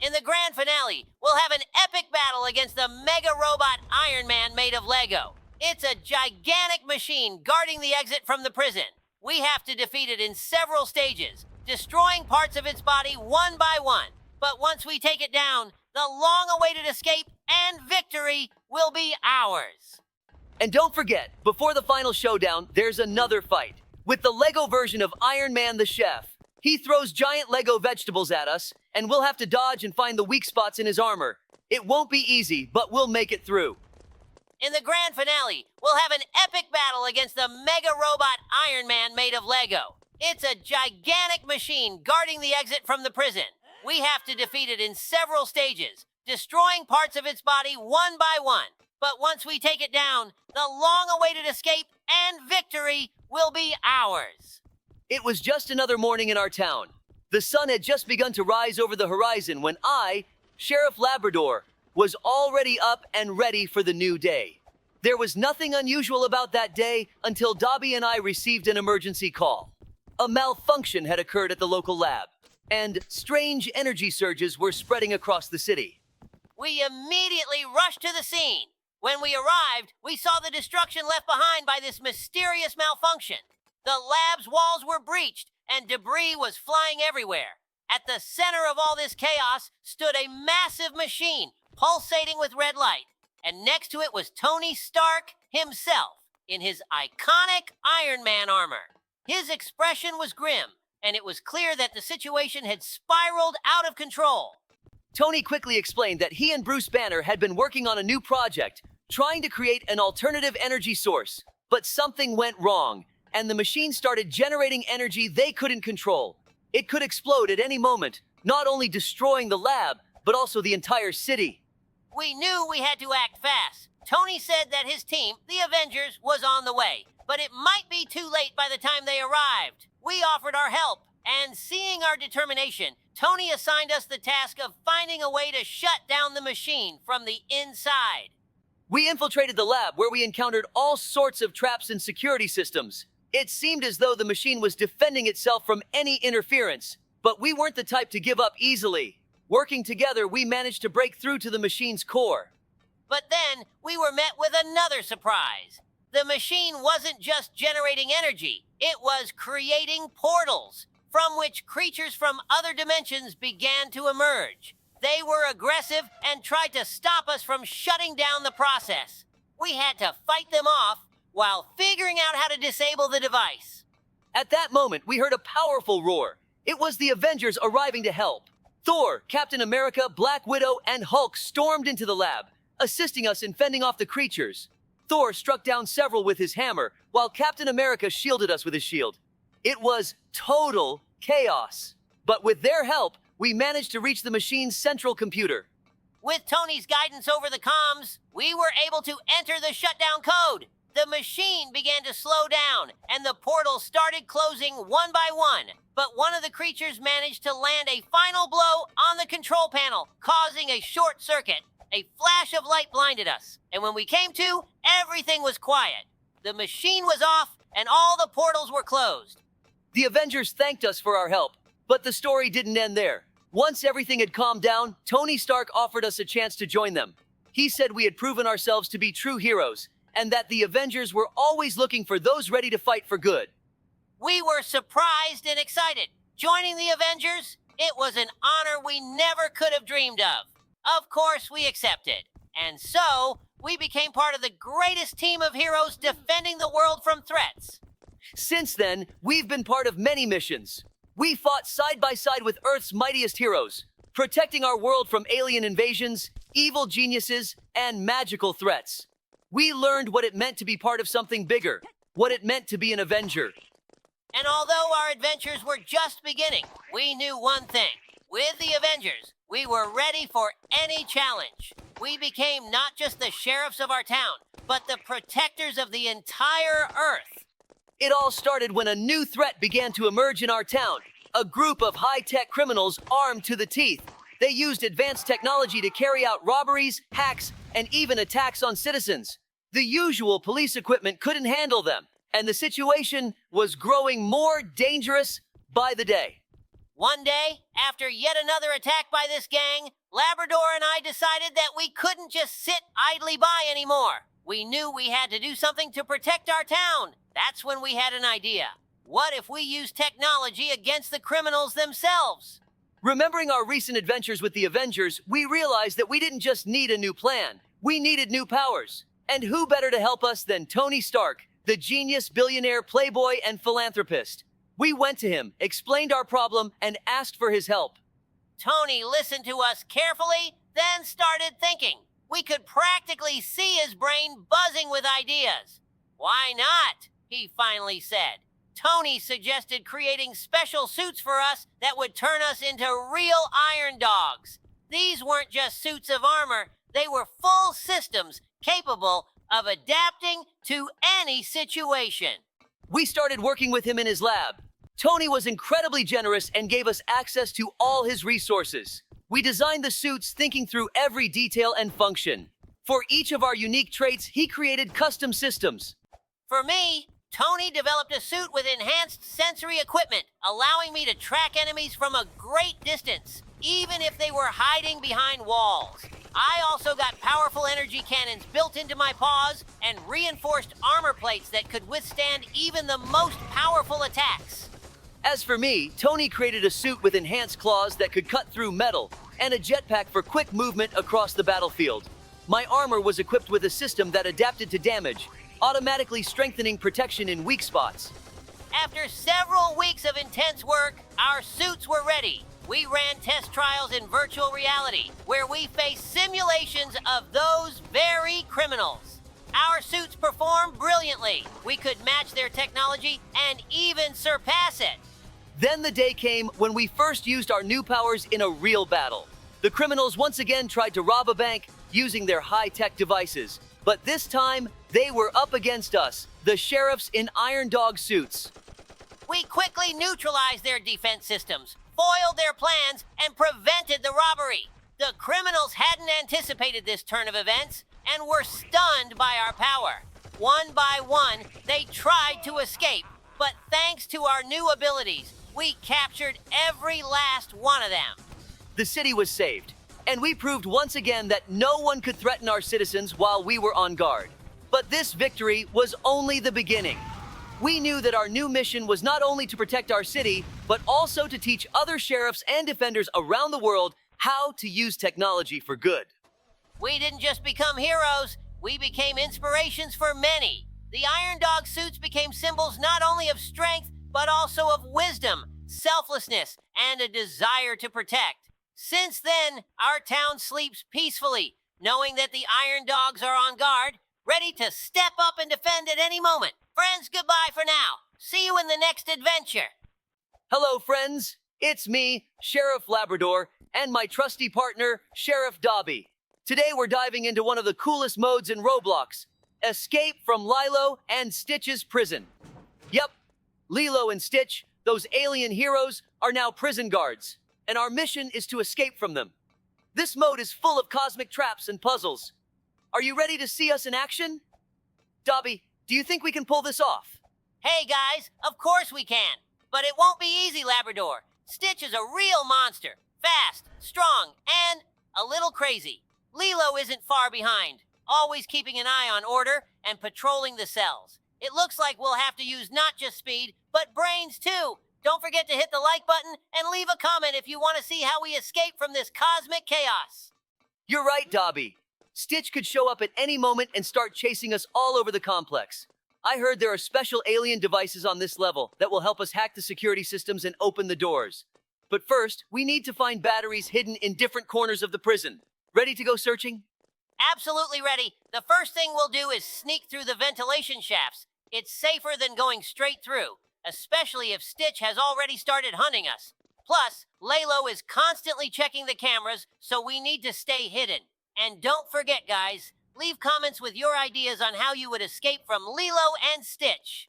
In the grand finale, we'll have an epic battle against the mega robot Iron Man made of Lego. It's a gigantic machine guarding the exit from the prison. We have to defeat it in several stages, destroying parts of its body one by one. But once we take it down, the long-awaited escape and victory will be ours. And don't forget, before the final showdown, there's another fight. With the Lego version of Iron Man the Chef. He throws giant Lego vegetables at us, and we'll have to dodge and find the weak spots in his armor. It won't be easy, but we'll make it through. In the grand finale, we'll have an epic battle against the mega robot Iron Man made of Lego. It's a gigantic machine guarding the exit from the prison. We have to defeat it in several stages, destroying parts of its body one by one. But once we take it down, the long-awaited escape and victory will be ours. It was just another morning in our town. The sun had just begun to rise over the horizon when I, Sheriff Labrador, was already up and ready for the new day. There was nothing unusual about that day until Dobie and I received an emergency call. A malfunction had occurred at the local lab, and strange energy surges were spreading across the city. We immediately rushed to the scene. When we arrived, we saw the destruction left behind by this mysterious malfunction. The lab's walls were breached, and debris was flying everywhere. At the center of all this chaos stood a massive machine, pulsating with red light. And next to it was Tony Stark himself, in his iconic Iron Man armor. His expression was grim, and it was clear that the situation had spiraled out of control. Tony quickly explained that he and Bruce Banner had been working on a new project, trying to create an alternative energy source. But something went wrong, and the machine started generating energy they couldn't control. It could explode at any moment, not only destroying the lab, but also the entire city. We knew we had to act fast. Tony said that his team, the Avengers, was on the way, but it might be too late by the time they arrived. We offered our help, and seeing our determination, Tony assigned us the task of finding a way to shut down the machine from the inside. We infiltrated the lab where we encountered all sorts of traps and security systems. It seemed as though the machine was defending itself from any interference, but we weren't the type to give up easily. Working together, we managed to break through to the machine's core. But then we were met with another surprise. The machine wasn't just generating energy, it was creating portals, from which creatures from other dimensions began to emerge. They were aggressive and tried to stop us from shutting down the process. We had to fight them off while figuring out how to disable the device. At that moment, we heard a powerful roar. It was the Avengers arriving to help. Thor, Captain America, Black Widow, and Hulk stormed into the lab, assisting us in fending off the creatures. Thor struck down several with his hammer, while Captain America shielded us with his shield. It was total chaos. But with their help, we managed to reach the machine's central computer. With Tony's guidance over the comms, we were able to enter the shutdown code. The machine began to slow down, and the portals started closing one by one. But one of the creatures managed to land a final blow on the control panel, causing a short circuit. A flash of light blinded us, and when we came to, everything was quiet. The machine was off, and all the portals were closed. The Avengers thanked us for our help, but the story didn't end there. Once everything had calmed down, Tony Stark offered us a chance to join them. He said we had proven ourselves to be true heroes, and that the Avengers were always looking for those ready to fight for good. We were surprised and excited. Joining the Avengers, it was an honor we never could have dreamed of. Of course, we accepted. And so, we became part of the greatest team of heroes defending the world from threats. Since then, we've been part of many missions. We fought side by side with Earth's mightiest heroes, protecting our world from alien invasions, evil geniuses, and magical threats. We learned what it meant to be part of something bigger, what it meant to be an Avenger. And although our adventures were just beginning, we knew one thing. With the Avengers, we were ready for any challenge. We became not just the sheriffs of our town, but the protectors of the entire Earth. It all started when a new threat began to emerge in our town. A group of high-tech criminals armed to the teeth. They used advanced technology to carry out robberies, hacks, and even attacks on citizens. The usual police equipment couldn't handle them, and the situation was growing more dangerous by the day. One day, after yet another attack by this gang, Labrador and I decided that we couldn't just sit idly by anymore. We knew we had to do something to protect our town. That's when we had an idea. What if we used technology against the criminals themselves? Remembering our recent adventures with the Avengers, we realized that we didn't just need a new plan. We needed new powers. And who better to help us than Tony Stark, the genius, billionaire, playboy, and philanthropist? We went to him, explained our problem, and asked for his help. Tony listened to us carefully, then started thinking. We could practically see his brain buzzing with ideas. Why not? He finally said. Tony suggested creating special suits for us that would turn us into real iron dogs. These weren't just suits of armor, they were full systems capable of adapting to any situation. We started working with him in his lab. Tony was incredibly generous and gave us access to all his resources. We designed the suits thinking through every detail and function. For each of our unique traits, he created custom systems. For me, Tony developed a suit with enhanced sensory equipment, allowing me to track enemies from a great distance, even if they were hiding behind walls. I also got powerful energy cannons built into my paws and reinforced armor plates that could withstand even the most powerful attacks. As for me, Tony created a suit with enhanced claws that could cut through metal and a jetpack for quick movement across the battlefield. My armor was equipped with a system that adapted to damage, automatically strengthening protection in weak spots. After several weeks of intense work, our suits were ready. We ran test trials in virtual reality, where we faced simulations of those very criminals. Our suits performed brilliantly. We could match their technology and even surpass it. Then the day came when we first used our new powers in a real battle. The criminals once again tried to rob a bank using their high-tech devices. But this time, they were up against us, the sheriffs in Iron Dog suits. We quickly neutralized their defense systems, foiled their plans, and prevented the robbery. The criminals hadn't anticipated this turn of events and were stunned by our power. One by one, they tried to escape, but thanks to our new abilities, we captured every last one of them. The city was saved, and we proved once again that no one could threaten our citizens while we were on guard. But this victory was only the beginning. We knew that our new mission was not only to protect our city, but also to teach other sheriffs and defenders around the world how to use technology for good. We didn't just become heroes, we became inspirations for many. The Iron Dog suits became symbols not only of strength, but also of wisdom, selflessness, and a desire to protect. Since then, our town sleeps peacefully, knowing that the Iron Dogs are on guard, ready to step up and defend at any moment. Friends, goodbye for now. See you in the next adventure. Hello, friends. It's me, Sheriff Labrador, and my trusty partner, Sheriff Dobie. Today we're diving into one of the coolest modes in Roblox, Escape from Lilo and Stitch's prison. Yep, Lilo and Stitch, those alien heroes, are now prison guards, and our mission is to escape from them. This mode is full of cosmic traps and puzzles. Are you ready to see us in action? Dobie, do you think we can pull this off? Hey guys, of course we can. But it won't be easy, Labrador. Stitch is a real monster. Fast, strong, and a little crazy. Lilo isn't far behind, always keeping an eye on order and patrolling the cells. It looks like we'll have to use not just speed, but brains too. Don't forget to hit the like button and leave a comment if you want to see how we escape from this cosmic chaos. You're right, Dobie. Stitch could show up at any moment and start chasing us all over the complex. I heard there are special alien devices on this level that will help us hack the security systems and open the doors. But first, we need to find batteries hidden in different corners of the prison. Ready to go searching? Absolutely ready. The first thing we'll do is sneak through the ventilation shafts. It's safer than going straight through, especially if Stitch has already started hunting us. Plus, Lilo is constantly checking the cameras, so we need to stay hidden. And don't forget, guys, leave comments with your ideas on how you would escape from Lilo and Stitch.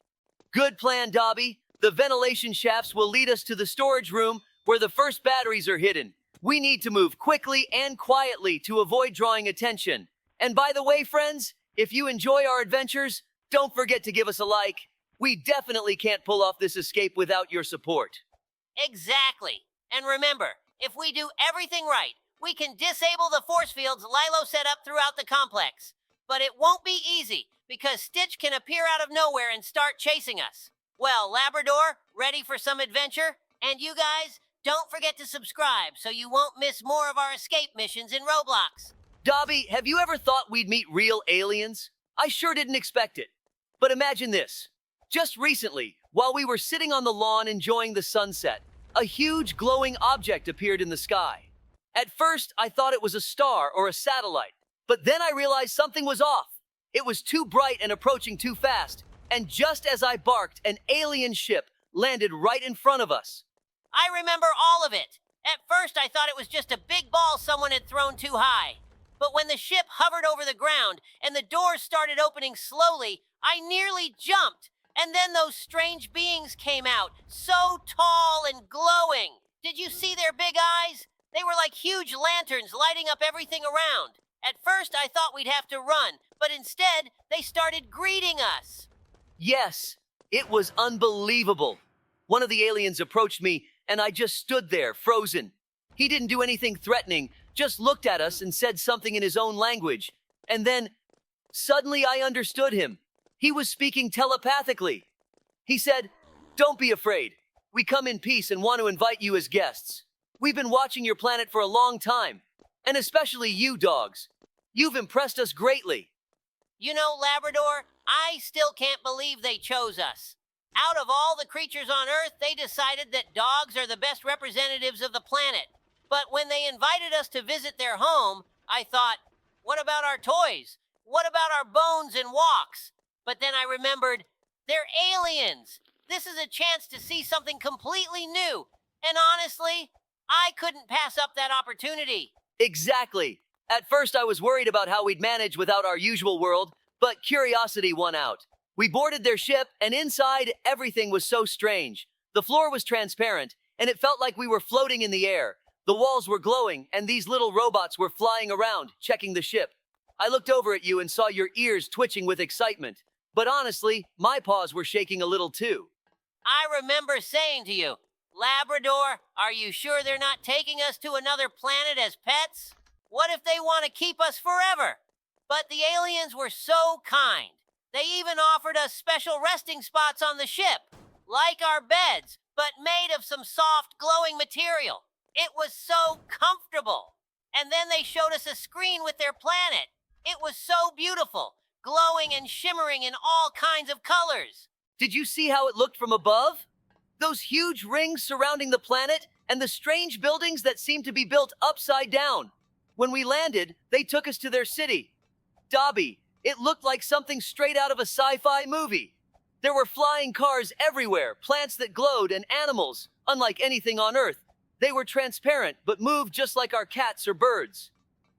Good plan, Dobie. The ventilation shafts will lead us to the storage room where the first batteries are hidden. We need to move quickly and quietly to avoid drawing attention. And by the way, friends, if you enjoy our adventures, don't forget to give us a like. We definitely can't pull off this escape without your support. Exactly. And remember, if we do everything right, we can disable the force fields Lilo set up throughout the complex. But it won't be easy, because Stitch can appear out of nowhere and start chasing us. Well, Labrador, ready for some adventure? And you guys, don't forget to subscribe so you won't miss more of our escape missions in Roblox. Dobie, have you ever thought we'd meet real aliens? I sure didn't expect it. But imagine this. Just recently, while we were sitting on the lawn enjoying the sunset, a huge glowing object appeared in the sky. At first, I thought it was a star or a satellite, but then I realized something was off. It was too bright and approaching too fast, and just as I barked, an alien ship landed right in front of us. I remember all of it. At first, I thought it was just a big ball someone had thrown too high. But when the ship hovered over the ground and the doors started opening slowly, I nearly jumped. And then those strange beings came out, so tall and glowing. Did you see their big eyes? They were like huge lanterns lighting up everything around. At first, I thought we'd have to run, but instead, they started greeting us. Yes, it was unbelievable. One of the aliens approached me, and I just stood there, frozen. He didn't do anything threatening, just looked at us and said something in his own language. And then, suddenly I understood him. He was speaking telepathically. He said, "Don't be afraid. We come in peace and want to invite you as guests. We've been watching your planet for a long time, and especially you dogs. You've impressed us greatly." You know, Labrador, I still can't believe they chose us. Out of all the creatures on Earth, they decided that dogs are the best representatives of the planet. But when they invited us to visit their home, I thought, what about our toys? What about our bones and walks? But then I remembered, they're aliens. This is a chance to see something completely new. And honestly, I couldn't pass up that opportunity. Exactly. At first, I was worried about how we'd manage without our usual world, but curiosity won out. We boarded their ship, and inside, everything was so strange. The floor was transparent, and it felt like we were floating in the air. The walls were glowing, and these little robots were flying around, checking the ship. I looked over at you and saw your ears twitching with excitement. But honestly, my paws were shaking a little too. I remember saying to you, Labrador, are you sure they're not taking us to another planet as pets? What if they want to keep us forever? But the aliens were so kind. They even offered us special resting spots on the ship, like our beds, but made of some soft, glowing material. It was so comfortable. And then they showed us a screen with their planet. It was so beautiful, glowing and shimmering in all kinds of colors. Did you see how it looked from above? Those huge rings surrounding the planet and the strange buildings that seemed to be built upside down. When we landed, they took us to their city. Dobie, it looked like something straight out of a sci-fi movie. There were flying cars everywhere, plants that glowed, and animals, unlike anything on Earth. They were transparent, but moved just like our cats or birds.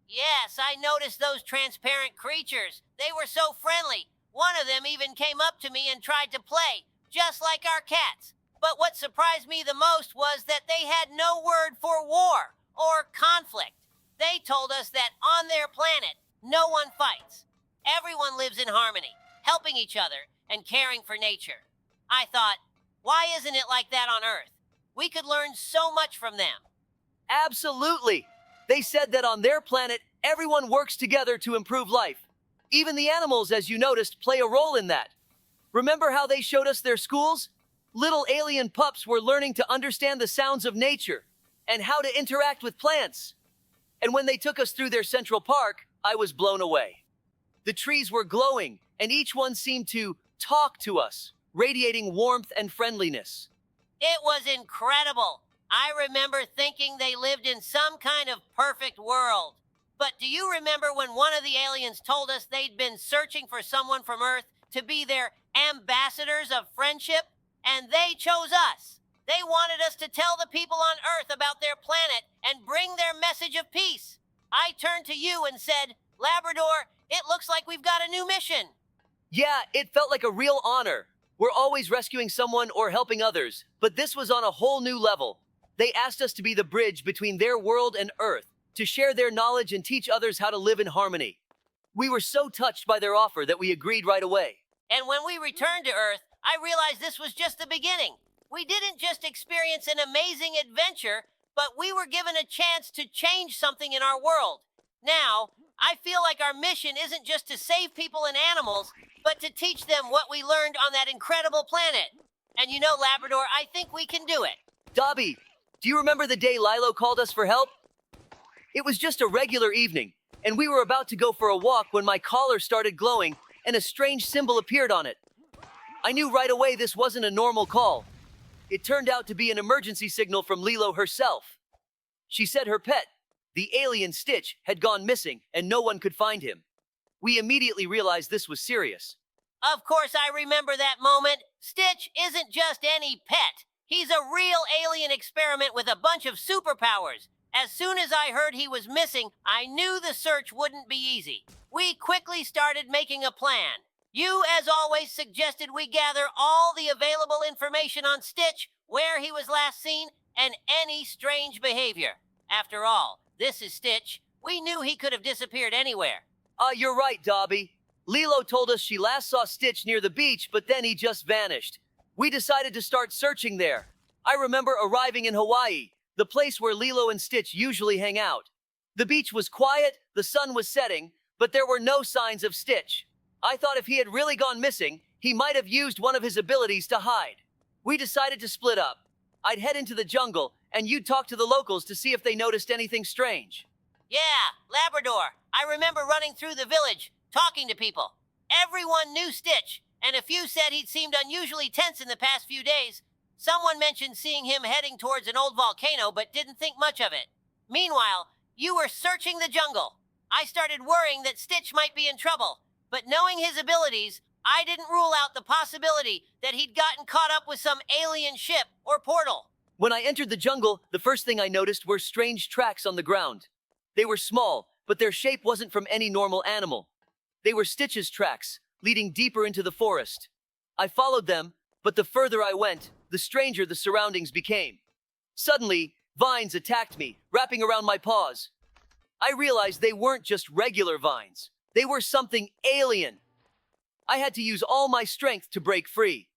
Yes, I noticed those transparent creatures. They were so friendly. One of them even came up to me and tried to play, just like our cats. But what surprised me the most was that they had no word for war or conflict. They told us that on their planet, no one fights. Everyone lives in harmony, helping each other and caring for nature. I thought, why isn't it like that on Earth? We could learn so much from them. Absolutely. They said that on their planet, everyone works together to improve life. Even the animals, as you noticed, play a role in that. Remember how they showed us their schools? Little alien pups were learning to understand the sounds of nature and how to interact with plants. And when they took us through their central park, I was blown away. The trees were glowing, and each one seemed to talk to us, radiating warmth and friendliness. It was incredible. I remember thinking they lived in some kind of perfect world. But do you remember when one of the aliens told us they'd been searching for someone from Earth to be their ambassadors of friendship? And they chose us. They wanted us to tell the people on Earth about their planet and bring their message of peace. I turned to you and said, Labrador, it looks like we've got a new mission. Yeah, it felt like a real honor. We're always rescuing someone or helping others, but this was on a whole new level. They asked us to be the bridge between their world and Earth, to share their knowledge and teach others how to live in harmony. We were so touched by their offer that we agreed right away. And when we returned to Earth, I realized this was just the beginning. We didn't just experience an amazing adventure, but we were given a chance to change something in our world. Now, I feel like our mission isn't just to save people and animals, but to teach them what we learned on that incredible planet. And you know, Labrador, I think we can do it. Dobie, do you remember the day Lilo called us for help? It was just a regular evening, and we were about to go for a walk when my collar started glowing and a strange symbol appeared on it. I knew right away this wasn't a normal call. It turned out to be an emergency signal from Lilo herself. She said her pet, the alien Stitch, had gone missing and no one could find him. We immediately realized this was serious. Of course, I remember that moment. Stitch isn't just any pet. He's a real alien experiment with a bunch of superpowers. As soon as I heard he was missing, I knew the search wouldn't be easy. We quickly started making a plan. You, as always, suggested we gather all the available information on Stitch, where he was last seen, and any strange behavior. After all, this is Stitch. We knew he could have disappeared anywhere. You're right, Dobie. Lilo told us she last saw Stitch near the beach, but then he just vanished. We decided to start searching there. I remember arriving in Hawaii, the place where Lilo and Stitch usually hang out. The beach was quiet, the sun was setting, but there were no signs of Stitch. I thought if he had really gone missing, he might have used one of his abilities to hide. We decided to split up. I'd head into the jungle, and you'd talk to the locals to see if they noticed anything strange. Yeah, Labrador. I remember running through the village, talking to people. Everyone knew Stitch, and a few said he'd seemed unusually tense in the past few days. Someone mentioned seeing him heading towards an old volcano, but didn't think much of it. Meanwhile, you were searching the jungle. I started worrying that Stitch might be in trouble, but knowing his abilities, I didn't rule out the possibility that he'd gotten caught up with some alien ship or portal. When I entered the jungle, the first thing I noticed were strange tracks on the ground. They were small, but their shape wasn't from any normal animal. They were Stitch's tracks, leading deeper into the forest. I followed them, but the further I went, the stranger the surroundings became. Suddenly, vines attacked me, wrapping around my paws. I realized they weren't just regular vines. They were something alien. I had to use all my strength to break free.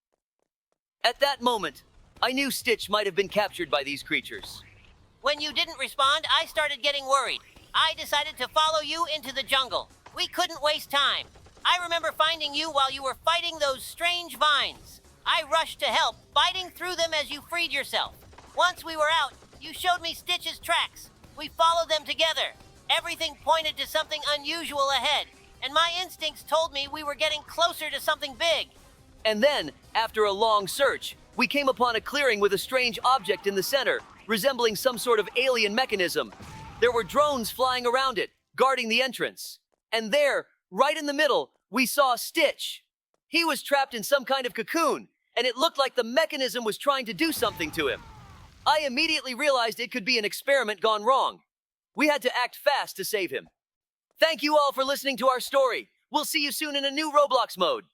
At that moment, I knew Stitch might have been captured by these creatures. When you didn't respond, I started getting worried. I decided to follow you into the jungle. We couldn't waste time. I remember finding you while you were fighting those strange vines. I rushed to help, fighting through them as you freed yourself. Once we were out, you showed me Stitch's tracks. We followed them together. Everything pointed to something unusual ahead, and my instincts told me we were getting closer to something big. And then, after a long search, we came upon a clearing with a strange object in the center, resembling some sort of alien mechanism. There were drones flying around it, guarding the entrance. And there, right in the middle, we saw Stitch. He was trapped in some kind of cocoon, and it looked like the mechanism was trying to do something to him. I immediately realized it could be an experiment gone wrong. We had to act fast to save him. Thank you all for listening to our story. We'll see you soon in a new Roblox mode.